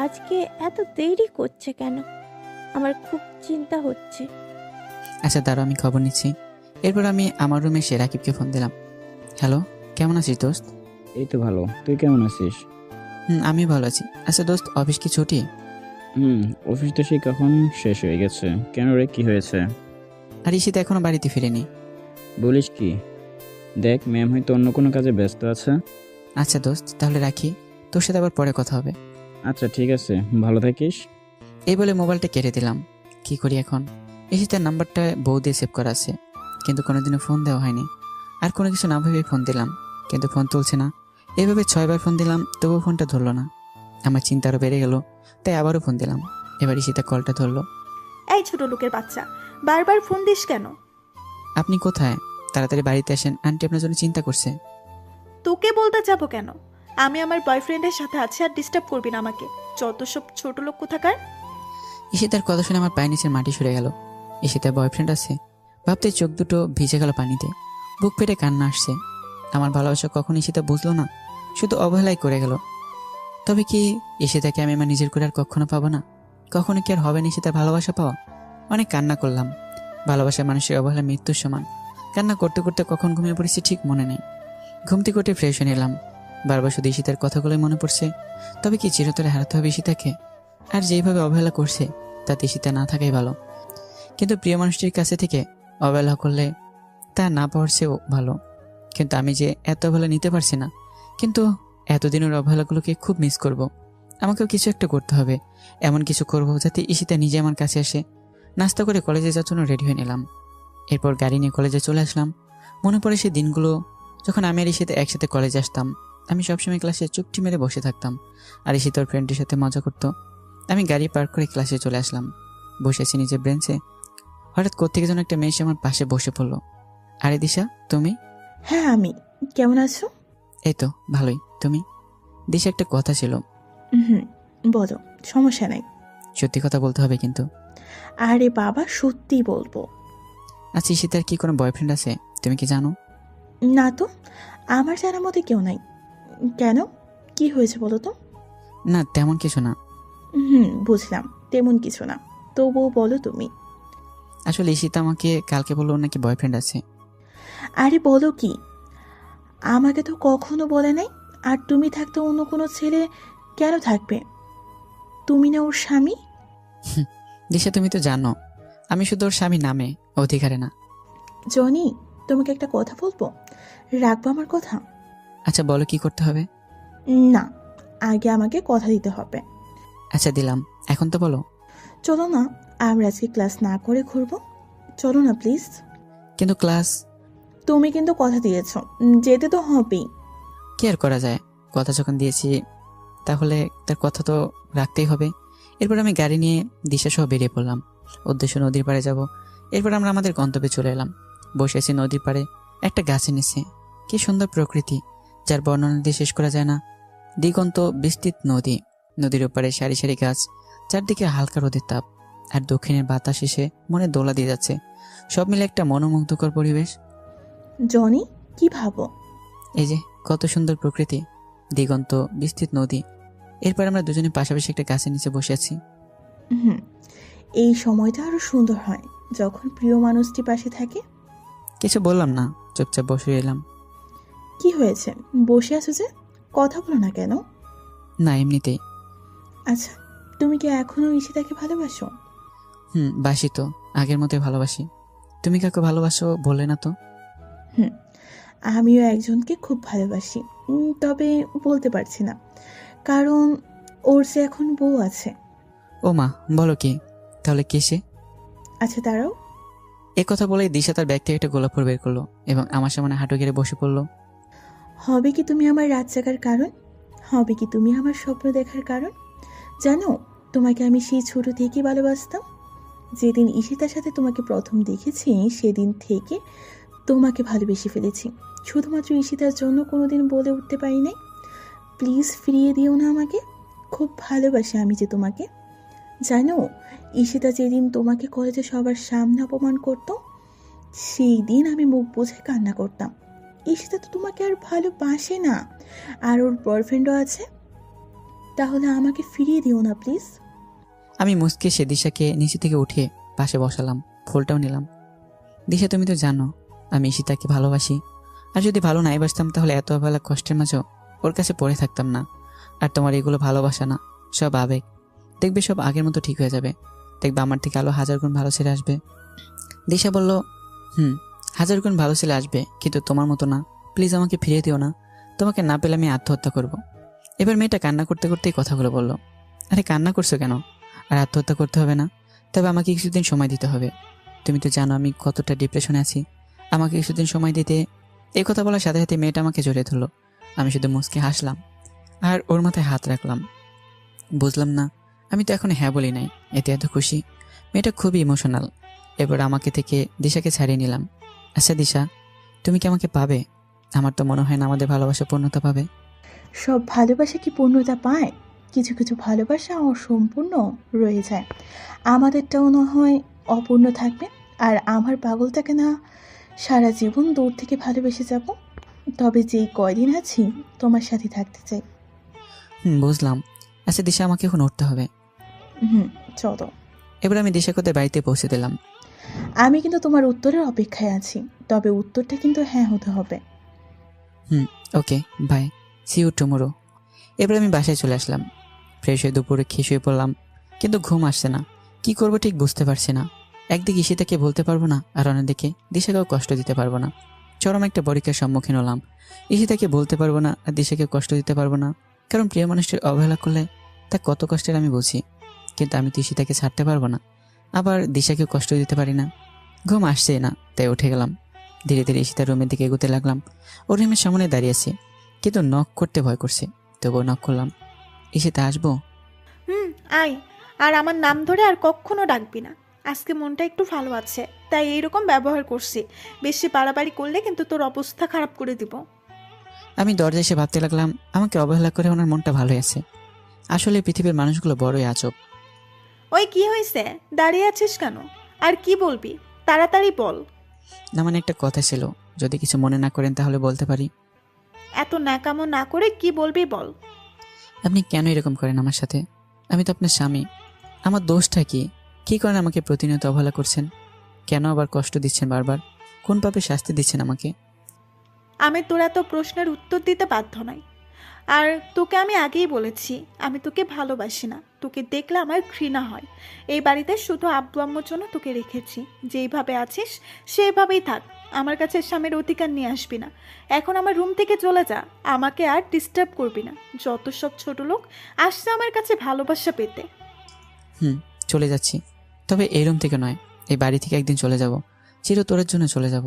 আজকে এত দেরি করছে কেন? আমার খুব চিন্তা হচ্ছে। আচ্ছা দাঁড়াও, আমি খবর নিচ্ছি। এরপর আমি আমার রুমে এসে রাকিবকে ফোন দিলাম। হ্যালো, কেমন আছিস দোস্ত? এই তো ভালো, তুই কেমন আছিস? আমি ভালো আছি। আচ্ছা দোস্ত, অফিস কি ছুটি? অফিস তো সেই কখন শেষ হয়ে গেছে। কেন রে, কি হয়েছে? আর ঈশিতা এখনো বাড়িতে ফিরেনি। বলিস কি? দেখ, ম্যাম হয়তো অন্য কোনো কাজে ব্যস্ত আছে। আচ্ছা দোস্ত, তাহলে রাখি, তোর সাথে আবার পরে কথা হবে। আচ্ছা ঠিক আছে, ভালো থাকিস। এই বলে মোবাইলটা কেটে দিলাম। কি করি এখন? ঈশিতার নাম্বারটা বউ দিয়ে সেভ করা আছে, কিন্তু কোনোদিনও ফোন দেওয়া হয়নি। আর কোনো কিছু না ভেবে ফোন দিলাম, কিন্তু ফোন তুলছে না। এইভাবে 6বার ফোন দিলাম, তবুও ফোনটা ধরলো না। আমার চিন্তা আরও বেড়ে গেল, তাই আবারও ফোন দিলাম। এবার ঈশিতা কলটা ধরলো। এই ছোট লোকের বাচ্চা, বারবার ফোন দিস কেন? আপনি কোথায়? তাড়াতাড়ি বাড়িতে আসেন, আন্টি আপনার জন্য চিন্তা করছে। তোকে বলতে যাবো কেন? আমি আমার বয়ফ্রেন্ডের সাথে আছি, আর ডিস্টার্ব করবি না আমাকে। যত সব ছোট লোক কোথাকার। ঈশিতার কথা শুনে আমার পায়ের নিচের মাটি সরে গেল। ঈশিতার বয়ফ্রেন্ড আছে ভাবতে চোখ দুটো ভিজে গেল পানিতে। বুক ফেটে কান্না আসছে। আমার ভালোবাসা কখন ঈশিতা বুঝলো না, শুধু অবহেলাই করে গেল। তবে কি ঈশিতাকে আমি আমার নিজের করে আর কখনো পাবো না? কখনো কি আর হবে না ঈশিতার ভালোবাসা পাওয়া? অনেক কান্না করলাম। ভালোবাসার মানুষের অবহেলা মৃত্যুর সমান। কান্না করতে করতে কখন ঘুমিয়ে পড়েছি ঠিক মনে নেই। ঘুম থেকে উঠে ফ্রেশ হয়ে নিলাম। বারবার শুধু ঈশিতার কথাগুলোই মনে পড়ছে। তবে কি চিরতরে হারাতে হবে ঈশিতাকে? আর যেইভাবে অবহেলা করছে তাতে ঈশিতা না থাকাই ভালো। কিন্তু প্রিয় মানুষটির কাছে থেকে অবহেলা করলে তা না পাওয়ার চেয়েও ভালো। কিন্তু আমি যে এত অবহেলা নিতে পারছি না। কিন্তু এতদিনের অবহেলাগুলোকে খুব মিস করব। আমাকেও কিছু একটা করতে হবে। এমন কিছু করব যাতে ঈশিতা নিজে আমার কাছে আসে। নাস্তা করে কলেজে যাওয়ার জন্য রেডি হয়ে নিলাম। এরপর গাড়ি নিয়ে কলেজে চলে আসলাম। মনে পড়ে সেই দিনগুলো যখন আমি আর ঈশিতা একসাথে কলেজে আসতাম। আমি সবসময় ক্লাসে চুপটি মেরে বসে থাকতাম, আর ঈশিতা ওর ফ্রেন্ডের সাথে মজা করতো। আমি গাড়ি পার্ক করে ক্লাসে চলে আসলাম। বসেছি নিজের বেঞ্চে। হঠাৎ কোত্থেকে যেন একটা মেয়ে এসে আমার পাশে বসে পড়লো। আরে দিশা, তুমি? হ্যাঁ আমি। কেমন আছো? এই তো ভালোই। তুমি? দিশা, একটা কথা ছিল। হুম, বলো, সমস্যা নাই। সত্যি কথা বলতে হবে কিন্তু। আরে বাবা, সত্যি বলবো। আচ্ছা, ঈশিতার কি কোনো বয়ফ্রেন্ড আছে? তুমি কি জানো? না তো, আমার জানার মধ্যে কেউ নাই। কেন, কি হয়েছে বলো তো? না, তেমন কিছু না। বুঝলাম, তেমন কিছু না। তবুও বলো তুমি। আসলে ঈশিতা আমাকে কালকে বললো ওর নাকি বয়ফ্রেন্ড আছে। আরে বলো কি, আমাকে তো কখনো বলে নাই। আর তুমি থাকতে অন্য কোনো ছেলে কেন থাকবে? তুমি না ওর স্বামী? দিশা, তুমি তো জানো আমি শুধু ওর স্বামী নামে, অধিকারে না। জনি, তোমাকে একটা কথা বলবো, রাখবো আমার কথা? আচ্ছা বলো, কি করতে হবে? না, আগে আমাকে কথা দিতে হবে। আচ্ছা দিলাম, এখন তো বলো। চলো না, আমরা আজকে ক্লাস না করে ঘুরবো। চলো না প্লিজ। কিন্তু ক্লাস। তুমি কিন্তু কথা দিয়েছো, যেতে তো হবেই। কি আর করা যায়, কথা যখন দিয়েছি তাহলে তার কথা তো রাখতেই হবে। এরপর আমি গাড়ি নিয়ে দিশা সহ বেরিয়ে পড়লাম। উদ্দেশ্য নদীর পাড়ে যাব। এরপর আমরা আমাদের গন্তব্যে চলে এলাম। বসে আছি নদীর পাড়ে একটা গাছের নিচে। কি সুন্দর প্রকৃতি, যার বর্ণনা দিয়ে শেষ করা যায় না। দিগন্ত বিস্তৃত নদী, নদীর ওপারে সারি সারি গাছ, চারদিকে হালকা রোদের তাপ, আর দক্ষিণের বাতাস এসে মনে দোলা দিয়ে যাচ্ছে। সব মিলে একটা মনোমুগ্ধকর পরিবেশ। জনি, কি ভাবো? এই যে কত সুন্দর প্রকৃতি, দিগন্ত বিস্তৃত নদী। এরপর আমরা দুজনে পাশাপাশি একটা গাছের নিচে বসে আছি। হুম, এই সময়টা আরো সুন্দর হয় যখন প্রিয় মানুষটি পাশে থাকে। কিছু বললাম না, চুপচাপ বসে এলাম। কি হয়েছে, বসে আছো যে? কথা বলো না কেন? না, এমনিতেই। আচ্ছা, তুমি কি এখনো ঈশিতাকে ভালোবাসো? বাসি তো, আগের মতোই ভালোবাসি। তুমি কাকে ভালোবাসো বললে না তো? আমিও একজনকে খুব ভালোবাসি, তবে বলতে পারছি না, কারণ ওর যে এখন বউ আছে। ও মা, বলো কি? তাহলে কে সে? আচ্ছা দাঁড়াও। এ কথা বলেই দিশা তার ব্যাগ থেকে একটা গোলাপ ফুল বের করলো এবং আমার সামনে হাঁটু গেড়ে বসে পড়লো। হবে কি তুমি আমার রাত জাগার কারণ? হবে কি তুমি আমার স্বপ্ন দেখার কারণ? জানো, তোমাকে আমি সেই ছোট থেকেই ভালোবাসতাম। যেদিন ঈশিতার সাথে তোমাকে প্রথম দেখেছি সেদিন থেকে তোমাকে ভালোবেসে ফেলেছি। শুধুমাত্র ঈশিতার জন্য কোনোদিন বলে উঠতে পারি নাই, প্লিজ ফিরিয়ে দিও না আমাকে। খুব ভালোবাসি আমি যে তোমাকে। জানো, ঈশিতা যেদিন তোমাকে কলেজে সবার সামনে অপমান করতো, সেই দিন আমি মুখ বুঝে কান্না করতাম। ঈশিতা তো তোমাকে আর ভালোবাসে না, আর ওর বয়ফ্রেন্ডও আছে। তাহলে আমাকে ফিরিয়ে দিও না প্লিজ। আমি মুচকে সে দিশাকে নিচে থেকে উঠিয়ে পাশে বসালাম, ফুলটাও নিলাম। দিশা, তুমি তো জানো আমি ঈশিতাকে ভালোবাসি। আর যদি ভালো নাই বাসতাম তাহলে এত অবহেলা কষ্টের মাঝেও ওর কাছে পড়ে থাকতাম না। আর তোমার এগুলো ভালোবাসা না, সব আবেগ। দেখবে সব আগের মতো ঠিক হয়ে যাবে। দেখবে আমার থেকে আলো 1000 গুণ ভালো ছেলে আসবে। দিশা বলল, 1000 গুণ ভালো ছেলে আসবে, কিন্তু তোমার মতো না। প্লিজ আমাকে ফিরিয়ে দিও না। তোমাকে না পেলে আমি আত্মহত্যা করব। এবার মেয়েটা কান্না করতে করতেই কথাগুলো বলল। আরে কান্না করছো কেন? আর আত্মহত্যা করতে হবে না, তবে আমাকে কিছুদিন সময় দিতে হবে। তুমি তো জানো আমি কতটা ডিপ্রেশনে আছি। আমাকে কিছুদিন সময় দিতে। এই কথা বলার সাথে সাথে মেয়েটা আমাকে জড়িয়ে ধরলো। আমি শুধু মুচকে হাসলাম আর ওর মাথায় হাত রাখলাম। বুঝলাম না, আমি তো এখন হ্যাঁ বলি নাই, এতে এত খুশি। মেয়েটা খুবই ইমোশনাল। এবার আমাকে থেকে দিশাকে ছাড়িয়ে নিলাম। আচ্ছা দিশা, তুমি কি আমাকে পাবে? আমার তো মনে হয় না আমাদের ভালোবাসা পূর্ণতা পাবে। সব ভালোবাসা কি পূর্ণতা পায়? কিছু কিছু ভালোবাসা অসম্পূর্ণ রয়ে যায়। আমাদেরটাও না হয় অপূর্ণ থাকবে। আর আমার পাগলটাকে না সারা জীবন দূর থেকে ভালোবেসে যাব। তবে যেই কয়দিন আছি তোমার সাথে থাকতে চাই। বুঝলাম। আচ্ছা দিশা, আমাকে এখন উঠতে হবে। চলো। এবার আমি দিশাকে ওদের বাড়িতে পৌঁছে দিলাম। আমি কিন্তু তোমার উত্তরের অপেক্ষায় আছি, তবে উত্তরটা কিন্তু হ্যাঁ হতে হবে। ওকে, বাই, সি ইউ টুমোরো। এবার আমি বাসায় চলে আসলাম। ফ্রেশ হয়ে দুপুরে খেয়ে শুয়ে পড়লাম, কিন্তু ঘুম আসছে না। কি করব ঠিক বুঝতে পারছি না। একদিকে ঈশিতাকে বলতে পারবো না, আর অন্যদিকে দিশাকেও কষ্ট দিতে পারবো না। চরম একটা পরীক্ষার সম্মুখীন হলাম। ঈশিতাকে বলতে পারবো না, আর দিশাকে কষ্ট দিতে পারবো না, কারণ প্রিয় মানুষটির অবহেলা করলে তা কত কষ্টের আমি বুঝি। কিন্তু আমি তো ঈশিতাকে ছাড়তে পারবো না, আবার দিশাকেও কষ্ট দিতে পারি না। ঘুম আসছেই না, তাই উঠে গেলাম। ধীরে ধীরে ঈশিতার রুমের দিকে এগোতে লাগলাম। ওর রুমের সামনে দাঁড়িয়েছি, কিন্তু নক করতে ভয় করছে। তবুও নক করলাম। ঈশিতা, আসবো? আয়। আর আমার নাম ধরে আর কখনো ডাকবি না। আজকে মনটা একটু ভালো আছে, তাই এইরকম ব্যবহার করছি। বেশি বাড়াবাড়ি করলে কিন্তু তোর অবস্থা খারাপ করে দিব। আমি দরজায় এসে ভাবতে লাগলাম, আমাকে অবহেলা করে ওনার মনটা ভালোই আছে। আসলে পৃথিবীর মানুষগুলো বড়ই আজব। ওই কি হয়েছে? দাঁড়িয়ে আছিস কেন? আর কি বলবি? তাড়াতাড়ি বল। না মানে একটা কথা ছিল, যদি কিছু মনে না করেন তাহলে বলতে পারি। এত ন্যাকামো না করে কি বলবি বল। আপনি কেন এরকম করেন আমার সাথে? আমি তো আপনার স্বামী। আমার দোষটা কি? কি করেন আমাকে প্রতিনিয়ত অবহেলা করছেন? কেন আবার কষ্ট দিচ্ছেন বারবার? কোন পাপে শাস্তি দিচ্ছেন আমাকে? আমি তোর এত প্রশ্নের উত্তর দিতে বাধ্য নই। আর তোকে আমি আগেই বলেছি, আমি তোকে ভালোবাসি না। তোকে দেখলে আমার ঘৃণা হয়। এই বাড়িতে শুধু আব্বু আম্মুর জন্য তোকে রেখেছি। যেইভাবে আছিস সেইভাবেই থাক। আমার কাছে স্বামীর অধিকার নিয়ে আসবি না। এখন আমার রুম থেকে চলে যা। আমাকে আর ডিস্টার্ব করবি না। যত সব ছোট লোক আসছে আমার কাছে ভালোবাসা পেতে। চলে যাচ্ছি, তবে এই রুম থেকে নয়, এই বাড়ি থেকে একদিন চলে যাব। চিরতরের জন্য চলে যাব।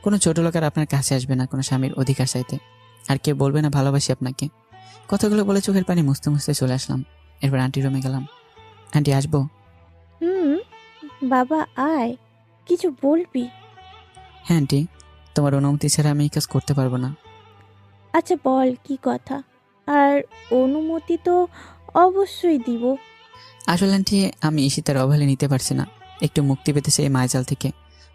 কোনো ছোট লোক আর আপনার কাছে আসবে না কোনো স্বামীর অধিকার চাইতে। আর কেউ বলবে না ভালোবাসি আপনাকে। কথাগুলো বলে চোখের পানি মুছতে মুছতে চলে আসলাম। এরপর আন্টির রুমে গেলাম। আন্টি, আসবো? বাবা আয়, কিছু বলবি? হ্যাঁ আন্টি, তোমার অনুমতি ছাড়া আমি এই কাজ করতে পারবো না। আচ্ছা বল কি কথা। আর অনুমতি তো অবশ্যই দিব। আসলে আন্টি, আমি ঈশিতার অবহেলা নিতে পারছি না। একটু মুক্তি পেতে চাই মায়াজাল থেকে।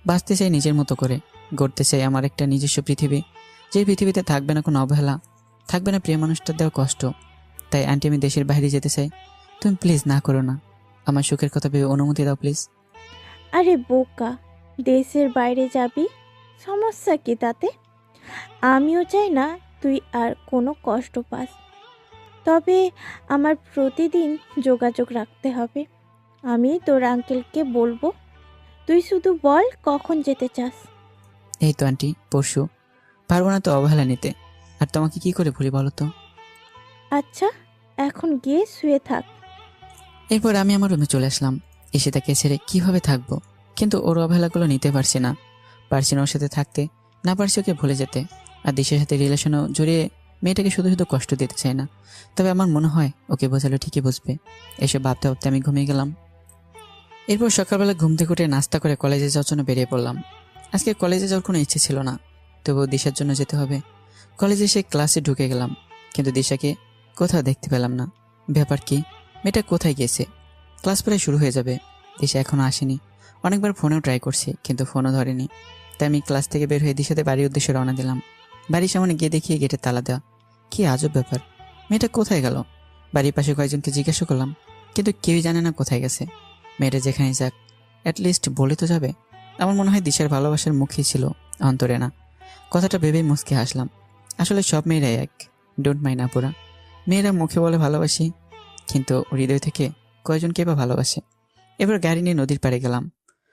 বাঁচতে চাই নিজের মতো করে। গড়তে চাই আমার একটা নিজস্ব পৃথিবী, যে পৃথিবীতে থাকবে না কোনো অবহেলা, থাকবে না প্রিয় মানুষটার দেওয়া কষ্ট। তাই আন্টি, আমি দেশের বাইরে যেতে চাই। তুমি প্লিজ না করো না। আমার সুখের কথা ভেবে অনুমতি দাও প্লিজ। আরে বোকা, দেশের বাইরে যাবি, সমস্যা কি তাতে? আমিও চাই না তুই আর কোনো কষ্ট পাস। তবে আমার প্রতিদিন যোগাযোগ রাখতে হবে। আমি তোর আঙ্কেলকে বলবো। তুই শুধু বল কখন যেতে চাস। এই তো আন্টি, পরশু। পারবো না তো অবহেলা নিতে। আর তোমাকে কি করে ভুলি বলো তো? আচ্ছা, এখন গিয়ে শুয়ে থাক। এরপর আমি আমার রুমে চলে আসলাম। এসে তাকে ছেড়ে কিভাবে থাকবো? কিন্তু ওর অবহেলাগুলো নিতে পারছি না। পারছি না ওর সাথে থাকতে, না পারছি ওকে ভুলে যেতে। আর দেশের সাথে রিলেশনও জড়িয়ে মেয়েটাকে শুধু শুধু কষ্ট দিতে চাই না। তবে আমার মনে হয় ওকে বোঝালে ঠিকই বুঝবে। এসব ভাবতে ভাবতে আমি ঘুমিয়ে গেলাম। এরপর সকালবেলা ঘুম থেকে উঠে নাস্তা করে কলেজে যাওয়ার জন্য বেরিয়ে পড়লাম। আজকে কলেজে যাওয়ার কোনো ইচ্ছে ছিল না, তবুও দিশার জন্য যেতে হবে। কলেজে এসে ক্লাসে ঢুকে গেলাম, কিন্তু দিশাকে কোথাও দেখতে পেলাম না। ব্যাপার কি? মেয়েটা কোথায় গেছে? ক্লাস প্রায় শুরু হয়ে যাবে, দিশা এখনও আসেনি। অনেকবার ফোনেও ট্রাই করছি, কিন্তু ফোনও ধরেনি। তাই আমি ক্লাস থেকে বের হয়ে দিশাতে বাড়ির উদ্দেশ্যে রওনা দিলাম। বাড়ির সামনে গিয়ে দেখি গেটে তালা দেওয়া। কি আজব ব্যাপার, মেয়েটা কোথায় গেল? বাড়ির পাশে কয়েকজনকে জিজ্ঞাসা করলাম, কিন্তু কেউই জানে না কোথায় গেছে। মেয়েটা যেখানে যাক, অ্যাটলিস্ট বলে তো যাবে। আমার মনে হয় দিশার ভালোবাসার মুখই ছিল, অন্তরে না। কথাটা ভেবেই মুচকে হাসলাম। আসলে সব মেয়েরাই এক, ডোন্ট মাইন্ড আপুরা। মেয়েরা মুখে বলে ভালোবাসি, কিন্তু হৃদয় থেকে কয়জনকে বা ভালোবাসে। এবার গাড়ি নিয়ে নদীর পাড়ে গেলাম।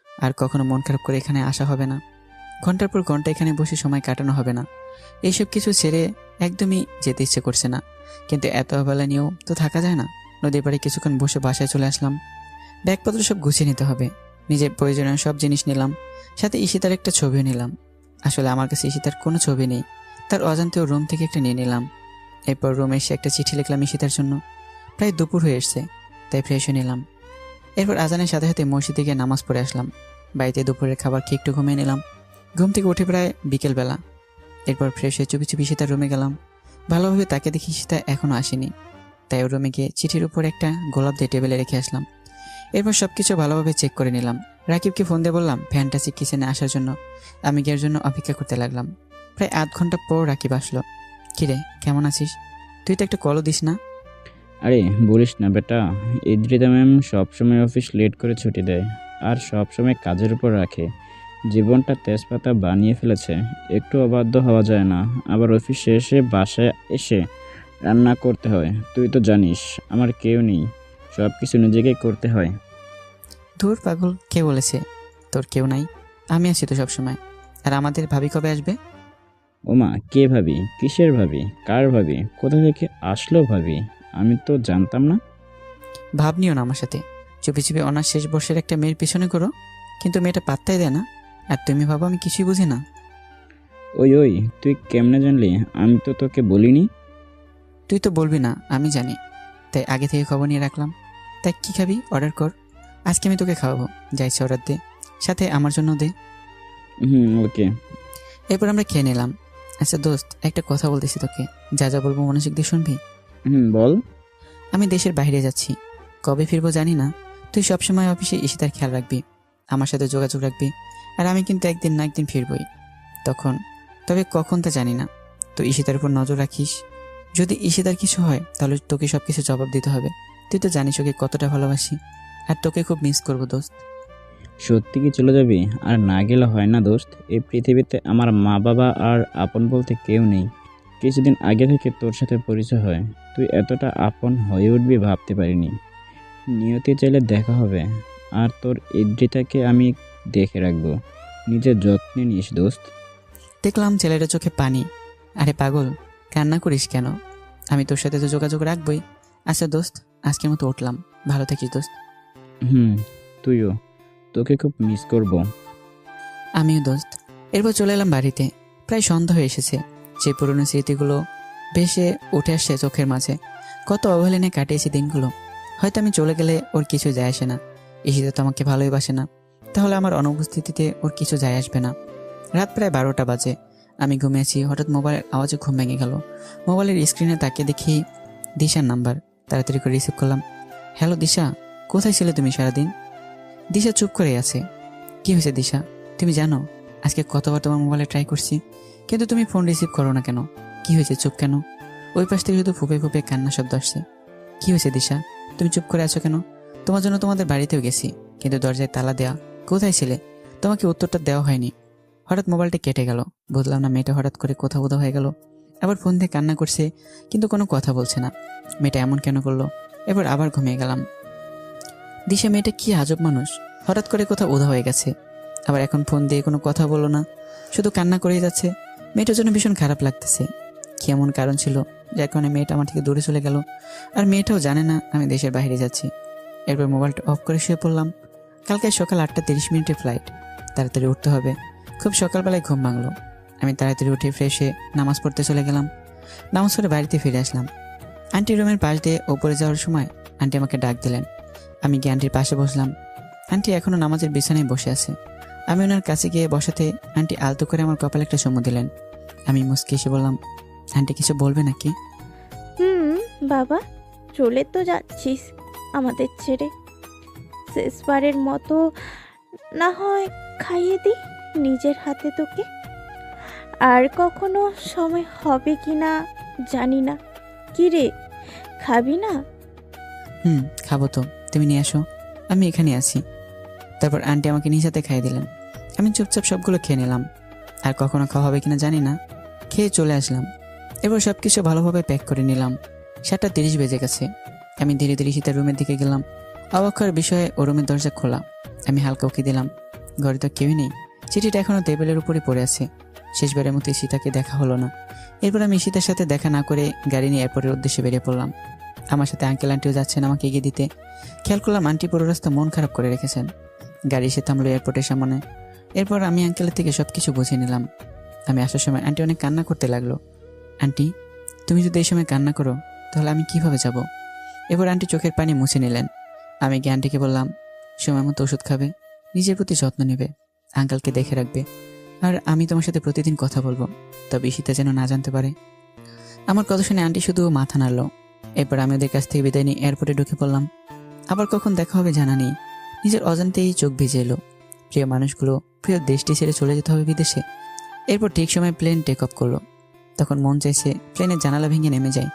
আর কখনো মন খারাপ করে এখানে আসা হবে না, ঘন্টার পর ঘন্টা এখানে বসে সময় কাটানো হবে না। এইসব কিছু ছেড়ে একদমই যেতে ইচ্ছে করছে না, কিন্তু এত অবহেলা নিয়েও তো থাকা যায় না। নদীর পাড়ে কিছুক্ষণ বসে বাসায় চলে আসলাম। ব্যাগপত্র সব গুছিয়ে নিতে হবে, নিজের প্রয়োজনীয় সব জিনিস নিলাম, সাথে ঈশিতার একটা ছবিও নিলাম। আসলে আমার কাছে ঈশিতার কোনো ছবি নেই, তার অজান্তেও রুম থেকে একটা নিয়ে নিলাম। এরপর রুমে এসে একটা চিঠি লিখলাম ঈশিতার জন্য। প্রায় দুপুর হয়ে এসছে, তাই ফ্রেশ হয়ে নিলাম। এরপর আজানের সাথে সাথে মসজিদে গিয়ে নামাজ পড়ে আসলাম। বাড়িতে দুপুরের খাবার খেয়ে একটু ঘুমিয়ে নিলাম। ঘুম থেকে উঠে প্রায় বিকেলবেলা। এরপর ফ্রেশ হয়ে চুপি চুপি ঈশিতার রুমে গেলাম। ভালোভাবে তাকে দেখি ঈশিতা এখনও আসেনি, তাই ওর রুমে গিয়ে চিঠির উপর একটা গোলাপ দিয়ে টেবিলে রেখে আসলাম। এরপর সব কিছু ভালোভাবে চেক করে নিলাম। রাকিবকে ফোন দিয়ে বললাম ফ্যান্টাসি কিচেনে আসার জন্য। আমি গিয়ে ওর জন্য অপেক্ষা করতে লাগলাম। প্রায় আধ ঘন্টা পর রাকিব আসলো। কিরে, কেমন আছিস? তুই তো একটা কলও দিস না। আরে বলিস না বেটা, ইদ্রিতা ম্যাম সবসময় অফিস লেট করে ছুটি দেয় আর সবসময় কাজের উপর রাখে। জীবনটা তেজপাতা বানিয়ে ফেলেছে, একটু অবাধ্য হওয়া যায় না। আবার অফিস শেষে বাসায় এসে রান্না করতে হয়। তুই তো জানিস আমার কেউ নেই, সব কিছু নিজেকেই করতে হয়। ধুর পাগল, কে বলেছে তোর কেউ নাই? আমি আছি তো সবসময়। আর আমাদের ভাবি কবে আসবে? ওমা, কে ভাবি? কিসের ভাবি? কার ভাবি? কোথা থেকে আসলো ভাবি? আমি তো জানতাম না। ভাব নিও না আমার সাথে। চুপি চুপি অনার্স শেষ বর্ষের একটা মেয়ের পিছনে করো, কিন্তু মেয়েটা পাত্তাই দেয় না। আর তুমি ভাবো আমি কিছুই বুঝি না? ওই ওই, তুই কেমনে জানলি? আমি তো তোকে বলিনি। তুই তো বলবি না আমি জানি, তাই আগে থেকে খবর নিয়ে রাখলাম। তাই কি খাবি অর্ডার কর, আজকে আমি তোকে খাওয়াবো। যা ইচ্ছে অর্ডার দে, সাথে আমার জন্য দে। ওকে। এরপর আমরা খেয়ে নিলাম। আচ্ছা দোস্ত, একটা কথা বলতেছি তোকে, যা যা বলবো মনোযোগ দিয়ে শুনবি। বল। আমি দেশের বাইরে যাচ্ছি, কবে ফিরবো জানি না। তুই সবসময় অফিসে ঈশিতার খেয়াল রাখবি, আমার সাথে যোগাযোগ রাখবি। আর আমি কিন্তু একদিন না একদিন ফিরবই, তবে কখন তা জানি না। তো ঈশিতার উপর নজর রাখিস। যদি ঈশিতার কিছু হয় তাহলে তোকে সব কিছু জবাব দিতে হবে। তুই তো জানিস ওকে কতটা ভালোবাসি, আর তোকে খুব মিস করবো দোস্ত। সত্যি কি চলে যাবি? আর না গেলে হয় না দোস্ত। এই পৃথিবীতে আমার মা বাবা আর আপন বলতে কেউ নেই। কিছুদিন আগে থেকে তোর সাথে পরিচয় হয়, তুই এতটা আপন হয়ে উঠবি ভাবতে পারিনি। নিয়তি চাইলে দেখা হবে। আর তোর ইদ্রিতাকে আমি দেখে রাখবো। নিজের যত্নে নিস দোস্ত। দেখলাম ছেলেটার চোখে পানি। আরে পাগল, কান্না করিস কেন? আমি তোর সাথে তো যোগাযোগ রাখবই। আচ্ছা দোস্ত, আজকের মতো উঠলাম। ভালো থাকিস দোস্ত। তুইও, তোকে খুব মিস করব। আমিও দোস্ত। এরপর চলে এলাম বাড়িতে। প্রায় সন্ধ্যা হয়ে এসেছে। সেই পুরনো স্মৃতিগুলো ভেসে উঠে আসছে চোখের মাঝে। কত অবহেলনে কাটিয়েছি দিনগুলো। হয়তো আমি চলে গেলে ওর কিছু যায় আসে না, ঈশিতা তো আমাকে ভালোই বাসে না, তাহলে আমার অনুপস্থিতিতে ওর কিছু যায় আসবে না। রাত প্রায় 12টা বাজে। আমি ঘুমিয়েছি, হঠাৎ মোবাইলের আওয়াজে ঘুম ভেঙে গেল। মোবাইলের স্ক্রিনে তাকিয়ে দেখি দিশার নাম্বার। তাড়াতাড়ি করে রিসিভ করলাম। হ্যালো দিশা, কোথায় ছিলে তুমি সারাদিন? দিশা চুপ করে আছে। কি হয়েছে দিশা? তুমি জানো আজকে কতবার তোমার মোবাইলে ট্রাই করছি, কিন্তু তুমি ফোন রিসিভ করো না কেন? কি হয়েছে, চুপ কেন? ওই পাশ থেকে শুধু ফুপে ফুপে কান্না শব্দ আসছে। কি হয়েছে দিশা, তুমি চুপ করে আছো কেন? তোমার জন্য তোমাদের বাড়িতেও গেছি, কিন্তু দরজায় তালা দেয়া। কোথায় ছিলে? তোমাকে উত্তরটা দেওয়া হয়নি। হঠাৎ মোবাইলটা কেটে গেল। বুঝলাম না মেয়েটা হঠাৎ করে কোথাও কোথাও হয়ে গেল। আবার ফোন দিয়ে কান্না করছে, কিন্তু কোনো কথা বলছে না। মেয়েটা এমন কেন করলো? এবার আবার ঘুমিয়ে গেলাম। দিশা মেয়েটা কি আজব মানুষ, হঠাৎ করে কোথাও উধাও হয়ে গেছে। আবার এখন ফোন দিয়ে কোনো কথা বললো না, শুধু কান্না করেই যাচ্ছে। মেয়েটার জন্য ভীষণ খারাপ লাগতেছে। কি এমন কারণ ছিল যার কারণে মেয়েটা আমার থেকে দূরে চলে গেল? আর মেয়েটাও জানে না আমি দেশের বাইরে যাচ্ছি। এরপর মোবাইলটা অফ করে শুয়ে পড়লাম। কালকে সকাল 8:30 ফ্লাইট, তাড়াতাড়ি উঠতে হবে। খুব সকালবেলায় ঘুম ভাঙলো। আমি তাড়াতাড়ি উঠে ফ্রেশ হয়ে নামাজ পড়তে চলে গেলাম। নামাজ পড়ে বাড়িতে ফিরে আসলাম। আন্টি রুমের পাশ দিয়ে ওপরে যাওয়ার সময় আন্টি আমাকে ডাক দিলেন। আমি গিয়ে আন্টির পাশে বসলাম। আন্টি এখনও নামাজের বিছানায় বসে আছে। আমি ওনার কাছে গিয়ে বসাতে আন্টি আলতো করে আমার কপালে একটা চুমু দিলেন। আমি মুচকি এসে বললাম, আন্টি কিছু বলবে নাকি? বাবা, চলে তো যাচ্ছিস আমাদের ছেড়ে। শেষবারের মতো না হয় খাইয়ে দিই নিজের হাতে তোকে। আর কখনো সময় হবে কি না জানি না। কি রে, খাবি না? খাবো তো, তুমি নিয়ে আসো, আমি এখানে আছি। তারপর আন্টি আমাকে নিজ হাতে খাইয়ে দিলেন। আমি চুপচাপ সবগুলো খেয়ে নিলাম। আর কখনো খাওয়া হবে কিনা জানি না, খেয়ে চলে আসলাম। এবার সব কিছু ভালোভাবে প্যাক করে নিলাম। 7:30 বেজে গেছে। আমি ধীরে ধীরে সীতার রুমের দিকে গেলাম। অবাক হওয়ার বিষয়ে ও রুমের দরজা খোলা। আমি হালকা উকি দিলাম, ঘরে তো কেউই নেই। চিঠিটা এখনো টেবিলের উপরে পড়ে আছে। শেষবারের মতো ঈশিতাকে দেখা হলো না। এরপর আমি ঈশিতার সাথে দেখা না করে গাড়ি নিয়ে এয়ারপোর্টের উদ্দেশ্যে বেরিয়ে পড়লাম। আমার সাথে আঙ্কেল আন্টিও যাচ্ছেন আমাকে এগিয়ে দিতে। খেয়াল করলাম আন্টি পুরো রাস্তা মন খারাপ করে রেখেছেন। গাড়ি এসে থামলো এয়ারপোর্টের সামনে। এরপর আমি আঙ্কেলের থেকে সব কিছু বুঝে নিলাম। আমি আসার সময় আন্টি অনেক কান্না করতে লাগলো। আন্টি, তুমি যদি এই সময় কান্না করো তাহলে আমি কিভাবে যাব? এবার আন্টি চোখের পানি মুছে নিলেন। আমি গিয়ে আন্টিকে বললাম, সময় মতো ওষুধ খাবে, নিজের প্রতি যত্ন নেবে, আঙ্কেলকে দেখে রাখবে, আর আমি তোমার সাথে প্রতিদিন কথা বলবো, তবে ঈশিতা যেন না জানতে পারে। আমার কথা শুনে আন্টি শুধু মাথা নাড়ল। এরপর আমি ওদের কাছ থেকে বিদায় নিয়ে এয়ারপোর্টে ঢুকে পড়লাম। আবার কখন দেখা হবে জানা নেই। নিজের অজান্তেই চোখ ভিজে এলো। প্রিয় মানুষগুলো, প্রিয় দেশটি ছেড়ে চলে যেতে হবে বিদেশে। এরপর ঠিক সময় প্লেন টেক অফ করলো। তখন মন চাইছে প্লেনের জানালা ভেঙে নেমে যায়,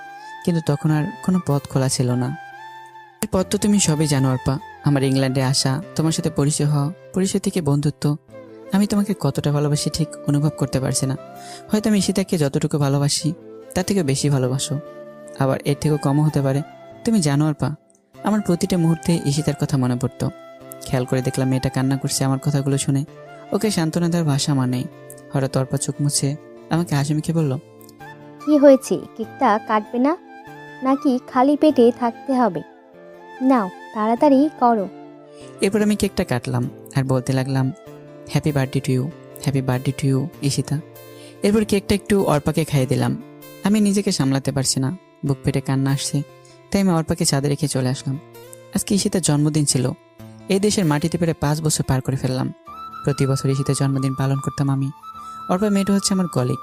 কিন্তু তখন আর কোনো পথ খোলা ছিল না। এই পথ তো তুমি সবই জানো অর্পা। আমার ইংল্যান্ডে আসা, তোমার সাথে পরিচয় হওয়া, পরিচয় থেকে বন্ধুত্ব। আমি তোমাকে কতটা ভালোবাসি ঠিক অনুভব করতে পারছি না। হয়তো আমি ঈশিতাকে যতটুকু ভালোবাসি তার থেকে বেশি ভালোবাসো, আবার এর থেকেও কমও হতে পারে। তুমি জানো অর্পা, আমার প্রতিটা মুহূর্তে ঈশিতার কথা মনে পড়তো। খেয়াল করে দেখলাম মেয়েটা কান্না করছে আমার কথাগুলো শুনে। ওকে সান্ত্বনা দেওয়ার ভাষা আমার নেই। হঠাৎ অর্পা চোখ মুছে আমাকে হাসি মুখে বলল, কি হয়েছে? কেকটা কাটবে না নাকি খালি পেটে থাকতে হবে? নাও তাড়াতাড়ি করো। এরপর আমি কেকটা কাটলাম আর বলতে লাগলাম, happy birthday to you, happy birthday to you Ishita. এরপর কেকটা একটু অর্পাকে খাইয়ে দিলাম। আমি নিজেকে সামলাতে পারছি না, বুক পেটে কান্না আসছে, তাই আমি অর্পাকে চাঁদে রেখে চলে আসলাম। আজকে ঈশিতার জন্মদিন ছিল। এই দেশের মাটিতে পেরে 5 বছর পার করে ফেললাম। প্রতি বছর ঈশিতার জন্মদিন পালন করতাম আমি। অর্পা মেয়েটা হচ্ছে আমার কলিগ,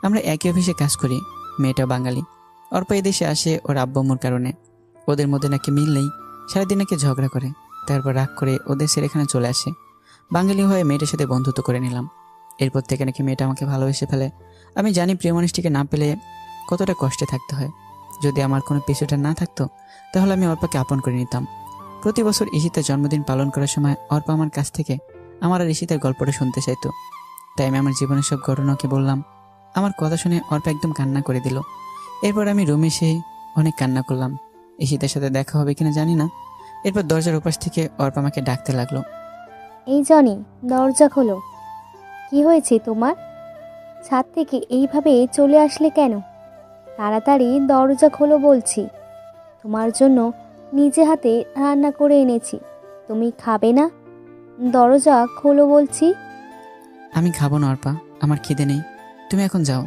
আমরা একই অফিসে কাজ করি। মেয়েটা বাঙালি। অর্পা এই দেশে আসে ওর আব্বু আম্মুর কারণে। ওদের মধ্যে নাকি মিল নেই, সারাদিন নাকি ঝগড়া করে, তারপর রাগ করে ওদের ছেড়ে এখানে চলে আসে। বাঙালি হয়ে মেয়েটার সাথে বন্ধুত্ব করে নিলাম। এরপর থেকে নাকি মেয়েটা আমাকে ভালোবেসে ফেলে। আমি জানি প্রিয় মানুষটিকে না পেলে কতটা কষ্টে থাকতে হয়। যদি আমার কোনো পিছুটা না থাকতো তাহলে আমি অর্পাকে আপন করে নিতাম। প্রতি বছর ঈশিতার জন্মদিন পালন করার সময় অর্পা আমার কাছ থেকে আমার আর ঈশিতার গল্পটা শুনতে চাইতো। তাই আমি আমার জীবনের সব ঘটনাকে বললাম। আমার কথা শুনে অর্পা একদম কান্না করে দিল। এরপর আমি রুমে এসে অনেক কান্না করলাম। ঈশিতার সাথে দেখা হবে কিনা জানি না। এরপর দরজার ওপাশ থেকে অর্পা আমাকে ডাকতে লাগলো, এই জনি, দরজা খোলো। কি হয়েছে তোমার? ছাদ থেকে এইভাবে চলে আসলে কেন? তাড়াতাড়ি দরজা খোলো বলছি। তোমার জন্য নিজে হাতে রান্না করে এনেছি, তুমি খাবে না? দরজা খোলো বলছি। আমি খাবো না অর্পা, আমার খিদে নেই, তুমি এখন যাও।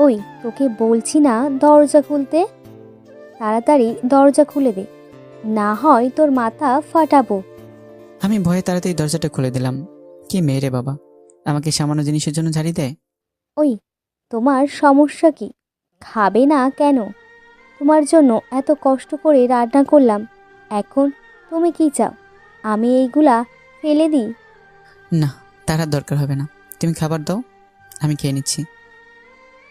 ওই তোকে বলছি না দরজা খুলতে। তাড়াতাড়ি দরজা খুলে দে, না হয় তোর মাথা ফাটাবো। আমি ভয়ে তাড়াতাড়ি দরজাটা খুলে দিলাম। কি মেয়ে রে বাবা, আমাকে সামান্য জিনিসের জন্য ঝাড়ি দেয়। ওই তোমার সমস্যা কি? খাবে না কেন? তোমার জন্য এত কষ্ট করে রান্না করলাম, এখন তুমি কি চাও আমি এইগুলা ফেলে দিই? না, তার আর দরকার হবে না, তুমি খাবার দাও, আমি খেয়ে নিচ্ছি।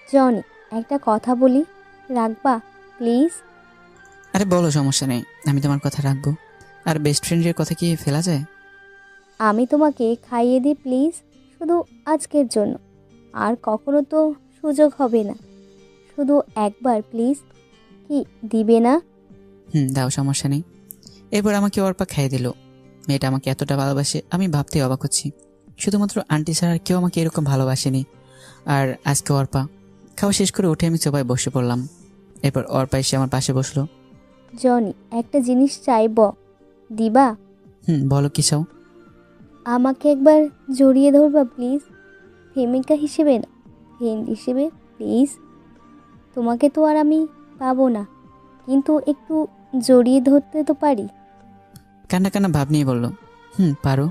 জনি, একটা কথা বলি, রাখবা প্লিজ? আরে বলো, সমস্যা নেই, আমি তোমার কথা রাখবো। আর বেস্ট ফ্রেন্ডের কথা কি ফেলা যায়? আমি তোমাকে খাইয়ে দিই প্লিজ, শুধু আজকের জন্য। আর কখনো তো সুযোগ হবে না, শুধু একবার প্লিজ। কি দিবে না? দাও, সমস্যা নেই। এরপর আমাকে অর্পা খাইয়ে দিল। মেয়েটা আমাকে এতটা ভালোবাসে আমি ভাবতে অবাক হচ্ছি। শুধুমাত্র আন্টি ছাড়া আর কেউ আমাকে এরকম ভালোবাসেনি। আর আজকে অর্পা। খাওয়া শেষ করে উঠে আমি সোফায় বসে পড়লাম। এরপর অর্পা এসে আমার পাশে বসলো। জনি, একটা জিনিস চাইব, দিবা? বলো কি চাও? আমাকে একবার জড়িয়ে ধরবা প্লিজ, প্রেমিকা হিসেবে না, ফ্রেন্ড হিসেবে প্লিজ। তোমাকে তো আর আমি পাবো না, কিন্তু একটু জড়িয়ে ধরতে তো পারি। কান্না কান্না ভাব নিয়ে বললো, পারো।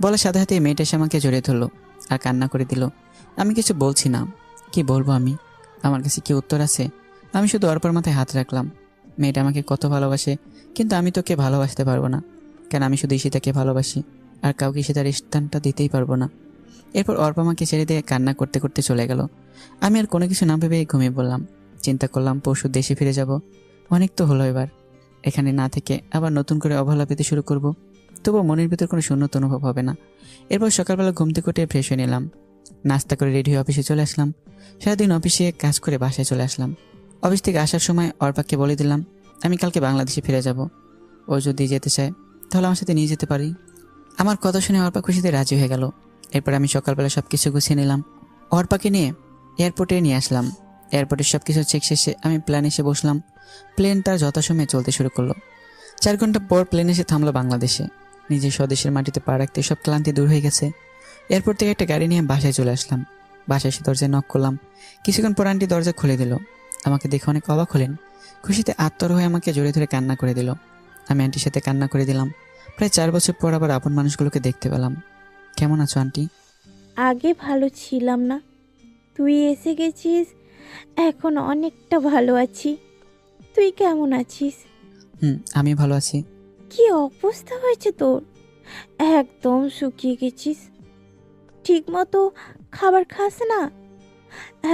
বলার সাথে সাথে মেয়েটা এসে আমাকে জড়িয়ে ধরলো আর কান্না করে দিল। আমি কিছু বলছি না, কি বলবো আমি? আমার কাছে কি উত্তর আছে? আমি শুধু অর্পার মাথায় হাত রাখলাম। মেয়েটা আমাকে কত ভালোবাসে, কিন্তু আমি তোকে ভালোবাসতে পারবো না, কেন আমি শুধু ঈশিতাকে ভালোবাসি, আর কাউকে সে তার স্থানটা দিতেই পারবো না। এরপর অর্পা আমাকে ছেড়ে দিয়ে কান্না করতে করতে চলে গেল। আমি আর কোনো কিছু না ভেবে ঘুমিয়ে পড়লাম। চিন্তা করলাম পরশু দেশে ফিরে যাব। অনেক তো হলো, এবার এখানে না থেকে আবার নতুন করে অবহেলা পেতে শুরু করব। তবুও মনের ভিতর কোনো শূন্যতা অনুভব হবে না। এরপর সকালবেলা ঘুম থেকে উঠে ফ্রেশ হয়ে নিলাম, নাস্তা করে রেডি হয়ে অফিসে চলে আসলাম। সারাদিন অফিসে কাজ করে বাসায় চলে আসলাম। অফিস থেকে আসার সময় অর্পাকে বলে দিলাম আমি কালকে বাংলাদেশে ফিরে যাব। ও যদি যেতে চায় তাহলে আমার সাথে নিয়ে যেতে পারি। আমার কথা শুনে অর্পা খুশিতে রাজি হয়ে গেল। এরপর আমি সকালবেলা সব কিছু গুছিয়ে নিলাম, অর্পাকে নিয়ে এয়ারপোর্টে নিয়ে আসলাম। এয়ারপোর্টের সব কিছু চেক শেষে আমি প্লেন এসে বসলাম। প্লেন তার যথাসময়ে চলতে শুরু করলো। 4 ঘন্টা পর প্লেন এসে থামলো বাংলাদেশে। নিজের স্বদেশের মাটিতে পা রাখতে সব ক্লান্তি দূর হয়ে গেছে। এয়ারপোর্ট থেকে একটা গাড়ি নিয়ে বাসায় চলে আসলাম। বাসায় এসে দরজায় নক করলাম। কিছুক্ষণ পর আন্টি দরজা খুলে দিল। আমাকে দেখে অনেক অবাক হলেন। খুশিতে আত্মর হয়ে আমাকে জড়িয়ে ধরে কান্না করে দিল। আমি আন্টির সাথে কান্না করে দিলাম। প্রায় 4 বছর পর আবার আপন মানুষগুলোকে দেখতে পেলাম। কেমন আছো আন্টি? আগে ভালো ছিলাম না, তুই এসে গেছিস, এখন অনেকটা ভালো আছি। তুই কেমন আছিস? আমি ভালো আছি। কি অবস্থা হয়েছে তোর? একদম শুকিয়ে গেছিস, ঠিক মতো খাবার খাস না।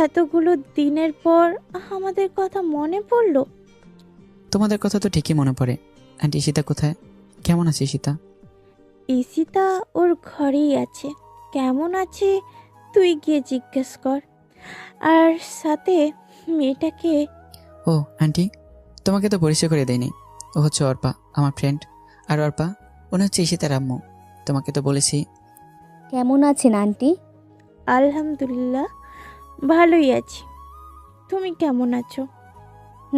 এতগুলো দিনের পর আমাদের কথা মনে পড়লো। তোমাদের কথা তো ঠিকই মনে পড়ে। আন্টি ঈশিতা কোথায়? কেমন আছে ঈশিতা? ঈশিতা ওর ঘরেই আছে। কেমন আছে তুই গিয়ে জিজ্ঞেস কর। আর সাথে মেয়েটাকে। ও আন্টি, তোমাকে তো পরিচয় করে দেয়নি। ও হচ্ছে অর্পা, আমার ফ্রেন্ড। আর অর্পা, উনি হচ্ছে ঈশিতার আম্মু। তোমাকে তো বলেছি। কেমন আছেন আন্টি? আলহামদুলিল্লাহ ভালোই আছি। তুমি কেমন আছো?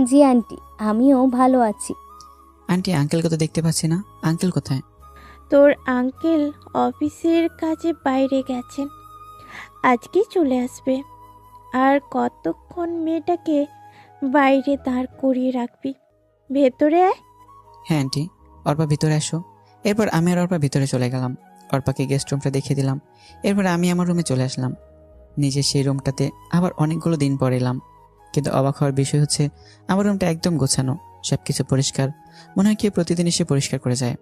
জি আন্টি, আমিও ভালো আছি। আন্টি আঙ্কেলকে তো দেখতে পাচ্ছি না। আঙ্কেল কোথায়? তোর আঙ্কেল অফিসের কাজে বাইরে গেছেন, আজকেই চলে আসবে। আর কতক্ষণ মেয়েটাকে বাইরে দাঁড় করিয়ে রাখবি? ভেতরে আয়। হ্যাঁ আন্টি, অর্পা ভিতরে আসো। এরপর আমি আর অর্পা ভিতরে চলে গেলাম। অর্পাকে গেস্ট রুমটা দেখিয়ে দিলাম। এরপর আমি আমার রুমে চলে আসলাম। নিজের সেই রুমটাতে আবার অনেকগুলো দিন পর এলাম। কিন্তু অবাক হওয়ার বিষয় হচ্ছে আমার রুমটা একদম গোছানো, সব কিছু পরিষ্কার। মনে হয় কেউ প্রতিদিন এসে পরিষ্কার করে যায়।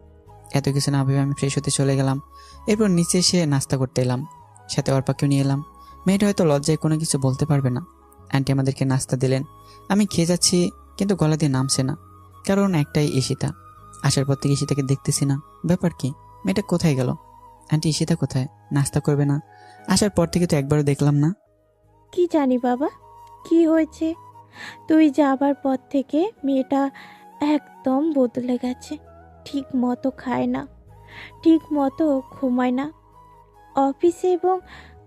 এত কিছু না ভেবে আমি ফ্রেশ হতে চলে গেলাম। এরপর নিচে এসে নাস্তা করতে এলাম, সাথে অর্পাকেও নিয়ে এলাম। মেয়েটা হয়তো লজ্জায় কোনো কিছু বলতে পারবে না। আন্টি আমাদেরকে নাস্তা দিলেন। আমি খেয়ে যাচ্ছি, কিন্তু গলা দিয়ে নামছে না। কারণ একটাই, ঈশিতা। আসার পর থেকে ঈশিতাকে দেখতেছি না। ব্যাপার কি? মেয়েটা কোথায় গেল? আন্টি ঈশিতা কোথায়? নাস্তা করবে না? আসার পর থেকে তো একবারও দেখলাম না। কি জানি বাবা, কি হয়েছে? তুই যাবার পর থেকে মেয়েটা একদম বদলে গেছে। ঠিক মতো খায় না, ঠিক মতো ঘুমায় না, অফিসে এবং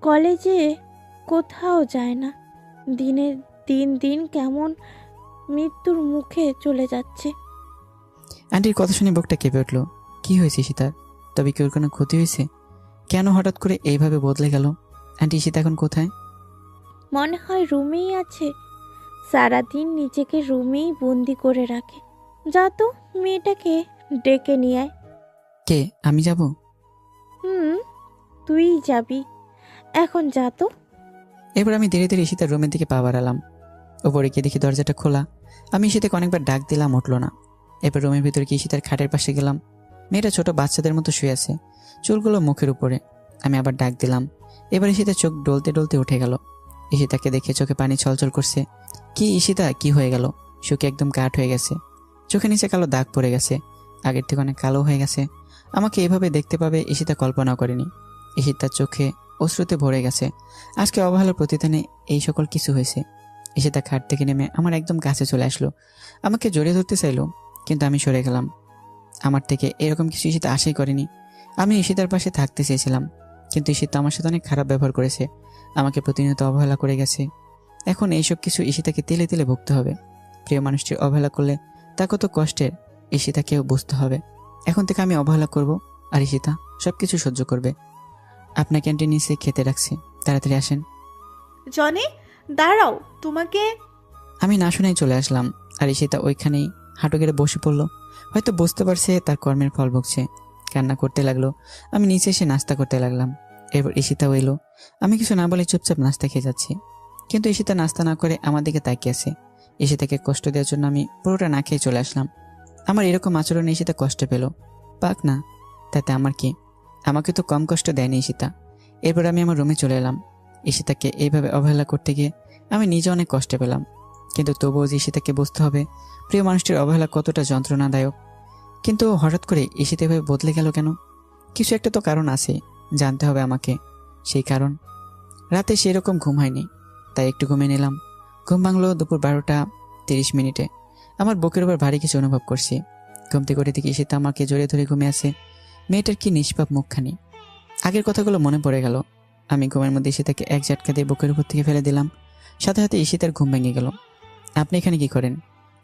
কলেজে কোথাও যায় না। দিনের দিন কেমন মৃত্যুর মুখে চলে যাচ্ছে। আন্টির কথা শুনে বুকটা কেঁপে উঠলো। কি হয়েছে ঈশিতার? তবে কি ওর কোনো ক্ষতি হয়েছে? কেন হঠাৎ করে এইভাবে বদলে গেল? আন্টি ঈশিতা এখন কোথায়? মনে হয় রুমেই আছে। সারাদিন নিজেকে রুমেই বন্দি করে রাখে। যা তো মেয়েটাকে ডেকে নিয়ে আয়। কে? আমি যাব? তুই যাবি, এখন যা তো। এরপর আমি ধীরে ধীরে ঈশিতার রুমের দিকে পা বাড়ালাম। ওপরে গিয়ে দেখি দরজাটা খোলা। আমি ঈশিতাকে অনেকবার ডাক দিলাম, উঠলো না। এরপর রুমের ভিতরে গিয়ে ঈশিতার খাটের পাশে গেলাম। মেয়েটা ছোট বাচ্চাদের মতো শুয়ে আছে, চুলগুলো মুখের উপরে। আমি আবার ডাক দিলাম। এবার ঈশিতার চোখ ডলতে ডলতে উঠে গেল। ঈশিতাকে দেখে চোখে পানি ছলছল করছে। কি ঈশিতা, কি হয়ে গেল? শুকে একদম কাঠ হয়ে গেছে, চোখে নিচে কালো দাগ পড়ে গেছে, আগের থেকে অনেক কালো হয়ে গেছে। আমাকে এভাবে দেখতে পাবে ঈশিতা কল্পনা করেনি। ঈশিতার চোখে অশ্রুতে ভরে গেছে। আজকে অবহেলার প্রতিদানে এই সকল কিছু হয়েছে। ঈশিতা খাট থেকে নেমে আমার একদম কাছে চলে আসলো, আমাকে জড়িয়ে ধরতে চাইলো, কিন্তু আমি সরে গেলাম। আমার থেকে এরকম কিছু ঈশিতা আশাই করেনি। আমি ঈশিতার পাশে থাকতে চেয়েছিলাম, কিন্তু ঈশিতা আমার সাথে অনেক খারাপ ব্যবহার করেছে, আমাকে প্রতিনিয়ত অবহেলা করে গেছে। এখন এইসব কিছু ঈশিতাকে তেলে তেলে ভুগতে হবে। প্রিয় মানুষটির অবহেলা করলে তা কত কষ্টের ঈশিতাকেও বুঝতে হবে। এখন থেকে আমি অবহেলা করব, আর ঈশিতা সব কিছু সহ্য করবে। আপনার ক্যান্টিন নিচে খেতে রাখছি, তাড়াতাড়ি আসেন। জনি, দাঁড়াও, তোমাকে। আমি না শুনেই চলে আসলাম, আর ঈশিতা ওইখানেই হাঁটু গেড়ে বসে পড়লো। হয়তো বুঝতে পারছে তার কর্মের ফল ভুগছে। কান্না করতে লাগলো। আমি নিচে এসে নাস্তা করতে লাগলাম। এরপর ঈশিতাও এলো। আমি কিছু না বলে চুপচাপ নাস্তা খেয়ে যাচ্ছি, কিন্তু ঈশিতা নাস্তা না করে আমার দিকে তাকিয়ে আছে। ঈশিতাকে কষ্ট দেওয়ার জন্য আমি পুরোটা না খেয়ে চলে আসলাম। আমার এরকম আচরণে ঈশিতা কষ্ট পেল, পাক না, তাতে আমার কি? আমাকে তো কম কষ্ট দেয়নি ঈশিতা। এরপর আমি আমার রুমে চলে এলাম। ঈশিতাকে এইভাবে অবহেলা করতে গিয়ে আমি নিজে অনেক কষ্ট পেলাম, কিন্তু তবুও যে ঈশিতাকে বুঝতে হবে প্রিয় মানুষটির অবহেলা কতটা যন্ত্রণাদায়ক। কিন্তু হঠাৎ করে ঈশিতা এভাবে বদলে গেল কেন? কিছু একটা তো কারণ আছে, জানতে হবে আমাকে সেই কারণ। রাতে সেরকম ঘুম হয়নি, তাই একটু ঘুমিয়ে নিলাম। ঘুম ভাঙলো দুপুর 12টা 30 মিনিটে। আমার বুকের উপর ভারী কিছু অনুভব করছি। ঘুম থেকে উঠে থেকে ঈশিতা আমাকে জড়িয়ে ধরে ঘুমিয়ে আছে। মেয়েটার কি নিষ্পাপ মুখখানি। আগের কথাগুলো মনে পড়ে গেল। আমি ঘুমের মধ্যে ঈশিতাকে এক ঝটকা দিয়ে বুকের উপর থেকে ফেলে দিলাম। সাথে সাথে ঈশিতার ঘুম ভেঙে গেল। আপনি এখানে কি করেন?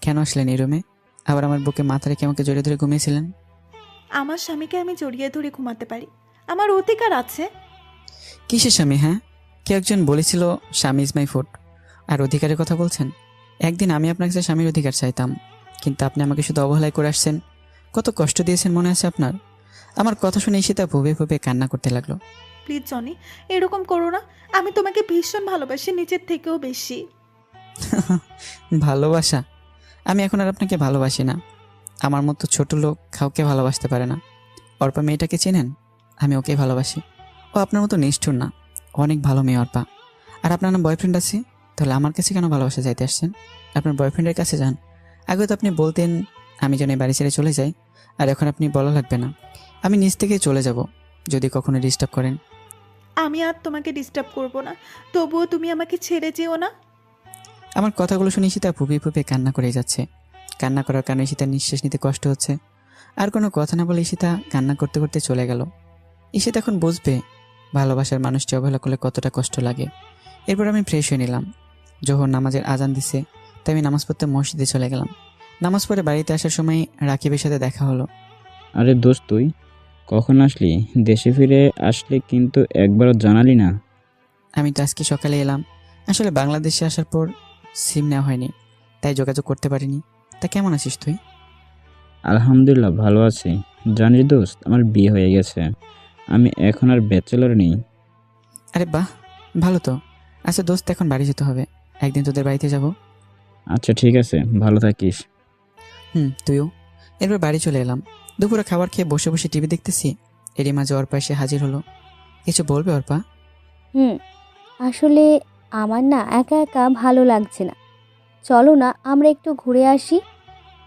কেন আসলেন এই রুমে? আবার আমার বুকে মাথা রেখে আমাকে জড়িয়ে ধরে ঘুমিয়েছিলেন। আমার স্বামীকে আমি জড়িয়ে ধরে ঘুমাতে পারি, আমার অধিকার আছে। কিসের স্বামী? হ্যাঁ, কেউ একজন বলেছিল স্বামী ইজ মাই ফুড, আর অধিকারের কথা বলছেন। একদিন আমি আপনার কাছে স্বামীর অধিকার চাইতাম, কিন্তু আপনি আমাকে শুধু অবহেলায় করে আসছেন। কত কষ্ট দিয়েছেন মনে আছে আপনার? আমার কথা শুনে ঈশিতা ভুবে ভুবে কান্না করতে লাগলো। প্লিজ জনি, এরকম করো না। আমি তোমাকে ভীষণ ভালোবাসি, নিজের থেকেও বেশি। ভালোবাসা? আমি এখন আর আপনাকে ভালোবাসি না। আমার মতো ছোট লোক কাউকে ভালোবাসতে পারে না। অর্পা মেয়েটাকে চেনেন? আমি ওকে ভালোবাসি। ও আপনার মতো নিষ্ঠুর না, অনেক ভালো মেয়ে অর্পা। আর আপনার না বয়ফ্রেন্ড আছে, তাহলে আমার কাছে কেন ভালোবাসা চাইতে আসছেন? আপনার বয়ফ্রেন্ডের কাছে যান। আগে তো আপনি বলতেন আমি যেন এই বাড়ি ছেড়ে চলে যাই, আর এখন আপনি বলা লাগবে না। আমি নিজ থেকে চলে যাব যদি কখনো ডিস্টার্ব করেন। আমি আর তোমাকে ডিস্টার্ব করব না, তবুও তুমি আমাকে ছেড়ে যেও না। আমার কথাগুলো শুনে ঈশিতা ফুপিয়ে ফুপিয়ে কান্না করে যাচ্ছে। কান্না করার কারণে ঈশিতার নিঃশ্বাস নিতে কষ্ট হচ্ছে। আর কোনো কথা না বলে ঈশিতা কান্না করতে করতে চলে গেল। ঈশিতা এখন বুঝবে ভালোবাসার মানুষটি অবহেলা করলে কতটা কষ্ট লাগে। এরপর আমি ফ্রেশ হয়ে নিলাম। যখন নামাজের আজান দিছে, তাই আমি নামাজ পড়তে মসজিদে চলে গেলাম। নামাজ পড়ে বাড়িতে আসার সময় রাকিবের সাথে দেখা হলো। আরে দোস্ত, তুই কখন আসলি? দেশে ফিরে আসলে কিন্তু একবারও জানালি না। আমি তো আজকে সকালে এলাম। আসলে বাংলাদেশে আসার পর সিম নেওয়া হয়নি, তাই যোগাযোগ করতে পারিনি। তা কেমন আছিস তুই? আলহামদুলিল্লাহ ভালো আছি। জানিস দোস্ত, আমার বিয়ে হয়ে গেছে। আমি এখন আর ব্যাচেলর নেই। আরে বাহ, ভালো তো। আচ্ছা দোস্ত, এখন বাড়ি যেতে হবে। একদিন তোদের বাড়িতে যাব। আচ্ছা ঠিক আছে, ভালো থাকিস। তুইও। এরপর বাড়ি চলে এলাম। দুপুরে খাবার খেয়ে বসে বসে টিভি দেখতেছি। এরই মাঝে অর্পা এসে হাজির হলো। কিছু বলবে অর্পা? আসলে আমার না একা একা ভালো লাগছে না। চলো না আমরা একটু ঘুরে আসি।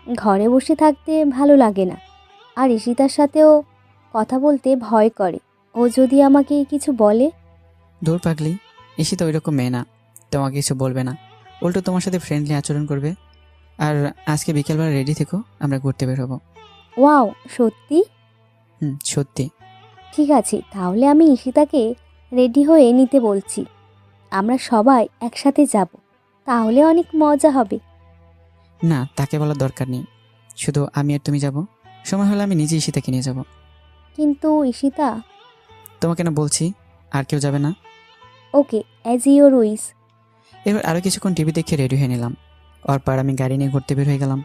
ঘরে বসে থাকতে ভালো লাগে না। আর ঈশিতার সাথেও কথা বলতে ভয় করে। ও যদি আমাকে কিছু বলে? দূর পাগলি, ঈশিতা ওই রকম মেয়ে না, তোমাকে কিছু বলবে না। উল্টো তোমার সাথে ফ্রেন্ডলি আচরণ করবে। আর আজকে বিকেলবেলা রেডি থেকো, আমরা ঘুরতে বের হবো। ওয়াও, সত্যি? সত্যি। ঠিক আছে, তাহলে আমি ঈশিতাকে রেডি হয়ে নিতে বলছি। আমরা সবাই একসাথে যাব, তাহলে অনেক মজা হবে। না, তাকে বলার দরকার নেই। শুধু আমি আর তুমি যাব। সময় হলে আমি নিজে ঈশিতাকে নিয়ে যাব। কিন্তু ঈশিতা? তোমাকে না বলছি, আর কেউ যাবে না। ওকে, অ্যাজ ইউর উইশ। এবার আরও কিছুক্ষণ টিভি দেখে রেডি হয়ে নিলাম। অর্পার আমি গাড়ি নিয়ে ঘুরতে বের হয়ে গেলাম।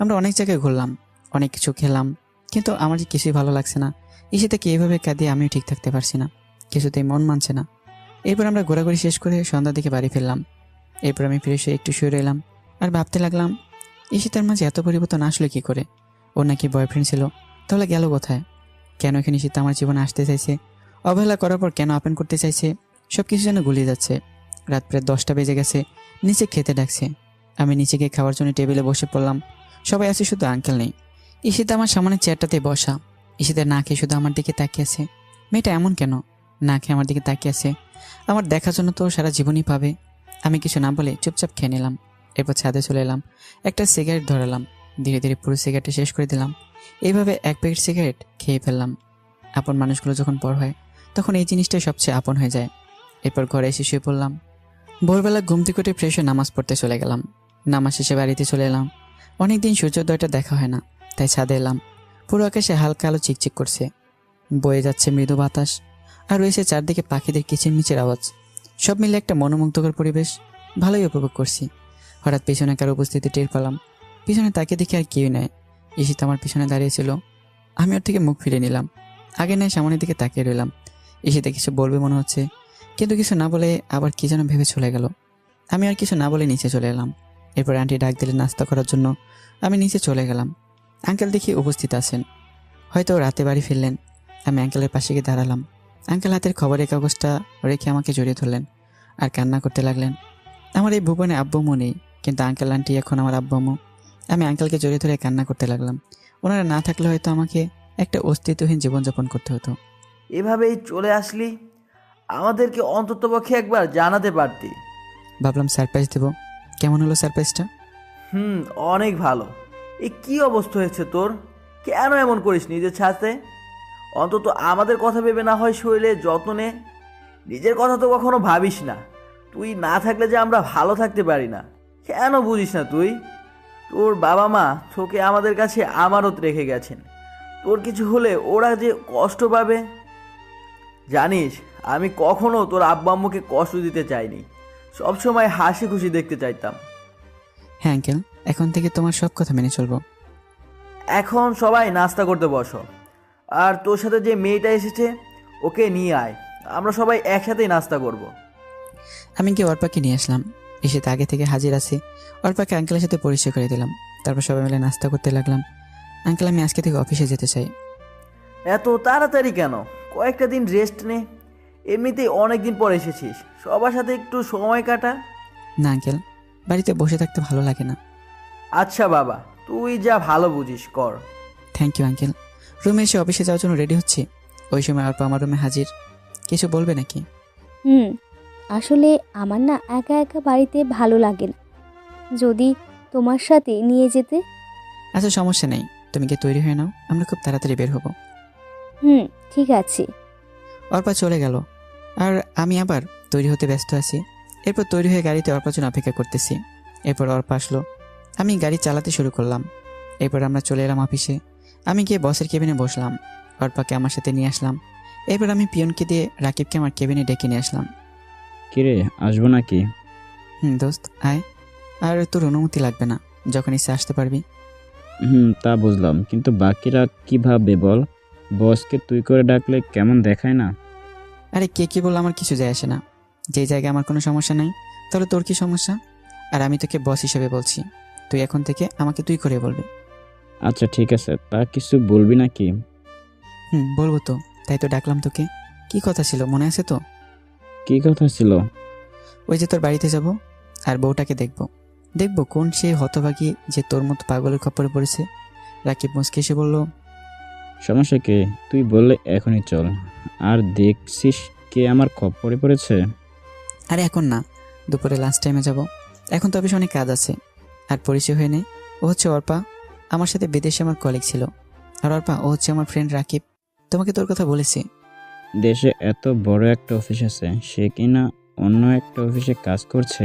আমরা অনেক জায়গায় ঘুরলাম, অনেক কিছু খেলাম, কিন্তু আমার যে কিছুই ভালো লাগছে না। ঈশিতাকে এইভাবে কাঁদিয়ে আমিও ঠিক থাকতে পারছি না, কিছুতেই মন মানছে না। এরপর আমরা ঘোরাঘুরি শেষ করে সন্ধ্যার দিকে বাড়ি ফিরলাম। এরপর আমি ফিরে এসে একটু শুয়ে রইলাম আর ভাবতে লাগলাম, ঈশিতার মাঝে এত পরিবর্তন আসলো কি করে? ওর নাকি বয়ফ্রেন্ড ছিল, তাহলে গেল কোথায়? কেন এখানে ঈশিতা আমার জীবনে আসতে চাইছে? অবহেলা করার পর কেন আপন করতে চাইছে? সব কিছু যেন গুলিয়ে যাচ্ছে। রাত প্রায় 10টা বেজে গেছে। নিচে খেতে ডাকছে। আমি নিচে গিয়ে খাওয়ার জন্য টেবিলে বসে পড়লাম। সবাই আছে, শুধু আঙ্কেল নেই। ঈশিতা আমার সামনে চেয়ারটাতে বসা। ঈশিতা না খেয়ে শুধু আমার দিকে তাকিয়ে আছে। মেয়েটা এমন কেন না খেয়ে আমার দিকে তাকিয়ে আছে? আমার দেখার জন্য তো সারা জীবনই পাবে। আমি কিছু না বলে চুপচাপ খেয়ে নিলাম। এরপর ছাদে চলে এলাম। একটা সিগারেট ধরালাম। ধীরে ধীরে পুরো সিগারেটটা শেষ করে দিলাম। এইভাবে এক প্যাকেট সিগারেট খেয়ে ফেললাম। আপন মানুষগুলো যখন পর হয়, তখন এই জিনিসটাই সবচেয়ে আপন হয়ে যায়। এরপর ঘরে এসে শুয়ে পড়লাম। ভোরবেলা ঘুম থেকে উঠে ফ্রেশ হয়ে নামাজ পড়তে চলে গেলাম। নামাজ শেষে বাড়িতে চলে এলাম। অনেকদিন সূর্যোদয়টা দেখা হয় না, তাই ছাদে এলাম। পুরো আকাশে হালকা আলো চিকচিক করছে। বয়ে যাচ্ছে মৃদু বাতাস, আর রয়েছে চারদিকে পাখিদের কিচিরমিচির আওয়াজ। সব মিলে একটা মনোমুগ্ধকর পরিবেশ। ভালোই উপভোগ করছি। হঠাৎ পেছনে কারো উপস্থিতি টের পেলাম। পিছনে তাকে দেখে আর কেউ নেয়। ঈশিতা আমার পিছনে দাঁড়িয়েছিল। আমি ওর থেকে মুখ ফিরে নিলাম। আগে নয় সামনের দিকে তাকিয়ে রইলাম। ঈশিতা কিছু বলবে মনে হচ্ছে, কিন্তু কিছু না বলে আবার কি যেন ভেবে চলে গেল। আমি আর কিছু না বলে নিচে চলে এলাম। এরপর আন্টি ডাক দিলে নাস্তা করার জন্য আমি নিচে চলে গেলাম। আঙ্কেল দেখি উপস্থিত আছেন, হয়তো রাতে বাড়ি ফিরলেন। আমি আঙ্কেলের পাশে গিয়ে দাঁড়ালাম। আঙ্কেল হাতের খবরের কাগজটা রেখে আমাকে জড়িয়ে ধরলেন আর কান্না করতে লাগলেন। আমার এই ভুবনে আব্বুমু নেই, কিন্তু আঙ্কেল আন্টি এখন আমার আব্বুমু। আমি আঙ্কেলকে জড়িয়ে ধরে কান্না করতে লাগলাম। ওনারা না থাকলে হয়তো আমাকে একটা অস্তিত্বহীন জীবনযাপন করতে হতো। এভাবেই চলে আসলি, আমাদেরকে অন্ততপক্ষে একবার জানাতে পারতি। ভাবলাম সারপ্রাইজ দেবো। কেমন হলো সারপ্রাইজটা? অনেক ভালো। কি অবস্থা হয়েছে তোর? কেন এমন করিস নিজের সাথে? অন্তত আমাদের কথা ভেবে না হয় শরীরে যত্ন নে। নিজের কথা তো কখনো ভাবিস না। তুই না থাকলে যে আমরা ভালো থাকতে পারি না, কেন বুঝিস না তুই? তোর বাবা মা তোকে আমাদের কাছে আমানত রেখে গেছেন। তোর কিছু হলে ওরা যে কষ্ট পাবে। জানিস, আমি কখনো তোর আব্বা আম্মুকে কষ্ট দিতে চাইনি, সবসময় হাসি খুশি দেখতে চাইতাম। হ্যাঁ আঙ্কেল, এখন থেকে তোমার সব কথা মেনে চলবো। এখন সবাই নাস্তা করতে বসো। আর তোর সাথে যে মেয়েটা এসেছে ওকে নিয়ে আয়, আমরা সবাই একসাথেই নাস্তা করব। আমি গিয়ে অর্পাকে নিয়ে আসলাম। এসে তো আগে থেকে হাজির আছে। অর্পাকে আঙ্কেলের সাথে পরিচয় করে দিলাম। তারপর সবাই মিলে নাস্তা করতে লাগলাম। আঙ্কেল, আমি আজকে থেকে অফিসে যেতে চাই। এত তাড়াতাড়ি কেন? কয়েকটা দিন রেস্ট নে। এমনিতেই অনেক দিন পর এসেছিস, সবার সাথে একটু সময় কাটা। না আঙ্কেল, বাড়িতে বসে থাকতে ভালো লাগে না। আচ্ছা বাবা, তুই যা ভালো বুঝিস কর। Thank you uncle. রুমে এসে অফিসে যাওয়ার জন্য রেডি হচ্ছি। ওই সময় অর্পা আমার রুমে হাজির। কিছু বলবে নাকি? আসলে আমার না একা একা বাড়িতে ভালো লাগে না, যদি তোমার সাথে নিয়ে যেতে। আচ্ছা, সমস্যা নেই, তুমি কি তৈরি হয়ে নাও, আমরা খুব তাড়াতাড়ি বের হবো। ঠিক আছে। অর্পা চলে গেল আর আমি আবার তৈরি হতে ব্যস্ত আছি। এরপর তৈরি হয়ে গাড়িতে অর্পার জন্য অপেক্ষা করতেছি। এরপর অর্পা আসলো, আমি গাড়ি চালাতে শুরু করলাম। এরপর আমরা চলে এলাম অফিসে। আমি গিয়ে বসের কেবিনে বসলাম। অর্পাকে আমার সাথে নিয়ে আসলাম। এরপর আমি পিয়নকে দিয়ে রাকিবকে আমার কেবিনে ডেকে নিয়ে আসলাম। কিরে, আসবো নাকি? দোস্ত আয়, আর তোর অনুমতি লাগবে না, যখন ইচ্ছে আসতে পারবি। তা বুঝলাম, কিন্তু বাকিরা কি ভাববে বল? বসকে তুই করে ডাকলে কেমন দেখায় না? আরে কে কি বললো আমার কিছু যায় আসে না। যে জায়গায় আমার কোনো সমস্যা নাই, তাহলে তোর কি সমস্যা? আর আমি তোকে বস হিসেবে বলছি, তুই এখন থেকে আমাকে তুই করে বলবি। আচ্ছা ঠিক আছে, তা কিছু বলবি নাকি? বলবো তো, তাই তো ডাকলাম তোকে। কি কথা ছিল মনে আছে তো? কি কথা ছিল? ওই যে তোর বাড়িতে যাব আর বউটাকে দেখবো কোন সেই হতভাগী যে তোর মতো পাগলের খপ্পরে পড়েছে। রাকিব মুচকে এসে বলল, সমস্যা কে? তুই বললে এখনই চল। আর দেখছিস কে আমার খপ্পরে পড়েছে? আরে এখন না, দুপুরে লাঞ্চ টাইমে যাব। এখন তো অফিসে অনেক কাজ আছে। আর পরিচয় হয়ে নে, ও হচ্ছে অর্পা, আমার সাথে বিদেশে আমার কলিগ ছিল। আর অর্পা, ও হচ্ছে আমার ফ্রেন্ড রাকিব। তোমাকে তোর কথা বলেছি। দেশে এত বড় একটা অফিস আছে, সে কিনা অন্য একটা অফিসে কাজ করছে।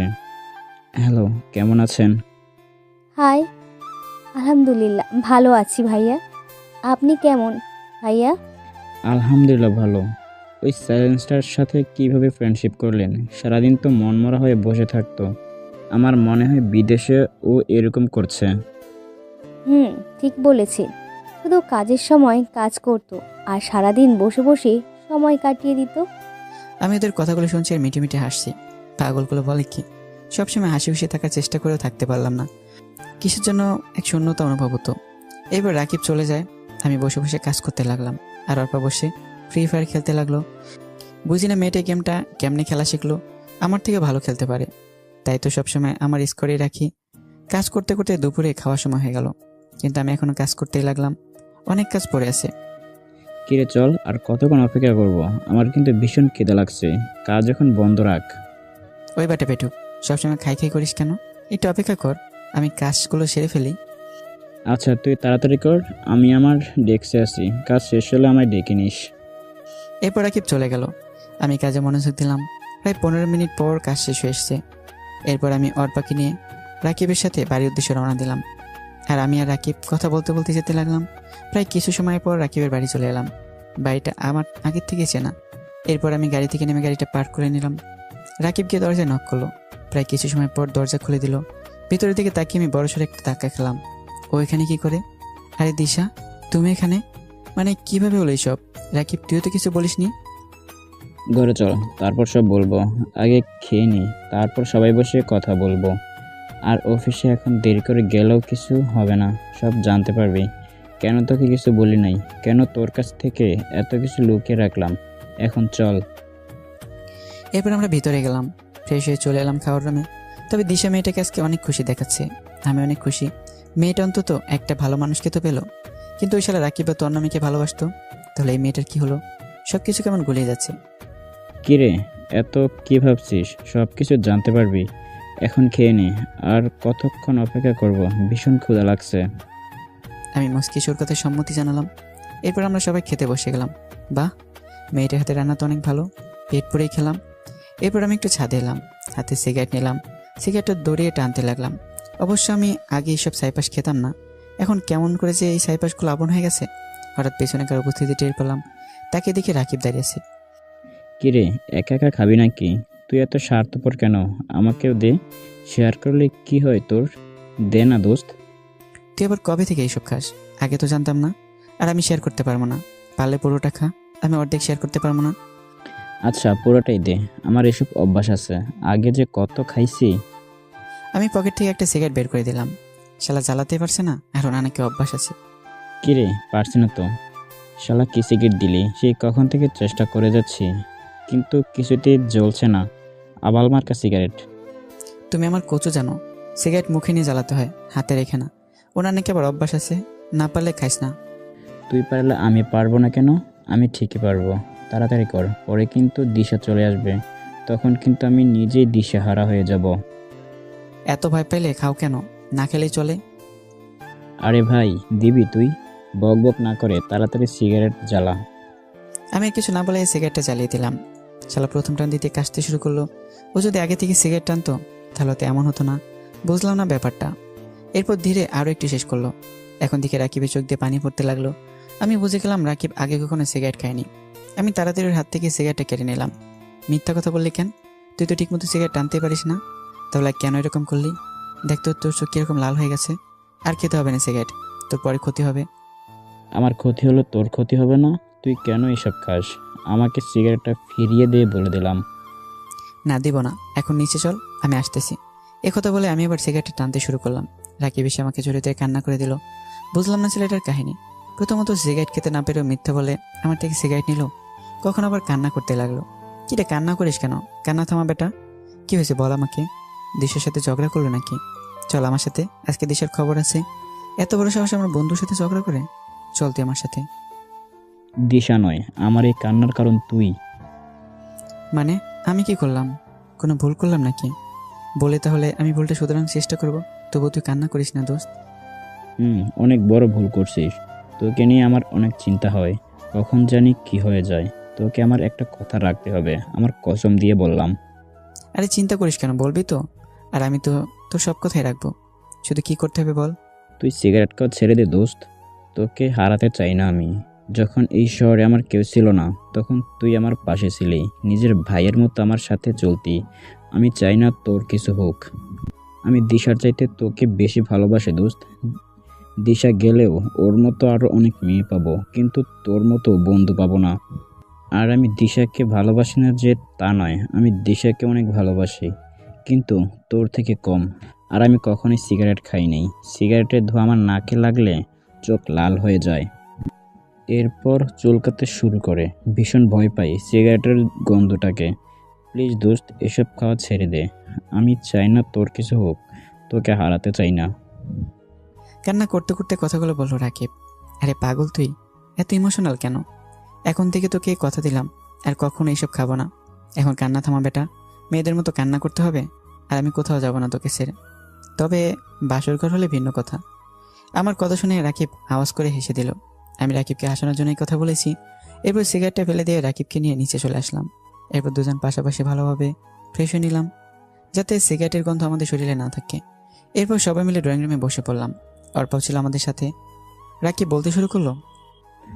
হ্যালো, কেমন আছেন? হাই, আলহামদুলিল্লাহ ভালো আছি ভাইয়া। আপনি কেমন ভাইয়া? আলহামদুলিল্লাহ ভালো। ওই সাইলেন্সটার সাথে কিভাবে ফ্রেন্ডশিপ করলেন? সারাদিন তো মনমরা হয়ে বসে থাকতো। আমার মনে হয় বিদেশে ও এরকম করছে। ঠিক বলেছে। শুধু কাজের সময় কাজ করতো আর সারাদিন বসে বসে সময় কাটিয়ে দিত। আমি ওদের কথাগুলো শুনছি আর মিটি মিটি হাসছি। পাগলগুলো বলে কি, সবসময় হাসি খুশি থাকার চেষ্টা করেও থাকতে পারলাম না। কিসের জন্য এক শূন্যতা অনুভব হতো। এবার রাকিব চলে যায়, আমি বসে বসে কাজ করতে লাগলাম। আর অর্পা বসে ফ্রি ফায়ার খেলতে লাগলো। বুঝি না মেয়েটা গেমটা কেমনে খেলা শিখলো, আমার থেকে ভালো খেলতে পারে। তাই তো সবসময় আমার স্কোরেই রাখি। কাজ করতে করতে দুপুরে খাওয়ার সময় হয়ে গেল, কিন্তু আমি এখনো কাজ করতেই লাগলাম। অনেক কাজ পড়ে আছে। কিরে চল, আর কতক্ষণ অপেক্ষা করব? আমার কিন্তু ভীষণ খিদে লাগছে। কাজ এখন বন্ধ রাখ। ওই বাটে পেটুক, সবসময় খাই খাই করিস কেন? একটু অপেক্ষা কর, আমি কাজগুলো সেরে ফেলি। আচ্ছা তুই তাড়াতাড়ি কর, আমি আমার ডেস্কে আছি। কাজ শেষ হলে আমায় ডেকে নিস। এরপর রাকিব চলে গেল। আমি কাজে মনোযোগ দিলাম। প্রায় 15 মিনিট পর কাজ শেষ হয়ে এসছে। এরপর আমি অর্পাকে নিয়ে রাকিবের সাথে বাড়ির উদ্দেশ্যে রওনা দিলাম। আর আমি আর রাকিব কথা বলতে বলতে যেতে লাগলাম। প্রায় কিছু সময় পর রাকিবের বাড়ি চলে এলাম। বাড়িটা আমার আগের থেকে চেনা। এরপর আমি গাড়ি থেকে নেমে গাড়িটা পার্ক করে নিলাম। রাকিব গিয়ে দরজায় নক করলো। প্রায় কিছু সময় পর দরজা খুলে দিল। ভিতরের দিকে তাকিয়ে আমি বড়সড় একটা ধাক্কা খেলাম। ও এখানে কি করে? আরে দিশা, তুমি এখানে? মানে কিভাবে হলো এইসব? রাকিব, তুইও তো কিছু বলিসনি। ঘরে চল, তারপর সব বলবো। আগে খেয়ে নি, তারপর সবাই বসে কথা বলবো। আর অফিসে এখন দেরি করে গেলেও কিছু হবে না, সব জানতে পারবি। কেন তোকে কিছু বলি নাই? কেন তোর কাছ থেকে এত কিছু লুকিয়ে রাখলাম? এখন চল। এরপর আমরা ভিতরে গেলাম। ফ্রেশ হয়ে চলে এলাম খাওয়ার রুমে। তবে দিশা মেয়েটাকে আজকে অনেক খুশি দেখাচ্ছে। আমি অনেক খুশি। মেয়েটা অন্তত একটা ভালো মানুষকে তো পেলো। কিন্তু ওই শালা রাকিব বা তন্ন মেয়েকে ভালোবাসতো। তাহলে এই মেয়েটার কি হলো? সব কিছু কেমন গুলিয়ে যাচ্ছে। কিরে, এত কি ভাবছিস? সব কিছু জানতে পারবি। এখন খেয়ে নে। আর কতক্ষণ অপেক্ষা করব? ভীষণ ক্ষুধা লাগছে। আমি মুস্কি সুর কথায় সম্মতি জানালাম। এরপর আমরা সবাই খেতে বসে গেলাম। বাহ, মেয়েটার হাতে রান্না তো অনেক ভালো, পেট পুরেই খেলাম। এরপর আমি একটু ছাদে এলাম, হাতে সিগারেট নিলাম, সিগারেটটা দড়িয়ে টানতে লাগলাম। অবশ্য আমি আগে এইসব সাইপাস খেতাম না, এখন কেমন করে যে এই সাইপাসগুলো আপন হয়ে গেছে। হঠাৎ পেছনেকার উপস্থিতি টের পেলাম, তাকে দেখে রাকিব দাঁড়িয়ে আছে। কিরে, একা একা খাবি নাকি? তুই এত স্বার্থপর কেন? আমাকেও দে, শেয়ার করলে কি হয় তোর? দে না দোস্ত। তুই আবার কবে থেকে এইসব খাস? আগে তো জানতাম না। আর আমি শেয়ার করতে পারবো না, পারলে পুরোটা খা, আমি অর্ধেক শেয়ার করতে পারবো না। আচ্ছা পুরোটাই দে, আমার এসব অভ্যাস আছে, আগে যে কত খাইছি। আমি পকেট থেকে একটা সিগারেট বের করে দিলাম। শালা জ্বালাতে পারছে না, আর ওনার নাকি অভ্যাস আছে। কিরে, পারছি না তো। শালা কি সিগারেট দিলি? সেই কখন থেকে চেষ্টা করে যাচ্ছি, কিন্তু কিছুতেই জ্বলছে না। আবাল মার্কা সিগারেট। তুমি আমার কচু জানো, সিগারেট মুখে নিয়ে জ্বালাতে হয়, হাতে রেখে না। ওনার নাকি আবার অভ্যাস আছে, না পারলে খাইস না। তুই পারলে আমি পারবো না কেন? আমি ঠিকই পারবো। তাড়াতাড়ি কর, পরে কিন্তু দিশা চলে আসবে, তখন কিন্তু আমি নিজেই দিশেহারা হয়ে যাব। এত ভয় পাইলে খাও কেন, না খেলেই চলে। আরে ভাই, দিবি তুই? বক বক না করে তাড়াতাড়ি সিগারেট জ্বালা। আমি আর কিছু না বলে সিগারেটটা জ্বালিয়ে দিলাম। শালা প্রথম টান দিতে কাশতে শুরু করলো। ও যদি আগে থেকে সিগারেট টানতো তাহলে তো এমন হতো না। বুঝলাম না ব্যাপারটা। এরপর ধীরে আরও একটু শেষ করলো। এখন দিকে রাকিবের চোখ দিয়ে পানি পড়তে লাগলো। আমি বুঝে গেলাম রাকিব আগে কখনো সিগারেট খায়নি। আমি তাড়াতাড়ি ওর হাত থেকে সিগারেটটা কেড়ে নিলাম। মিথ্যা কথা বললি কেন? তুই তো ঠিকমতো সিগারেট টানতে পারিস না, তাহলে কেন এরকম করলি? দেখ তো তোর চোখ কীরকম লাল হয়ে গেছে। আর খেতে হবে না সিগারেট, তোর পরে ক্ষতি হবে। আমার ক্ষতি হলো, তোর ক্ষতি হবে না? তুই কেন এসব খাস? আমাকে সিগারেটটা ফিরিয়ে দিয়ে বলে দিলাম। না দিব না, এখন নিচে চল, আমি আসতেছি। কথা বলে আমি আবার সিগারেটটা টানতে শুরু করলাম। রাকিব এসে আমাকে জড়িয়ে ধরে কান্না করে দিল। বুঝলাম না ছেলেটার কাহিনী। প্রথমত সিগারেট খেতে না পেরেও মিথ্যা বলে আমার থেকে সিগারেট নিল, কখন আবার কান্না করতে লাগলো। কি রে, কান্না করিস কেন? কান্না থামা বেটা। কি হয়েছে বল আমাকে? দিশার সাথে ঝগড়া করলো নাকি? চল আমার সাথে, আজকে দিশার খবর আছে। এত বড় সাহস আমার বন্ধুর সাথে ঝগড়া করে? চল তুই আমার সাথে। দিশা নয়, আমার এই কান্নার কারণ তুই। মানে আমি কি করলাম? কোনো ভুল করলাম নাকি? বলে তাহলে আমি ভুলটা শুধরানোর চেষ্টা করব। তবু তুই কান্না করিস না দোস্ত। অনেক বড় ভুল করছিস। তোকে নিয়ে আমার অনেক চিন্তা হয়, কখন জানি কি হয়ে যায়। তোকে আমার একটা কথা রাখতে হবে, আমার কসম দিয়ে বললাম। আরে চিন্তা করিস কেন, বলবি তো? আর আমি তো তোর সব কথাই রাখবো, শুধু কি করতে হবে বল। তুই সিগারেট খাওয়া ছেড়ে দে দোস্ত, তোকে হারাতে চাই না আমি। যখন এই শহরে আমার কেউ ছিল না, তখন তুই আমার পাশে ছিলি, নিজের ভাইয়ের মতো আমার সাথে চলতি। আমি চাই না তোর কিছু হোক। আমি দিশার চাইতে তোকে বেশি ভালোবাসি দোস্ত। দিশা গেলেও ওর মতো আরও অনেক মেয়ে পাবো, কিন্তু তোর মতো বন্ধু পাবো না। আর আমি দিশাকে ভালোবাসি না যে তা নয়, আমি দিশাকে অনেক ভালোবাসি, কিন্তু তোর থেকে কম। আর আমি কখনোই সিগারেট খাই নাই। সিগারেটের ধোঁয়া আমার নাকে লাগলে চোখ লাল হয়ে যায়, এরপর চুলকাতে শুরু করে। ভীষণ ভয় পাই সিগারেটের গন্ধটাকে। প্লিজ দোস্ত, এসব খাওয়া ছেড়ে দে। আমি চাই না তোর কিছু হোক, তোকে হারাতে চাই না। কান্না করতে করতে কথাগুলো বললো রাকিব। আরে পাগল তুই, এত ইমোশনাল কেন? এখন থেকে তোকে কথা দিলাম আর কখনো এইসব খাবো না। এখন কান্না থামা বেটা, মেয়েদের মতো কান্না করতে হবে। আর আমি কোথাও যাব না তোকে ছেড়ে। তবে বাসর ঘর হলে ভিন্ন কথা। আমার কথা শুনে রাকিব আওয়াজ করে হেসে দিল। আমি রাকিবকে হাসানোর জন্যই কথা বলেছি। এরপর সিগারেটটা ফেলে দিয়ে রাকিবকে নিয়ে নিচে চলে আসলাম। এরপর দুজন পাশাপাশি ভালোভাবে ফ্রেশ হয়ে নিলাম, যাতে সিগারেটের গন্ধ আমাদের শরীরে না থাকে। এরপর সবাই মিলে ড্রয়িং রুমে বসে পড়লাম। অর্পাও ছিল আমাদের সাথে। রাকিব বলতে শুরু করলো,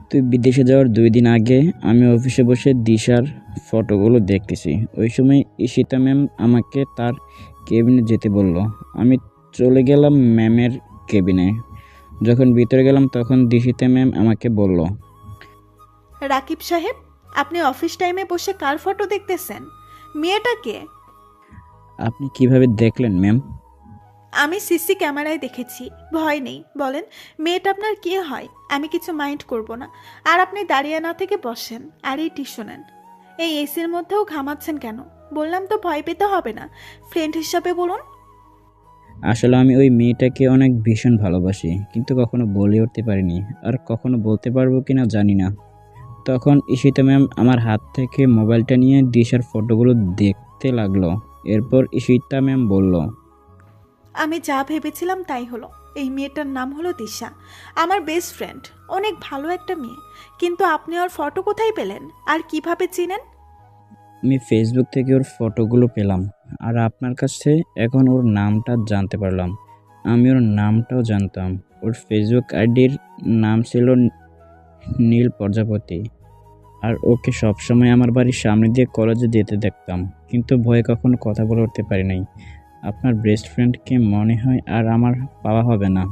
তুই বিদেশে যাওয়ার 2 দিন আগে আমি অফিসে বসে দিশার ফটোগুলো দেখতেছি। ওই সময় ঈশিতা ম্যাম আমাকে তার কেবিনে যেতে বলল। আমি চলে গেলাম ম্যামের কেবিনে। যখন ভিতরে গেলাম তখন দিশিতা ম্যাম আমাকে বলল, রাকিব সাহেব, আপনি অফিস টাইমে বসে কার ফটো দেখতেছেন? মেয়েটাকে? আপনি কিভাবে দেখলেন ম্যাম? আমি সিসি ক্যামেরায় দেখেছি। ভয় নেই, বলেন মেয়েটা আপনার কি হয়? আমি কিছু মাইন্ড করব না। আর আপনি দাঁড়িয়ে না থেকে বসেন আর এই টিস্যু নেন। এই এসির মধ্যেও ঘামাচ্ছেন কেন? বললাম তো ভয় পেতে হবে না, ফ্রেন্ড হিসাবে বলুন। আসলে আমি ওই মেয়েটাকে অনেক ভীষণ ভালোবাসি, কিন্তু কখনো বলে উঠতে পারিনি, আর কখনো বলতে পারবো কিনা জানি না। তখন ঈশিতা ম্যাম আমার হাত থেকে মোবাইলটা নিয়ে দিশার ফটোগুলো দেখতে লাগলো। এরপর ঈশিতা ম্যাম বলল, আমি যা ভেবেছিলাম তাই হলো। এই মেয়েটার নাম হলো দিশা, আমার বেস্ট ফ্রেন্ড, অনেক ভালো একটা মেয়ে। কিন্তু আপনি ওর ফটো কোথায় পেলেন আর কিভাবে চিনেন? আমি ফেসবুক থেকে ওর ফটোগুলো পেলাম, আর আপনার কাছে এখন ওর নামটা জানতে পারলাম। আমি ওর নামটাও জানতাম। ওর ফেসবুক আইডির নাম ছিল নীল প্রজাপতি, আর ওকে সবসময় আমার বাড়ির সামনে দিয়ে কলেজে যেতে দেখতাম, কিন্তু ভয়ে কখনো কথা বলে উঠতে পারি নাই। আপনার বেস্ট ফ্রেন্ডকে মনে হয় আর আমার পাওয়া হবে না।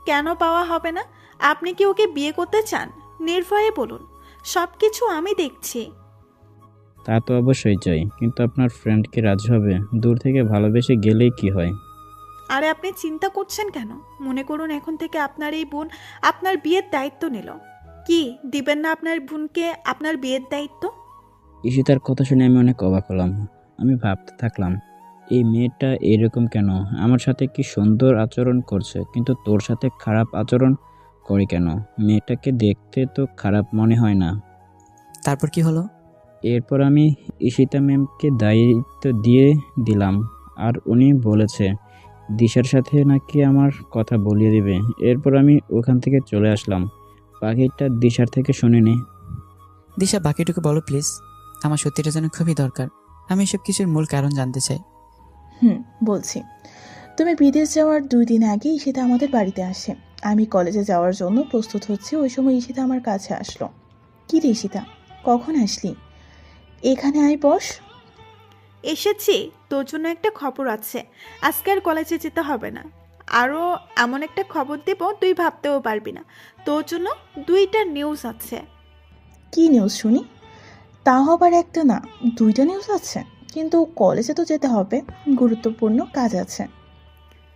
কেন পাওয়া হবে না? আপনি কি ওকে বিয়ে করতে চান? নির্ভয়ে বলুন, সব কিছু আমি দেখছি। তা তো অবশ্যই চাই, কিন্তু আপনার ফ্রেন্ডকে রাজি হবে? দূর থেকে ভালোবেসে গেলেই কি হয়? আরে আপনি চিন্তা করছেন কেন? মনে করুন এখন থেকে আপনার এই বোন আপনার বিয়ের দায়িত্ব নিল। কি দিবেন না আপনার বোনকে আপনার বিয়ের দায়িত্ব? ঈশিতার কথা শুনে আমি অনেক অবাক হলাম। আমি ভাবতে থাকলাম, এই মেয়েটা এরকম কেন? আমার সাথে কি সুন্দর আচরণ করছে, কিন্তু তোর সাথে খারাপ আচরণ করে কেন? মেয়েটাকে দেখতে তো খারাপ মনে হয় না। তারপর কি হলো? এরপর আমি ঈশিতা ম্যামকে দায়িত্ব দিয়ে দিলাম, আর উনি বলেছে দিশার সাথে নাকি আমার কথা বলিয়ে দিবে। এরপর আমি ওখান থেকে চলে আসলাম। বাকিটা দিশার থেকে শুনিনি। দিশা, বাকিটুকু বলো প্লিজ। আমার সত্যিটা যেন খুবই দরকার। আমি এসব কিছুর মূল কারণ জানতে চাই। বলছি। তুমি বিদেশ যাওয়ার 2 দিন আগে ঈশিতা আমাদের বাড়িতে আসে। আমি কলেজে যাওয়ার জন্য প্রস্তুত হচ্ছি, ওই সময় ঈশিতা আমার কাছে আসলো। কি রে ঈশিতা, কখন আসলি? এখানে আয়, বস। এসেছি, তোর জন্য একটা খবর আছে। আজকে আর কলেজে যেতে হবে না। আরও এমন একটা খবর দেব তুই ভাবতেও পারবি না। তোর জন্য 2টা নিউজ আছে। কি নিউজ শুনি? তাও আবার একটা না, 2টা নিউজ আছে? কিন্তু কলেজে তো যেতে হবে, গুরুত্বপূর্ণ কাজ আছে।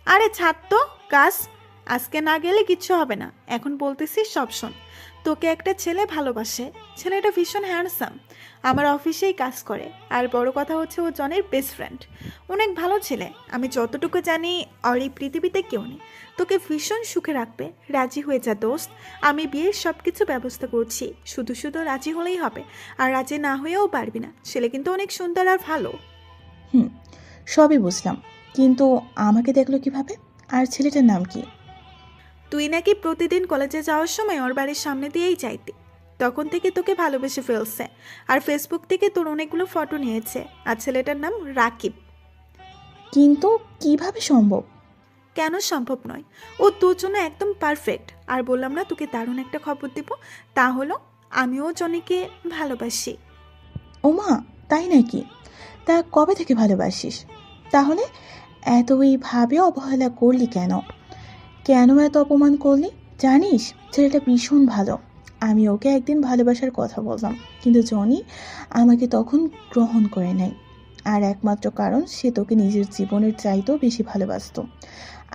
আরে ছাড় তো কাজ। আজকে না গেলে কিচ্ছু হবে না। এখন বলতেছি সব শোন। তোকে একটা ছেলে ভালোবাসে। ছেলেটা ভীষণ হ্যান্ডসাম, আমার অফিসেই কাজ করে। আর বড় কথা হচ্ছে ও জনের বেস্ট ফ্রেন্ড। অনেক ভালো ছেলে। আমি যতটুকু জানি আর এই পৃথিবীতে কেউ নেই। তোকে ভীষণ সুখে রাখবে। রাজি হয়ে যা দোস্ত। আমি বিয়ের সব কিছু ব্যবস্থা করছি, শুধু শুধু রাজি হলেই হবে। আর রাজি না হয়েও পারবি না। ছেলে কিন্তু অনেক সুন্দর আর ভালো। সবই বুঝলাম, কিন্তু আমাকে দেখলো কিভাবে? আর ছেলেটার নাম কি? তুই নাকি প্রতিদিন কলেজে যাওয়ার সময় ওর বাড়ির সামনে দিয়েই যাইতি। তখন থেকে তোকে ভালোবেসে ফেলছে। আর ফেসবুক থেকে তোর অনেকগুলো ফটো নিয়েছে। আর ছেলেটার নাম রাকিব। কিন্তু কিভাবে সম্ভব? কেন সম্ভব নয়? ও তোর জন্য একদম পারফেক্ট। আর বললাম না তোকে দারুণ একটা খবর দিব, তা হলো আমিও জনিকে ভালোবাসি। ওমা, তাই নাকি? তা কবে থেকে ভালোবাসিস? তাহলে এত এইভাবে অবহেলা করলি কেন? কেন এত অপমান করলি? জানিস, ছেলেটা ভীষণ ভালো। আমি ওকে একদিন ভালোবাসার কথা বললাম, কিন্তু জনি আমাকে তখন গ্রহণ করে নেয়। আর একমাত্র কারণ, সে তোকে নিজের জীবনের চাইতেও বেশি ভালোবাসতো।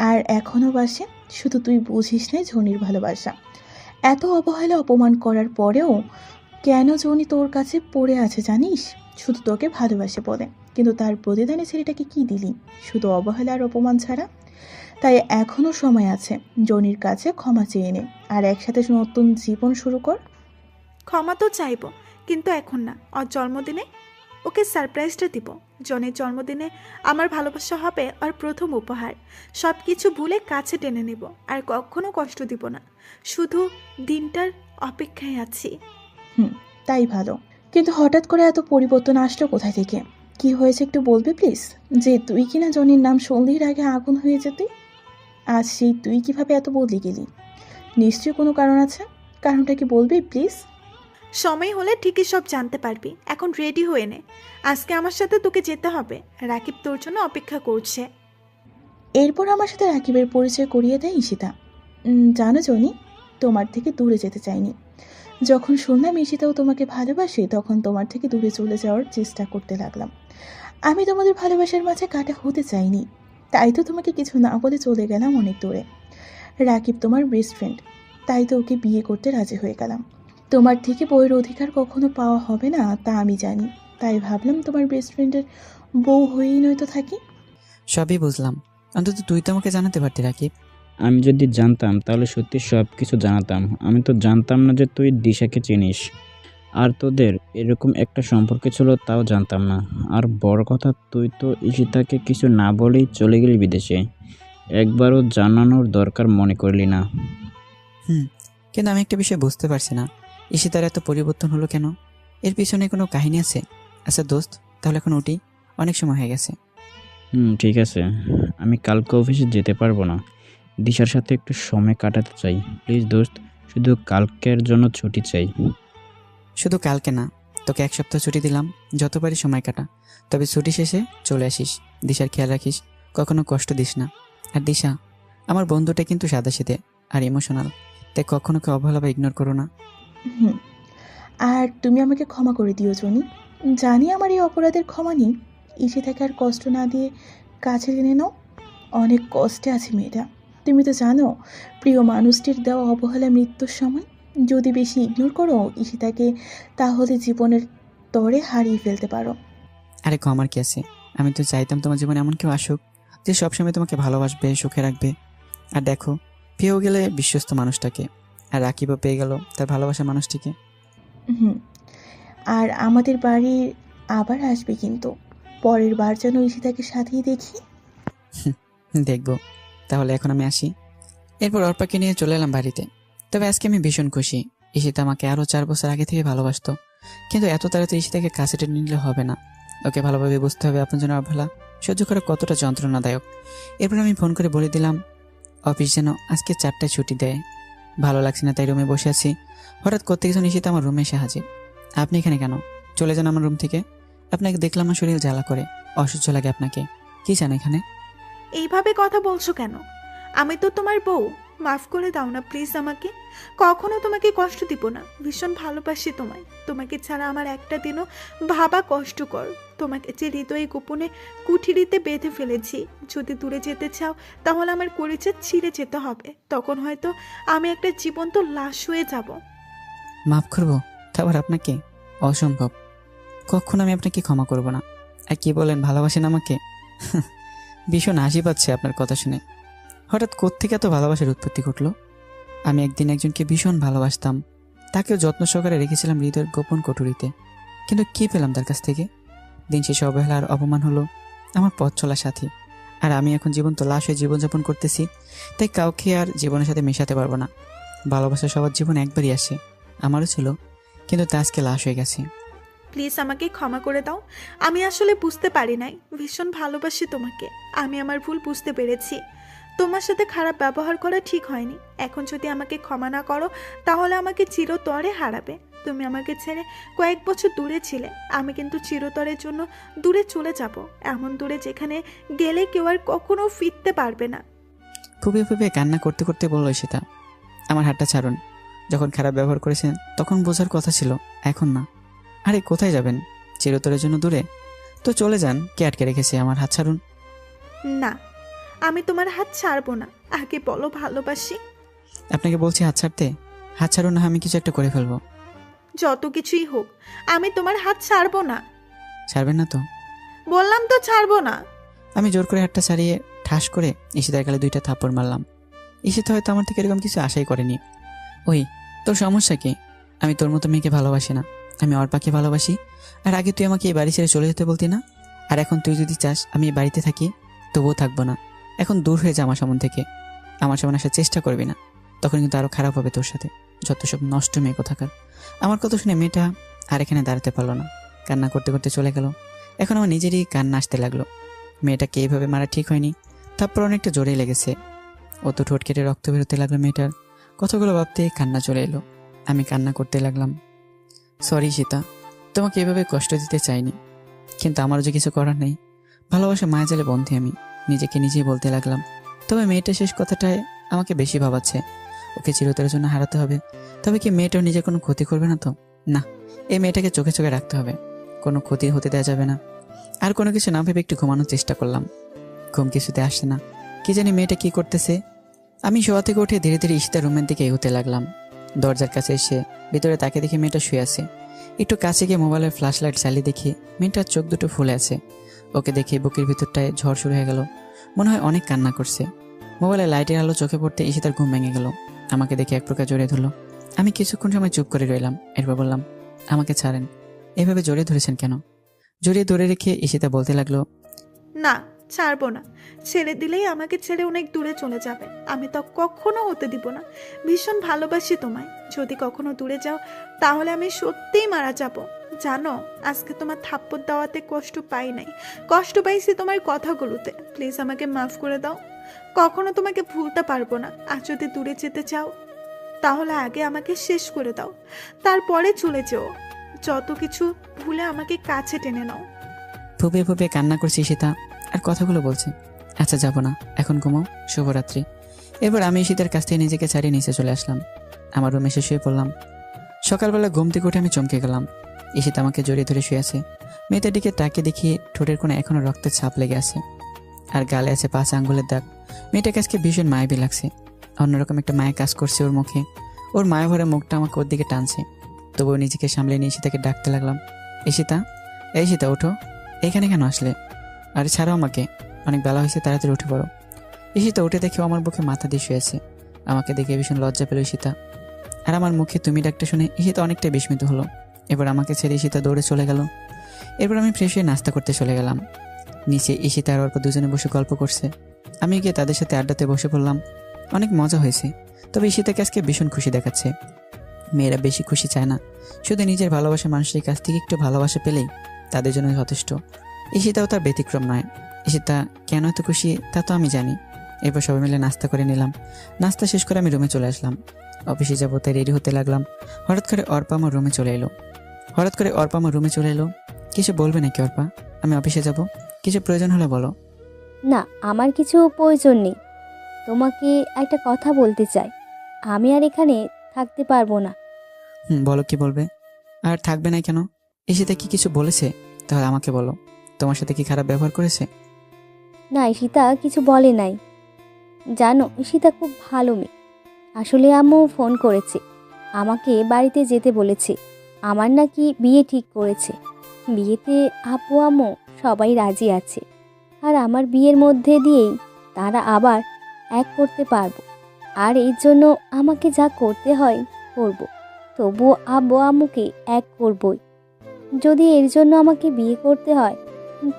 আর এখনও বাসে। শুধু তুই বুঝিস না জনির ভালোবাসা। এত অবহেলা অপমান করার পরেও কেন জনি তোর কাছে পড়ে আছে জানিস? শুধু তোকে ভালোবাসে বলে। কিন্তু তার প্রতিদানে ছেলেটাকে কি দিলি? শুধু অবহেলা আর অপমান ছাড়া। তাই এখনও সময় আছে, জনির কাছে ক্ষমা চেয়ে নে, আর একসাথে নতুন জীবন শুরু কর। ক্ষমা তো চাইবো, কিন্তু এখন না। ওর জন্মদিনে ওকে সারপ্রাইজটা দিব। জনের জন্মদিনে আমার ভালোবাসা হবে ওর প্রথম উপহার। সব কিছু ভুলে কাছে টেনে নেব, আর কখনো কষ্ট দিব না। শুধু দিনটার অপেক্ষায় আছি। তাই ভালো। কিন্তু হঠাৎ করে এত পরিবর্তন আসলো কোথায় থেকে? কি হয়েছে একটু বলবি প্লিজ? যে তুই কিনা জনির নাম সন্ধির আগে আগুন হয়ে যেতি, আজ সেই তুই কিভাবে এত বদলে গেলি? নিশ্চয়ই কোনো কারণ আছে। কারণটা কি বলবি প্লিজ? সময় হলে ঠিকই সব জানতে পারবি। এখন রেডি হয়ে নে, আজকে আমার সাথে তোকে যেতে হবে। রাকিব তোর জন্য অপেক্ষা করছে। এরপর আমার সাথে রাকিবের পরিচয় করিয়ে দেয় ঈশিতা। জানো জনি, তোমার থেকে দূরে যেতে চাইনি। যখন শুনলাম ঈশিতাও তোমাকে ভালোবাসে, তখন তোমার থেকে দূরে চলে যাওয়ার চেষ্টা করতে লাগলাম। আমি তোমাদের ভালোবাসার মাঝে কাটা হতে চাইনি, তাই তো তোমাকে কিছু না বলে চলে গেলাম অনেক দূরে। রাকিব তোমার বেস্ট ফ্রেন্ড, তাই তো ওকে বিয়ে করতে রাজি হয়ে গেলাম। তোমার থেকে বউয়ের অধিকার কখনো পাওয়া হবে না তা আমি জানি, তাই ভাবলাম তোমার বেস্ট ফ্রেন্ডের বউ হয়েই নয়তো থাকি। সবই বুঝলাম, অন্তত তুই তো আমাকে জানাতে পারতি রাকিব। আমি যদি জানতাম তাহলে সত্যি সব কিছু জানাতাম। আমি তো জানতাম না যে তুই দিশাকে চিনিস, আর তোদের এরকম একটা সম্পর্ক ছিল তাও জানতাম না। আর বড় কথা, তুই তো ঈশিতাকে কিছু না বলেই চলে গেলি বিদেশে। একবারও জানানোর দরকার মনে করলি না? কিন্তু আমি একটা বিষয় বুঝতে পারছি না, ঈশিতার এত পরিবর্তন হলো কেন? এর পিছনে কোনো কাহিনী আছে? আচ্ছা দোস্ত, তাহলে এখন উঠি, অনেক সময় হয়ে গেছে। ঠিক আছে। আমি কালকে অফিসে যেতে পারবো না। দিশার সাথে একটু সময় কাটাতে চাই। প্লিজ দোস্ত, শুধু কালকের জন্য ছুটি চাই। শুধু কালকে না, তোকে 1 সপ্তাহ ছুটি দিলাম, যতবারই সময় কাটা, তবে ছুটি শেষে চলে আসিস। দিশার খেয়াল রাখিস, কখনো কষ্ট দিস না। আর দিশা, আমার বন্ধুটা কিন্তু সাদাসিধে আর ইমোশনাল, তাই কখনো কেউ অবহেলা বা ইগনোর করো না। হুম। আর তুমি আমাকে ক্ষমা করে দিও জনি। জানি আমার এই অপরাধের ক্ষমা নেই। ইসে থেকে আর কষ্ট না দিয়ে কাছে টেনে নাও। অনেক কষ্টে আছে মেয়েটা। তুমি তো জানো, প্রিয় মানুষটির দেওয়া অবহেলা মৃত্যুর সময়। যদি বেশি ইগনোর করো ইশিতাকে, তাহলে জীবনের তরে হারিয়ে ফেলতে পারো। আরে ক্ষমার কি আছে? আমি তো চাইতাম তোমার জীবনে এমন কেউ আসুক যে সবসময় তোমাকে ভালোবাসবে, সুখে রাখবে। আর দেখো, পেয়েও গেলে বিশ্বস্ত মানুষটাকে, আর রাকিবও পেয়ে গেল তার ভালোবাসার মানুষটিকে। হুম। আর আমাদের বাড়ির আবার আসবে কিন্তু। পরের বার যেন ইশিতাকে সাথেই দেখি। দেখবো। তাহলে এখন আমি আসি। এরপর অর্পাকে নিয়ে চলে এলাম বাড়িতে। তবে আজকে আমি ভীষণ খুশি। ঈশিতা আমাকে আরও 4 বছর আগে থেকে ভালোবাসতো, কিন্তু এত তাড়াতাড়ি ঈশিতাকে কাছে টেনে নিলে হবে না। ওকে ভালোভাবে বুঝতে হবে আপনজনের অবহেলা সহ্য করা কতটা যন্ত্রণাদায়ক। এরপর আমি ফোন করে বলে দিলাম অফিস যেন আজকে 4টায় ছুটি দেয়। ভালো লাগছে না তাই রুমে বসে আছি। হঠাৎ করতে কিছু ঈশিতা আমার রুমে এসে হাজির। আপনি এখানে কেন? চলে যান আমার রুম থেকে। আপনাকে দেখলাম না শরীর জ্বালা করে, অসহ্য লাগে আপনাকে। কি চান এখানে? এইভাবে কথা বলছো কেন? আমি তো তোমার বউ। মাফ করে দাও না প্লিজ আমাকে। কখনো তোমাকে কষ্ট দিব না। ভীষণ ভালোবাসি তোমায়। তোমাকে ছাড়া আমার একটা দিনও ভাবা কষ্টকর। তোমাকে যে হৃদয়ে গোপনে কুঠিরিতে বেঁধে ফেলেছি। যদি দূরে যেতে চাও তাহলে আমার পরিচয় ছিঁড়ে যেতে হবে। তখন হয়তো আমি একটা জীবন্ত লাশ হয়ে যাব। মাফ করবো? তারপর আপনাকে? অসম্ভব। কখনো আমি আপনাকে ক্ষমা করব না। আর কি বলেন, ভালোবাসেন আমাকে? ভীষণ হাসি পাচ্ছে আপনার কথা শুনে। হঠাৎ কোত্থেকে এত ভালোবাসার উৎপত্তি ঘটলো? আমি একদিন একজনকে ভীষণ ভালোবাসতাম, তাকেও যত্ন সহকারে রেখেছিলাম হৃদয়ের গোপন কুঠুরিতে। কিন্তু কি পেলাম তার কাছ থেকে? দিন শেষে অবহেলা আর অপমান হলো আমার পথ চলার সাথী। আর আমি এখন জীবন্ত লাশ হয়ে জীবনযাপন করতেছি। তাই কাউকে আর জীবনের সাথে মেশাতে পারবো না। ভালোবাসা সবার জীবন একবারই আসে, আমারও ছিল, কিন্তু তা আজকে লাশ হয়ে গেছে। প্লিজ আমাকে ক্ষমা করে দাও। আমি আসলে বুঝতে পারি নাই। ভীষণ ভালোবাসি তোমাকে। আমি আমার ভুল বুঝতে পেরেছি। তোমার সাথে খারাপ ব্যবহার করা ঠিক হয়নি। এখন যদি আমাকে ক্ষমা না করো তাহলে আমাকে চিরতরে হারাবে। তুমি আমাকে ছেড়ে কয়েক বছর দূরে ছিলে। আমি কিন্তু চিরতরের জন্য দূরে চলে যাব, এমন দূরে যেখানে গেলে কেউ আর কখনো ফিরতে পারবে না। ফুপিয়ে ফুপিয়ে কান্না করতে করতে বলল সেটা। আমার হাতটা ছাড়ুন। যখন খারাপ ব্যবহার করেছেন তখন বোঝার কথা ছিল, এখন না। আরে কোথায় যাবেন? চিরতরের জন্য দূরে? তো চলে যান, কে আটকে রেখেছে? আমার হাত ছাড়ুন। না, আমি তোমার হাত ছাড়বো না। আগে বলো ভালোবাসি। আপনাকে বলছি হাত ছাড়তে। হাত ছাড়ুন, না আমি কিছু একটা করে ফেলবো। যত কিছুই হোক আমি তোমার হাত ছাড়বো না। ছাড়বেন না তো? বললাম তো ছাড়বো না। আমি জোর করে হাতটা ছাড়িয়ে ঠাস করে ঈশিতার গালে 2টা থাপ্পড় মারলাম। ঈশিতা হয়তো আমার থেকে এরকম কিছু আশাই করেনি। ওই, তোর সমস্যা কি? আমি তোর মতো মেয়েকে ভালোবাসি না, আমি অর্পাকে ভালোবাসি। আর আগে তুই আমাকে এই বাড়ি ছেড়ে চলে যেতে বলতি না? আর এখন তুই যদি চাস আমি এই বাড়িতে থাকি, তবুও থাকবো না। এখন দূর হয়ে যা আমার সামনে থেকে। আমার সামনে আসার চেষ্টা করবি না, তখন কিন্তু আরও খারাপ হবে তোর সাথে। যত সব নষ্ট মেয়ে কোথাকার। আমার কথা শুনে মেয়েটা আর এখানে দাঁড়াতে পারলো না, কান্না করতে করতে চলে গেল। এখন আমার নিজেরই কান্না আসতে লাগলো। মেয়েটাকে এইভাবে মারা ঠিক হয়নি, তারপর অনেকটা জোরেই লেগেছে। ও তো ঠোঁট কেটে রক্ত বেরোতে লাগলো মেয়েটার। কথাগুলো ভাবতে কান্না চলে এলো। আমি কান্না করতে লাগলাম। সরি সীতা, তোমাকে এভাবে কষ্ট দিতে চাইনি, কিন্তু আমারও যে কিছু করার নেই। ভালোবাসা মায়াজালে বন্ধে আমি নিজেকে নিজেই বলতে লাগলাম। তবে মেয়েটা শেষ কথাটায় আমাকে বেশি ভাবাচ্ছে। ওকে চিরতরের জন্য হারাতে হবে। তবে কি মেয়েটাও নিজের কোনো ক্ষতি করবে না তো? না, এই মেয়েটাকে চোখে চোখে রাখতে হবে, কোনো ক্ষতি হতে দেওয়া যাবে না। আর কোনো কিছু না ভেবে একটু ঘুমানোর চেষ্টা করলাম। ঘুম কিছুতে আসছে না, কি জানি মেয়েটা কি করতেছে। আমি শোয়া থেকে উঠে ধীরে ধীরে ঈশিতার রুমের দিকে এগোতে লাগলাম। দরজার কাছে এসে ভিতরে তাকে দেখে মেয়েটা শুয়ে আছে। একটু কাছে গিয়ে মোবাইলের ফ্ল্যাশ লাইট চালিয়ে দেখি মেয়েটার চোখ দুটো ফুলে আছে। ওকে দেখে বুকের ভিতরটায় ঝড় শুরু হয়ে গেল। মনে হয় অনেক কান্না করছে। মোবাইলে লাইটের আলো চোখে পড়তে ঈশিতার ঘুম ভেঙে গেল। আমাকে দেখে এক প্রকার জড়িয়ে ধরলো। আমি কিছুক্ষণ সময় চুপ করে রইলাম। এরপর বললাম, আমাকে ছাড়েন। এভাবে জড়িয়ে ধরেছেন কেন? জড়িয়ে ধরে রেখে ঈশিতা বলতে লাগলো, না, ছাড়বো না। ছেড়ে দিলেই আমাকে ছেড়ে অনেক দূরে চলে যাবে। আমি তা কখনো হতে দিব না। ভীষণ ভালোবাসি তোমায়। যদি কখনো দূরে যাও তাহলে আমি সত্যিই মারা যাব। জানো, আজকে তোমার থাপ্পড় দেওয়াতে কষ্ট পাই নাই, কষ্ট পাইছি তোমার কথাগুলোতে। প্লিজ আমাকে মাফ করে দাও। কখনো তোমাকে ভুলতে পারবো না। আর যদি দূরে যেতে চাও তাহলে আগে আমাকে শেষ করে দাও, তারপরে চলে যেও। যত কিছু ভুলে আমাকে কাছে টেনে নাও। ফুপিয়ে ফুপিয়ে কান্না করছে ঈশিতা আর কথাগুলো বলছে। আচ্ছা যাবো না, এখন ঘুমাও, শুভরাত্রি। এবার আমি ঈশিতার কাছ থেকে নিজেকে ছাড়িয়ে নিচে চলে আসলাম। আমার রুমে এসে শুয়ে পড়লাম। সকালবেলা ঘুম থেকে উঠে আমি চমকে গেলাম। ঈশিতা আমাকে জড়িয়ে ধরে শুয়ে আছে। মেয়েটার দিকে তাকে দেখি ঠোঁটের কোণে এখনো রক্তের ছাপ লেগে আছে আর গালে আছে 5 আঙ্গুলের দাগ। মেয়েটাকে আজকে ভীষণ মায়াবী লাগছে। অন্যরকম একটা মায়া কাজ করছে ওর মুখে। ওর মায়া ভরা মুখটা আমাকে ওর দিকে টানছে। তবুও নিজেকে সামলে নিয়ে ঈশিতাকে ডাকতে লাগলাম। ঈশিতা, এই ঈশিতা ওঠো, এখানে কেন আসলে? আরে ছাড়ো আমাকে, অনেক বেলা হয়েছে, তাড়াতাড়ি উঠে পড়ো। ঈশিতা উঠে দেখে আমার বুকে মাথা দিয়ে শুয়ে আছে। আমাকে দেখে ভীষণ লজ্জা পেল ঈশিতা। আর আমার মুখে তুমি ডাকটা শুনে ঈশিতা অনেকটা বিস্মিত হলো। এবার আমাকে ছেড়ে ঈশিতা দৌড়ে চলে গেল। এরপর আমি ফ্রেশ হয়ে নাস্তা করতে চলে গেলাম। নিচে ঈশিতা আর অল্প দুজনে বসে গল্প করছে। আমি গিয়ে তাদের সাথে আড্ডাতে বসে পড়লাম। অনেক মজা হয়েছে। তবে ঈশিতাকে আজকে ভীষণ খুশি দেখাচ্ছে। মেয়েরা বেশি খুশি চায় না, শুধু নিজের ভালোবাসা মানুষের কাছ থেকে একটু ভালোবাসা পেলেই তাদের জন্য যথেষ্ট। ঈশিতাও তার ব্যতিক্রম নয়। ঈশিতা কেন এত খুশি তা তো আমি জানি। এরপর সবাই মিলে নাস্তা করে নিলাম। নাস্তা শেষ করে আমি রুমে চলে আসলাম। অফিসে যাবো তাই রেডি হতে লাগলাম। হঠাৎ করে অর্পা আমার রুমে চলে এলো। কিছু বলবে নাকি অর্পা? আমি অফিসে যাব, কিছু প্রয়োজন হলে বলো। না, আমার কিছু প্রয়োজন নেই। তোমাকে একটা কথা বলতে চাই। আমি আর এখানে থাকতে পারবো না। বলো, কি বলবে? আর থাকবে না কেন? ঈশিতা কি কিছু বলেছে? তাহলে আমাকে বলো, তোমার সাথে কি খারাপ ব্যবহার করেছে? না, ঈশিতা কিছু বলে নাই। জানো, ঈশিতা খুব ভালো মেয়ে। আসলে আম্মু ফোন করেছে, আমাকে বাড়িতে যেতে বলেছে। আমার নাকি বিয়ে ঠিক করেছে। বিয়েতে আপু আম্মু সবাই রাজি আছে। আর আমার বিয়ের মধ্যে দিয়েই তারা আবার এক করতে পারবো। আর এই জন্য আমাকে যা করতে হয় করব। তবুও আব্বু আম্মুকে এক করবই। যদি এর জন্য আমাকে বিয়ে করতে হয়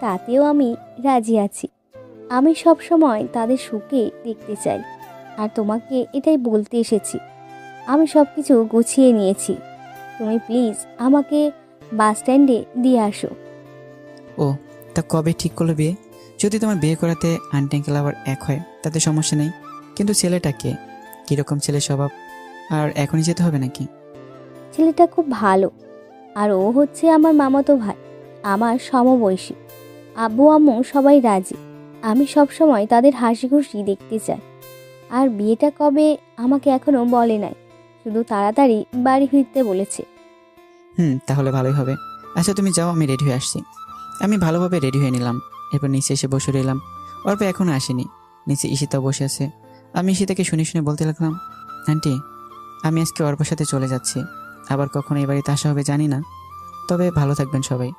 তাতেও আমি রাজি আছি। আমি সব সময় তাদের সুখে দেখতে চাই। আর তোমাকে এটাই বলতে এসেছি। আমি সব কিছু গুছিয়ে নিয়েছি। তুমি প্লিজ আমাকে বাস স্ট্যান্ডে দিয়ে আসো। ও, তা কবে ঠিক করলো বিয়ে? যদি তোমার বিয়ে করাতে আন্টি আঙ্কেল আবার এক হয় তাতে সমস্যা নেই, কিন্তু ছেলেটা কে, কীরকম ছেলে স্বভাব? আর এখনই যেতে হবে নাকি? ছেলেটা খুব ভালো। আর ও হচ্ছে আমার মামাতো ভাই, আমার সমবয়সী। আব্বু আম্মু সবাই রাজি। আমি সব সময় তাদের হাসি খুশি দেখতে চাই। আর বিয়েটা কবে আমাকে এখনো বলে নাই, শুধু তাড়াতাড়ি বাড়ি ফিরতে বলেছে। তাহলে ভালোই হবে। আচ্ছা তুমি যাও, আমি রেডি হয়ে আসছি। আমি ভালোভাবে রেডি হয়ে নিলাম। এরপর নিচে এসে বসে রইলাম। অর্পা এখনো আসেনি। নিচে ঈশিতাও বসে আছে। আমি ঈশিতাকে শুনে শুনে বলতে লাগলাম, আন্টি, আমি আজকে অর্পার সাথে চলে যাচ্ছি। আবার কখনো এই বাড়িতে আসা হবে জানি না। তবে ভালো থাকবেন সবাই।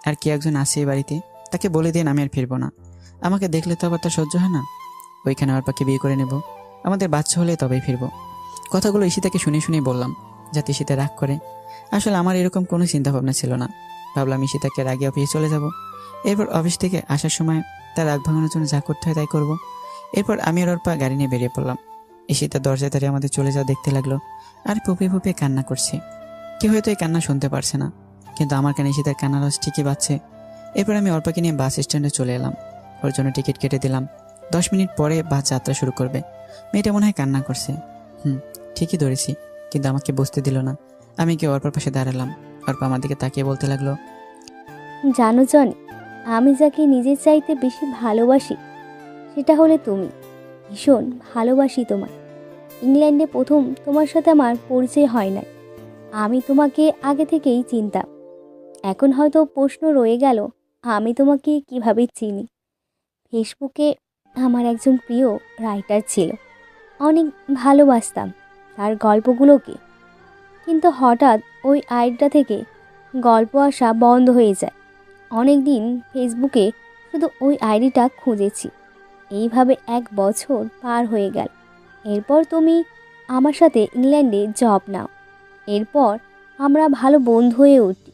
আর কি একজন আছে এই বাড়িতে, তাকে বলে দিন আমি আর ফিরবো না। আমাকে দেখলে তো আবার তার সহ্য হয় না। ওইখানে অর্পাকে বিয়ে করে নেব, আমাদের বাচ্চা হলে তবেই ফিরবো। কথাগুলো ঈশিতাকে শুনে শুনেই বললাম, যাতে ঈশিতা রাগ করে। আসলে আমার এরকম কোনো চিন্তা ভাবনা ছিল না। ভাবলাম ঈশিতাকে আগে অফিসে চলে যাব। এরপর অফিস থেকে আসার সময় তার রাগ ভাঙানোর জন্য যা করতে হয় তাই করব। এরপর আমি আর অর্পা গাড়ি নিয়ে বেরিয়ে পড়লাম। ঈশিতা দরজায় দাঁড়িয়ে আমাদের চলে যাওয়া দেখতে লাগলো আর ফুপিয়ে ফুপিয়ে কান্না করছে। কেউ হয়তো এই কান্না শুনতে পারছে না, কিন্তু আমার কানে ঈশিতার কান্নার আওয়াজ ঠিকই বাজছে। এরপর আমি অর্পাকে নিয়ে বাস স্ট্যান্ডে চলে এলাম। ওর জন্য টিকিট কেটে দিলাম। 10 মিনিট পরে বাস যাত্রা শুরু করবে। মেয়েটা মনে হয় কান্না করছে। ঠিকই ধরেছি, কিন্তু আমাকে বসতে দিল না। আমি গিয়ে অর্পার পাশে দাঁড়ালাম। অর্পা আমার দিকে তাকিয়ে বলতে লাগলো, জানো জনি, আমি যাকে নিজের চাইতে বেশি ভালোবাসি সেটা হলে তুমি। ভীষণ ভালোবাসি তোমায়। ইংল্যান্ডে প্রথম তোমার সাথে আমার পরিচয় হয় নাই। আমি তোমাকে আগে থেকেই চিনতাম। এখন হয়তো প্রশ্ন রয়ে গেল, আমি তোমাকে কিভাবে চিনি। ফেসবুকে আমার একজন প্রিয় রাইটার ছিল, অনেক ভালোবাসতাম তার গল্পগুলোকে। কিন্তু হঠাৎ ওই আইডিটা থেকে গল্প আসা বন্ধ হয়ে যায়। অনেক দিন ফেসবুকে শুধু ওই আইডিটা খুঁজেছি। এইভাবে 1 বছর পার হয়ে গেল। এরপর তুমি আমার সাথে ইংল্যান্ডে জব নাও। এরপর আমরা ভালো বন্ধু হয়ে উঠি।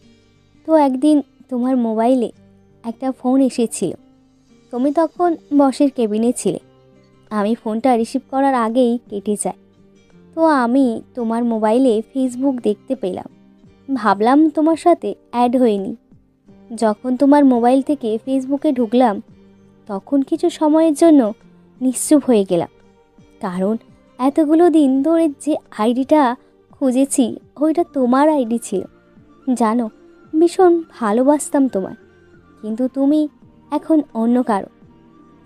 তো একদিন তোমার মোবাইলে একটা ফোন এসেছিল। তুমি তখন বসের কেবিনে ছিলে। আমি ফোনটা রিসিভ করার আগেই কেটে যায়। তো আমি তোমার মোবাইলে ফেসবুক দেখতে পেলাম, ভাবলাম তোমার সাথে অ্যাড হয়নি। যখন তোমার মোবাইল থেকে ফেসবুকে ঢুকলাম তখন কিছু সময়ের জন্য নিশ্চুপ হয়ে গেলাম, কারণ এতগুলো দিন ধরে যে আইডিটা খুঁজেছি ওইটা তোমার আইডি ছিল। জানো, ভীষণ ভালোবাসতাম তোমায়, কিন্তু তুমি এখন অন্য কারো।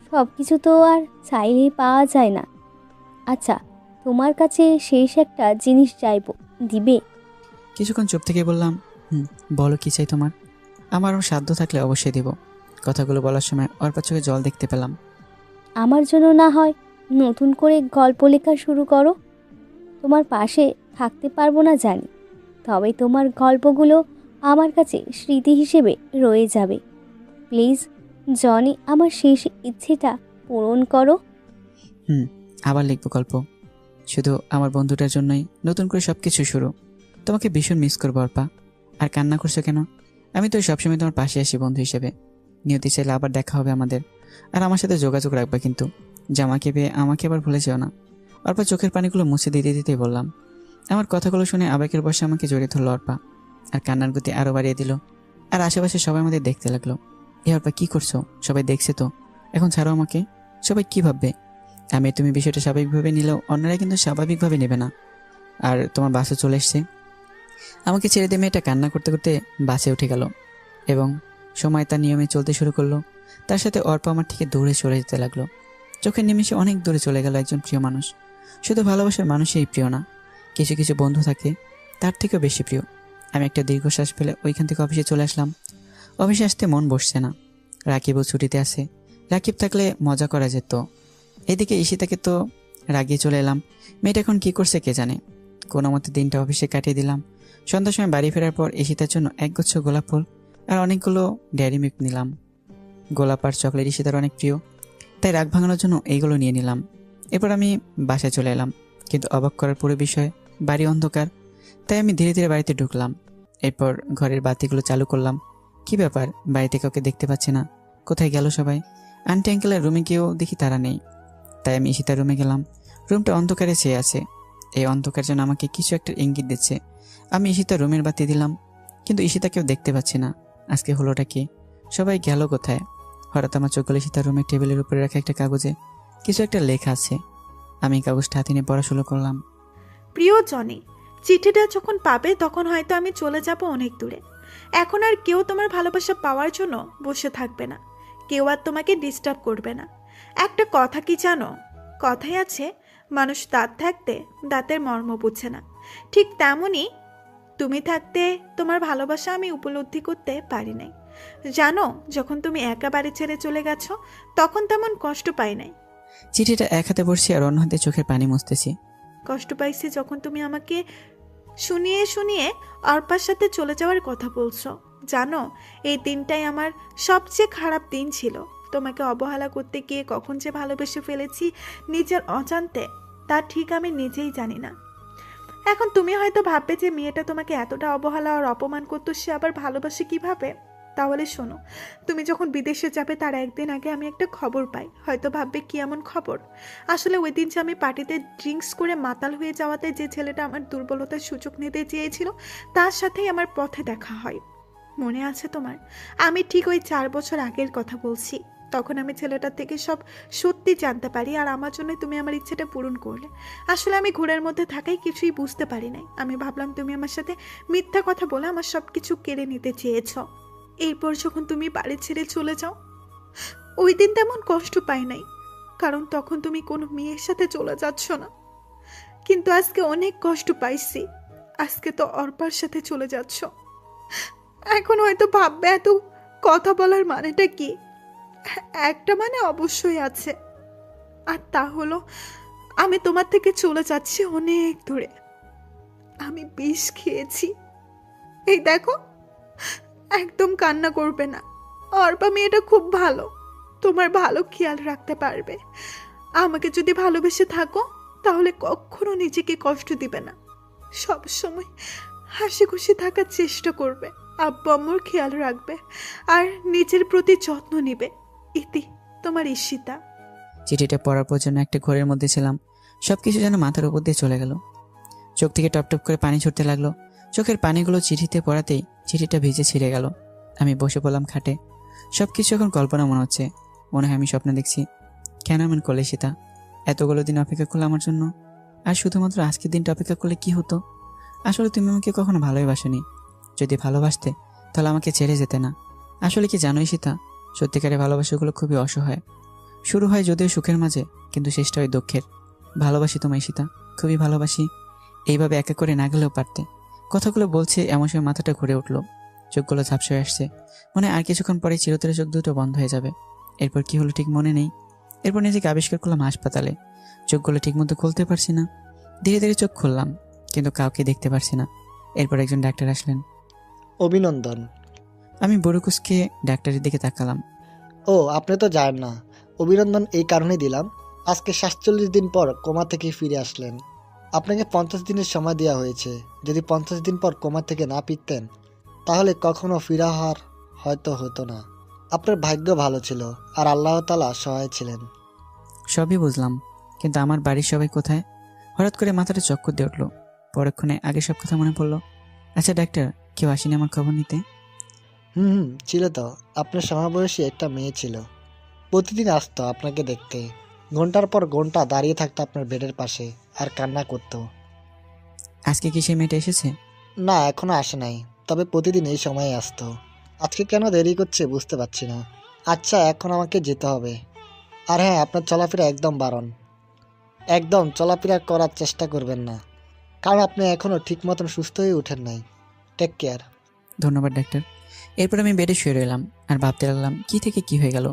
সব কিছু তো আর চাইলেই পাওয়া যায় না। আচ্ছা, তোমার কাছে শেষ একটা জিনিস চাইবো, দিবে? কিছুক্ষণ চুপ থেকে বললাম, বলো কি চাই তোমার? আমারও সাধ্য থাকলে অবশ্যই দেব। কথাগুলো বলার সময় অর্পার চোখে জল দেখতে পেলাম। আমার জন্য না হয় নতুন করে গল্প লেখা শুরু করো। তোমার পাশে থাকতে পারবো না জানি, তবে তোমার গল্পগুলো আমার কাছে স্মৃতি হিসেবে রয়ে যাবে। প্লিজ জনি, আমার শেষ ইচ্ছেটা পূরণ করো। আবার লিখবো গল্প, শুধু আমার বন্ধুটার জন্যই নতুন করে সব কিছু শুরু। তোমাকে ভীষণ মিস করবো অর্পা। আর কান্না করছো কেন? আমি তো সবসময় তোমার পাশে আসি বন্ধু হিসেবে। নিয়তি চাইলে আবার দেখা হবে আমাদের, আর আমার সাথে যোগাযোগ রাখবা কিন্তু। জামাকে পেয়ে আমাকে আবার ভুলে যেও না। অর্পা চোখের পানিগুলো মুছে দিতে দিতেই বললাম। আমার কথাগুলো শুনে আবেগের বসে আমাকে জড়িয়ে ধরলো অর্পা, আর কান্নার গতি আরও বাড়িয়ে দিল। আর আশেপাশে সবাই আমাদের দেখতে লাগলো। অর্পা কি করছো? সবাই দেখছে তো, এখন ছাড়ো আমাকে। সবাই কি ভাববে? তুমি বিষয়টা স্বাভাবিকভাবে নিলেও অন্যরা কিন্তু স্বাভাবিকভাবে নেবে না। আর তোমার বাসে চলে এসছে। আমাকে ছেড়ে দিয়ে মেয়েটা কান্না করতে করতে বাসে উঠে গেল এবং সময় তার নিয়মে চলতে শুরু করলো। তার সাথে অর্পা আমার থেকে দূরে চলে যেতে লাগলো। চোখের নিমেষে অনেক দূরে চলে গেল একজন প্রিয় মানুষ। শুধু ভালোবাসার মানুষই প্রিয় না, কিছু কিছু বন্ধু থাকে তার থেকেও বেশি প্রিয়। আমি একটা দীর্ঘশ্বাস ফেলে ওইখান থেকে অফিসে চলে আসলাম। অফিসে আসতে মন বসছে না। রাকিবও ছুটিতে আছে। রাকিব থাকলে মজা করা যেত। এদিকে ঈশিতাকে তো রাগিয়ে চলে এলাম। মেয়েটা এখন কী করছে কে জানে। কোনো মতে দিনটা অফিসে কাটিয়ে দিলাম। সন্ধ্যার সময় বাড়ি ফেরার পর ঈশিতার জন্য একগুচ্ছ গোলাপ ফুল আর অনেকগুলো ডেয়ারি মিল্ক নিলাম। গোলাপ আর চকলেট ঈশিতার অনেক প্রিয়, তাই রাগ ভাঙানোর জন্য এইগুলো নিয়ে নিলাম। এরপর আমি বাসায় চলে এলাম, কিন্তু অবাক করার পুরো বিষয়, বাড়ি অন্ধকার। তাই আমি ধীরে ধীরে বাড়িতে ঢুকলাম। এরপর ঘরের বাতিগুলো চালু করলাম। কি ব্যাপার, বাড়িতে কাউকে দেখতে পাচ্ছি না। কোথায় গেল সবাই? আন্টি আঙ্কেলের রুমে গিয়েও দেখি তারা নেই। তাই আমি ঈশিতার রুমে গেলাম। রুমটা অন্ধকারে ছেয়ে আছে। এই অন্ধকার যেন আমাকে কিছু একটা ইঙ্গিত দিচ্ছে। আমি ঈশিতার রুমের বাতি দিলাম, কিন্তু ঈশিতাকেও দেখতে পাচ্ছি না। আজকে হলোটা কি? সবাই গেল কোথায়? হঠাৎ আমার চোখ গেল ঈশিতার রুমের টেবিলের উপরে রাখা একটা কাগজে কিছু একটা লেখা আছে। আমি কাগজটা হাতে নিয়ে পড়া শুরু করলাম। প্রিয় জনি, চিঠিটা যখন পাবে তখন হয়তো আমি চলে যাব অনেক দূরে। এখন আর কেউ তোমার ভালোবাসা পাওয়ার জন্য বসে থাকবে না, কেউ আর তোমাকে ডিস্টার্ব করবে না। একটা কথা কি জানো, কথাই আছে, মানুষ দাঁত থাকতে দাঁতের মর্ম বুঝে না। ঠিক তেমনই তুমি থাকতে তোমার ভালোবাসা আমি উপলব্ধি করতে পারি নাই। জানো, যখন তুমি একা বাড়ি ছেড়ে চলে গেছো তখন তেমন কষ্ট পাই নাই। চিঠিটা এক হাতে পড়ছি আর অন্য হাতে চোখের পানি মুছতেছি। কষ্ট পাইছি যখন তুমি আমাকে শুনিয়ে শুনিয়ে অর্পার সাথে চলে যাওয়ার কথা বলছো। জানো, এই দিনটাই আমার সবচেয়ে খারাপ দিন ছিল। তোমাকে অবহেলা করতে গিয়ে কখন যে ভালোবেসে ফেলেছি নিজের অজান্তে, তা ঠিক আমি নিজেই জানি না। এখন তুমি হয়তো ভাববে যে মেয়েটা তোমাকে এতটা অবহেলা আর অপমান করতো, সে আবার ভালোবাসে কিভাবে। তাহলে শোনো, তুমি যখন বিদেশে যাবে তার একদিন আগে আমি একটা খবর পাই। হয়তো ভাববে কি এমন খবর। আসলে ওই দিন যে আমি পার্টিতে ড্রিঙ্কস করে মাতাল হয়ে যাওয়াতে যে ছেলেটা আমার দুর্বলতার সুযোগ নিতে চেয়েছিল তার সাথেই আমার পথে দেখা হয়। মনে আছে তোমার? আমি ঠিক ওই 4 বছর আগের কথা বলছি। তখন আমি ছেলেটার থেকে সব সত্যি জানতে পারি, আর আমার জন্য তুমি আমার ইচ্ছেটা পূরণ করলে। আসলে আমি ঘোরের মধ্যে থাকাই কিছুই বুঝতে পারি নাই। আমি ভাবলাম তুমি আমার সাথে মিথ্যা কথা বলে আমার সব কিছু কেড়ে নিতে চেয়েছ। এরপর যখন তুমি বাড়ি ছেড়ে চলে যাও, ওই দিন তেমন কষ্ট পাই নাই, কারণ তখন তুমি কোনো মেয়ের সাথে চলে যাচ্ছ না। কিন্তু আজকে অনেক কষ্ট পাইছি। আজকে তো অর্পার সাথে চলে যাচ্ছ। এখন হয়তো ভাববে এত কথা বলার মানেটা কি। একটা মানে অবশ্যই আছে, আর তা হলো আমি তোমার থেকে চলে যাচ্ছি অনেক দূরে। আমি বিষ খেয়েছি। এই দেখো, একদম কান্না করবে না। অর্পা মেয়েটা খুব ভালো, তোমার ভালো খেয়াল রাখতে পারবে। আমাকে যদি ভালোবেসে থাকো তাহলে কখনো নিজেকে কষ্ট দিবে না। সব সময় হাসি খুশি থাকার চেষ্টা করবে, আব্বু আম্মুর খেয়াল রাখবে আর নিজের প্রতি যত্ন নিবে। ইতি তোমার ঈশিতা। চিঠিটা পড়ার পর জন্য একটা ঘোরের মধ্যে ছিলাম। সবকিছু যেন মাথার উপর দিয়ে চলে গেল। চোখ থেকে টপ টপ করে পানি ছুটতে লাগলো। চোখের পানিগুলো চিঠিতে পড়াতেই চিঠিটা ভিজে ছিঁড়ে গেল। আমি বসে পড়লাম খাটে। সবকিছু এখন কল্পনা মনে হচ্ছে। মনে হয় আমি স্বপ্ন দেখছি। কেন এমন করলে সীতা? এতগুলো দিন অপেক্ষা করলে আমার জন্য, আর শুধুমাত্র আজকের দিনটা অপেক্ষা করলে কি হতো? আসলে তুমি আমাকে কখনো ভালোবাসোনি। যদি ভালোবাসতে তাহলে আমাকে ছেড়ে যেতে না। আসলে কি জানোই সীতা, সত্যিকারের ভালোবাসাগুলো খুবই অসহায়। শুরু হয় যদিও সুখের মাঝে, কিন্তু শেষটা হয় দুঃখের। ভালোবাসি তোমায় সীতা, খুবই ভালোবাসি। এইভাবে একা করে না গেলেও পারতে। কথাগুলো বলছে এমন সময় মাথাটা ঘুরে উঠলো। চোখগুলো ঝাপসা হয়ে আসছে। মনে হয় আর কিছুক্ষণ পরে চিরতরে চোখ দুটো বন্ধ হয়ে যাবে। এরপর কি হলো ঠিক মনে নেই। এরপর নিজেকে আবিষ্কার করলাম হাসপাতালে। চোখগুলো ঠিকমতো খুলতে পারছি না। ধীরে ধীরে চোখ খুললাম, কিন্তু কাউকে দেখতে পারছি না। এরপর একজন ডাক্তার আসলেন। অভিনন্দন। আমি বড়কুসকে ডাক্তারের দিকে তাকালাম। ও, আপনি তো জানেন না। অভিনন্দন এই কারণেই দিলাম, আজকে 47 দিন পর কোমা থেকে ফিরে আসলেন। আপনাকে 50 দিনের সময় দেওয়া হয়েছে। যদি 50 দিন পর কোমা থেকে না ফিরতেন তাহলে কখনো ফিরা হওয়ার হয়তো হতো না। আপনার ভাগ্য ভালো ছিল আর আল্লাহ তাআলা সহায় ছিলেন। সবই বুঝলাম, কিন্তু আমার বাড়ির সবাই কোথায়? হঠাৎ করে মাথাটা চক্কর দিয়ে উঠলো। পরক্ষণে আগে সব কথা মনে পড়লো। আচ্ছা ডাক্তার, কেউ আসেনি আমার খবর নিতে? ছিল তো। আপনার সমবয়সী একটা মেয়ে ছিল, প্রতিদিন আসতো আপনাকে দেখতে। ঘন্টার পর ঘন্টা দাঁড়িয়ে থাকতো আপনার বেডের পাশে আর কান্না করতো। আজকে কি সেই মেয়েটা এসেছে? না, এখনো আসে নাই, তবে প্রতিদিন এই সময়ে আসতো। আজকে কেন দেরি করছে বুঝতে পারছি না। আচ্ছা, এখন আমাকে যেতে হবে। আর হ্যাঁ, আপনার চলাফেরা একদম বারণ। একদম চলাফেরা করার চেষ্টা করবেন না, কারণ আপনি এখনো ঠিক মতন সুস্থ হয়ে ওঠেন নাই। Take care. ধন্যবাদ ডাক্তার। এরপর আমি বেডে শুয়ে রইলাম আর ভাবতে লাগলাম কি থেকে কি হয়ে গেল।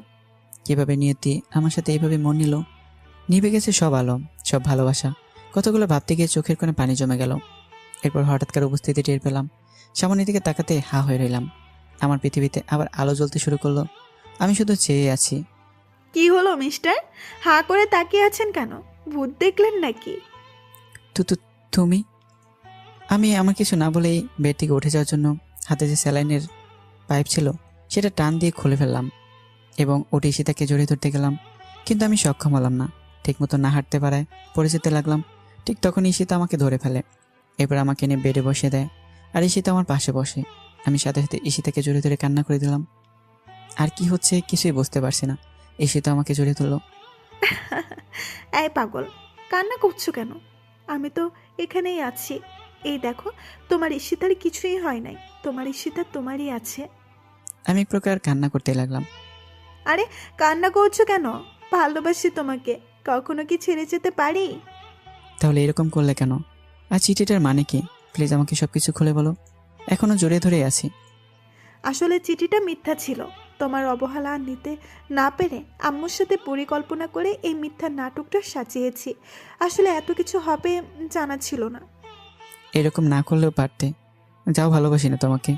কিভাবে নিয়তি আমার সাথে এইভাবে মন নিল। নিভে গেছে সব আলো, সব ভালোবাসা। কতগুলো ভাবতে গিয়ে চোখের কোণে পানি জমে গেল। এরপর হঠাৎকার উপস্থিতি টের পেলাম। সামনের দিকে তাকাতে হা হয়ে রইলাম। আমার পৃথিবীতে আবার আলো জ্বলতে শুরু করলো। আমি শুধু চেয়ে আছি। কি হলো মিস্টার? হাঁ করে তাকিয়ে আছেন কেন? ভূত দেখলেন নাকি? তু তু তুমি? আমি আমার কিছু না বলেই বেড থেকে উঠে যাওয়ার জন্য হাতে যে স্যালাইনের পাইপ ছিল সেটা টান দিয়ে খুলে ফেললাম এবং ওটি সীতাকে জড়িয়ে ধরতে গেলাম, কিন্তু আমি সক্ষম হলাম না। ঠিকমতো না হাঁটতে পারায় পড়ে যেতে লাগলাম। ঠিক তখনই ঈশিতা আমাকে ধরে ফেলে। এরপর আমাকে নিয়ে বেডে বসিয়ে দেয় আর ঈশিতা আমার পাশে বসে। আমি সাথে সাথে ঈশিতাকে জড়িয়ে ধরে কান্না করে দিলাম। আর কি হচ্ছে কিছুই বুঝতে পারছি না। ঈশিতা আমাকে জড়িয়ে ধরলো। এই পাগল, কান্না করছো কেন? আমি তো এখানেই আছি। এই দেখো, তোমার ঈশিতার কিছুই হয় নাই। তোমার ঈশিতা তোমারই আছে। আমি এক প্রকার কান্না করতে লাগলাম। আরে কান্না করছো কেন? ভালোবাসি তোমাকে, কখনো কি ছেড়ে যেতে পারি? তাহলে এরকম করলে কেন? আর চিঠিটার মানে কি? প্লিজ আমাকে সবকিছু খুলে বলো। এখনো জড়িয়ে ধরেই আছি। আসলে চিঠিটা মিথ্যা ছিল। তোমার অবহেলা নিতে না পেরে আম্মুর সাথে পরিকল্পনা করে এই মিথ্যা নাটকটা সাজিয়েছি। আসলে এত কিছু হবে জানা ছিল না। এরকম না করলেও পারতে। যাও, ভালোবাসি না তোমাকে।